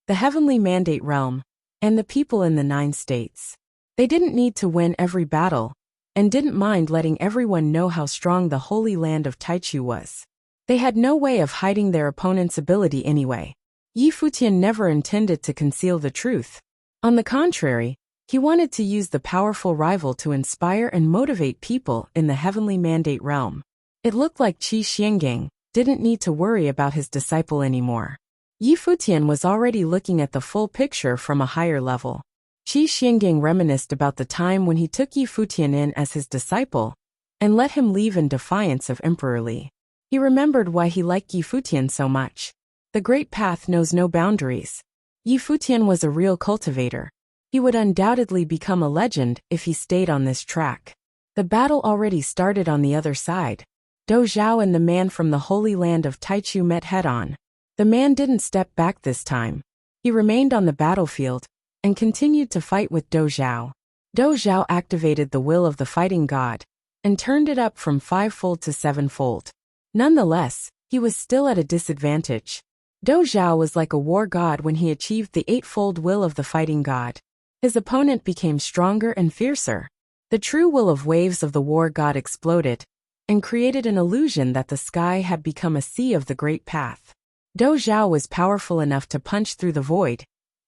the Heavenly Mandate Realm, and the people in the 9 states. They didn't need to win every battle, and didn't mind letting everyone know how strong the Holy Land of Taichu was. They had no way of hiding their opponent's ability anyway. Futian never intended to conceal the truth. On the contrary, he wanted to use the powerful rival to inspire and motivate people in the Heavenly Mandate Realm. It looked like Qi Xiangang didn't need to worry about his disciple anymore. Futian was already looking at the full picture from a higher level. Qi Xiangang reminisced about the time when he took Futian in as his disciple and let him leave in defiance of Emperor Li. He remembered why he liked Futian so much. The Great Path knows no boundaries. Futian was a real cultivator. He would undoubtedly become a legend if he stayed on this track. The battle already started on the other side. Dou Zhao and the man from the Holy Land of Taichu met head-on. The man didn't step back this time. He remained on the battlefield and continued to fight with Dou Zhao. Dou Zhao activated the will of the fighting god and turned it up from 5-fold to 7-fold. Nonetheless, he was still at a disadvantage. Dou Zhao was like a war god when he achieved the 8-fold will of the fighting god. His opponent became stronger and fiercer. The true will of waves of the war god exploded and created an illusion that the sky had become a sea of the Great Path. Dou Zhao was powerful enough to punch through the void,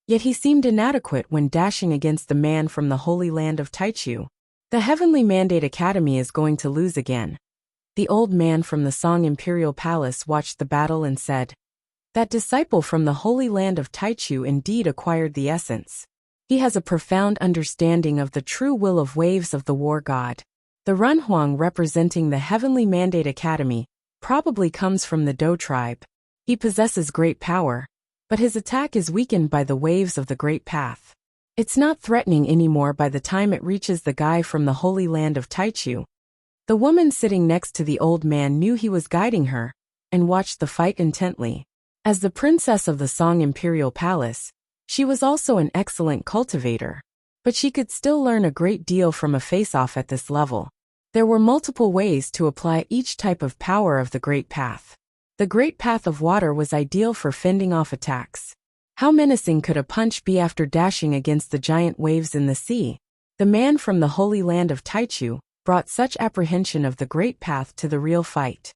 yet he seemed inadequate when dashing against the man from the Holy Land of Taichu. The Heavenly Mandate Academy is going to lose again. The old man from the Song Imperial Palace watched the battle and said, "That disciple from the Holy Land of Taichu indeed acquired the essence. He has a profound understanding of the true will of waves of the war god." The Runhuang representing the Heavenly Mandate Academy probably comes from the Dou tribe. He possesses great power, but his attack is weakened by the waves of the Great Path. It's not threatening anymore by the time it reaches the guy from the Holy Land of Taichu. The woman sitting next to the old man knew he was guiding her and watched the fight intently. As the princess of the Song Imperial Palace, she was also an excellent cultivator, but she could still learn a great deal from a face-off at this level. There were multiple ways to apply each type of power of the Great Path. The Great Path of Water was ideal for fending off attacks. How menacing could a punch be after dashing against the giant waves in the sea? The man from the Holy Land of Taichu brought such apprehension of the Great Path to the real fight.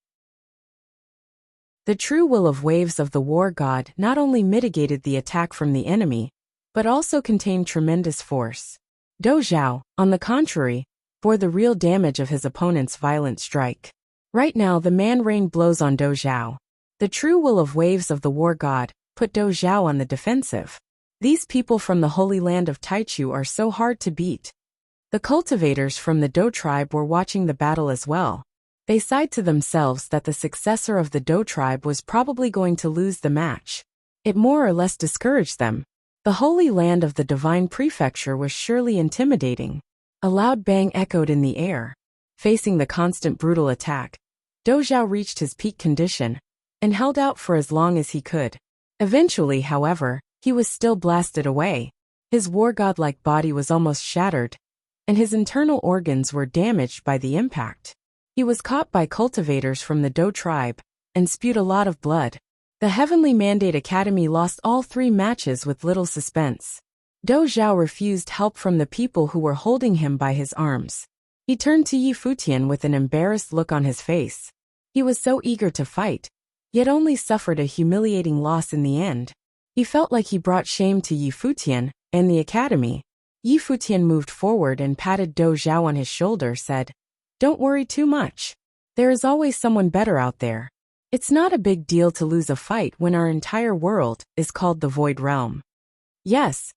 The true will of waves of the war god not only mitigated the attack from the enemy, but also contained tremendous force. Dou Zhao, on the contrary, bore the real damage of his opponent's violent strike. Right now the man rained blows on Dou Zhao. The true will of waves of the war god put Dou Zhao on the defensive. These people from the Holy Land of Taichu are so hard to beat. The cultivators from the Dou tribe were watching the battle as well. They sighed to themselves that the successor of the Dou tribe was probably going to lose the match. It more or less discouraged them. The Holy Land of the Divine Prefecture was surely intimidating. A loud bang echoed in the air. Facing the constant brutal attack, Dou Zhao reached his peak condition and held out for as long as he could. Eventually, however, he was still blasted away. His war god-like body was almost shattered, and his internal organs were damaged by the impact. He was caught by cultivators from the Dou tribe and spewed a lot of blood. The Heavenly Mandate Academy lost all 3 matches with little suspense. Dou Zhao refused help from the people who were holding him by his arms. He turned to Futian with an embarrassed look on his face. He was so eager to fight, yet only suffered a humiliating loss in the end. He felt like he brought shame to Yi Futian and the academy. Yi Futian moved forward and patted Dou Zhao on his shoulder, said, "Don't worry too much. There is always someone better out there. It's not a big deal to lose a fight when our entire world is called the Void Realm." Yes.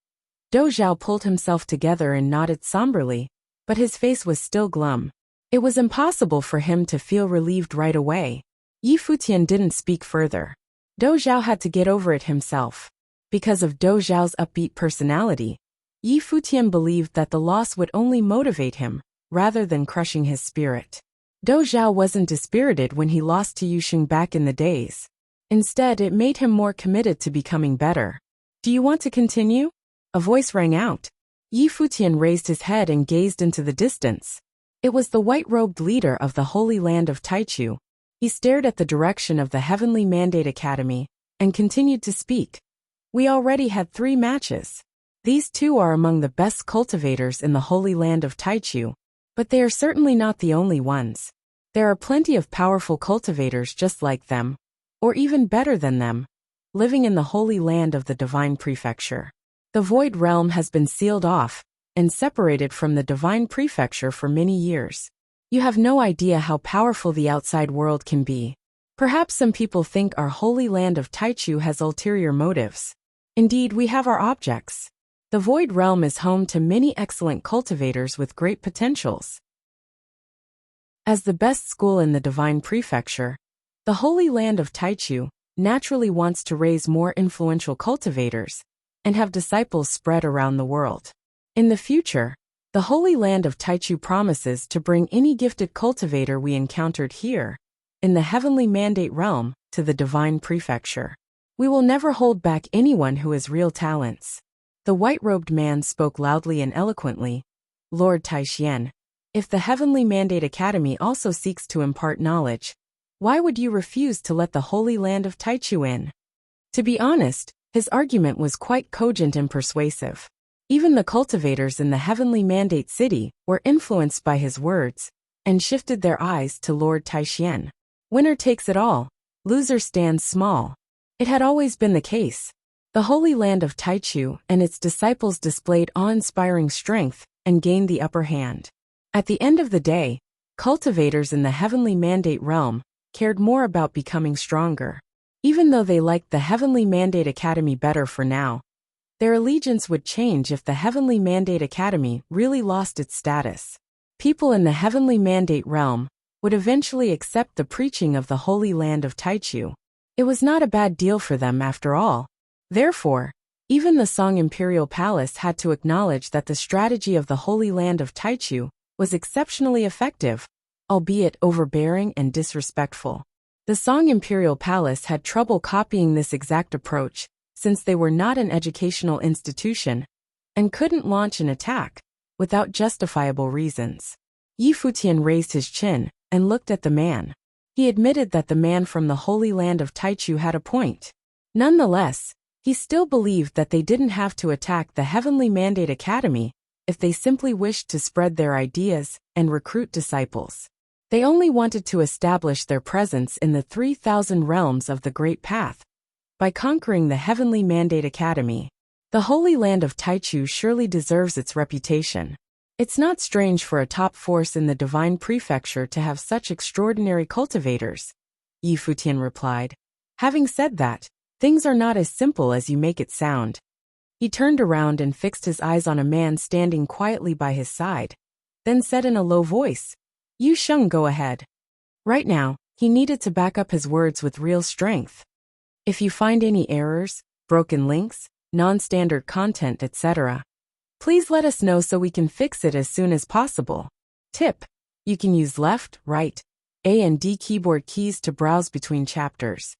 Dou Zhao pulled himself together and nodded somberly, but his face was still glum. It was impossible for him to feel relieved right away. Yi Futian didn't speak further. Dou Zhao had to get over it himself. Because of Dou Zhao's upbeat personality, Yi Futian believed that the loss would only motivate him, rather than crushing his spirit. Dou Zhao wasn't dispirited when he lost to Yusheng back in the days. Instead, it made him more committed to becoming better. "Do you want to continue?" A voice rang out. Yi Futian raised his head and gazed into the distance. It was the white-robed leader of the Holy Land of Taichu. He stared at the direction of the Heavenly Mandate Academy, and continued to speak. "We already had 3 matches. These 2 are among the best cultivators in the Holy Land of Taichu, but they are certainly not the only ones. There are plenty of powerful cultivators just like them, or even better than them, living in the Holy Land of the Divine Prefecture. The Void Realm has been sealed off and separated from the Divine Prefecture for many years. You have no idea how powerful the outside world can be. Perhaps some people think our Holy Land of Taichu has ulterior motives. Indeed, we have our objects. The Void Realm is home to many excellent cultivators with great potentials. As the best school in the Divine Prefecture, the Holy Land of Taichu naturally wants to raise more influential cultivators and have disciples spread around the world. In the future, the Holy Land of Taichu promises to bring any gifted cultivator we encountered here, in the Heavenly Mandate Realm, to the Divine Prefecture. We will never hold back anyone who has real talents." The white-robed man spoke loudly and eloquently. "Lord Taixian, if the Heavenly Mandate Academy also seeks to impart knowledge, why would you refuse to let the Holy Land of Taichu in?" To be honest, his argument was quite cogent and persuasive. Even the cultivators in the Heavenly Mandate City were influenced by his words, and shifted their eyes to Lord Taixian. Winner takes it all, loser stands small. It had always been the case. The Holy Land of Taichu and its disciples displayed awe-inspiring strength and gained the upper hand. At the end of the day, cultivators in the Heavenly Mandate Realm cared more about becoming stronger. Even though they liked the Heavenly Mandate Academy better for now, their allegiance would change if the Heavenly Mandate Academy really lost its status. People in the Heavenly Mandate Realm would eventually accept the preaching of the Holy Land of Taichu. It was not a bad deal for them after all. Therefore, even the Song Imperial Palace had to acknowledge that the strategy of the Holy Land of Taichu was exceptionally effective, albeit overbearing and disrespectful. The Song Imperial Palace had trouble copying this exact approach, since they were not an educational institution, and couldn't launch an attack without justifiable reasons. Yi Futian raised his chin and looked at the man. He admitted that the man from the Holy Land of Taichu had a point. Nonetheless, he still believed that they didn't have to attack the Heavenly Mandate Academy if they simply wished to spread their ideas and recruit disciples. They only wanted to establish their presence in the 3,000 realms of the Great Path. By conquering the Heavenly Mandate Academy, the Holy Land of Taichu surely deserves its reputation. It's not strange for a top force in the Divine Prefecture to have such extraordinary cultivators, Yi Futian replied. Having said that, things are not as simple as you make it sound. He turned around and fixed his eyes on a man standing quietly by his side, then said in a low voice, "Yu Sheng, go ahead." Right now, he needed to back up his words with real strength. "If you find any errors, broken links, non-standard content, etc., please let us know so we can fix it as soon as possible. Tip: you can use left, right, A and D keyboard keys to browse between chapters.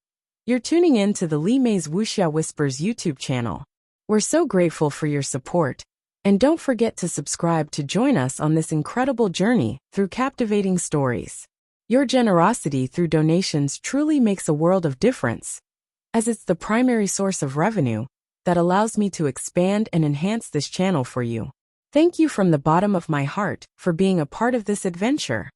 You're tuning in to the Li Mei's Wuxia Whispers YouTube channel. We're so grateful for your support, and don't forget to subscribe to join us on this incredible journey through captivating stories. Your generosity through donations truly makes a world of difference, as it's the primary source of revenue that allows me to expand and enhance this channel for you. Thank you from the bottom of my heart for being a part of this adventure.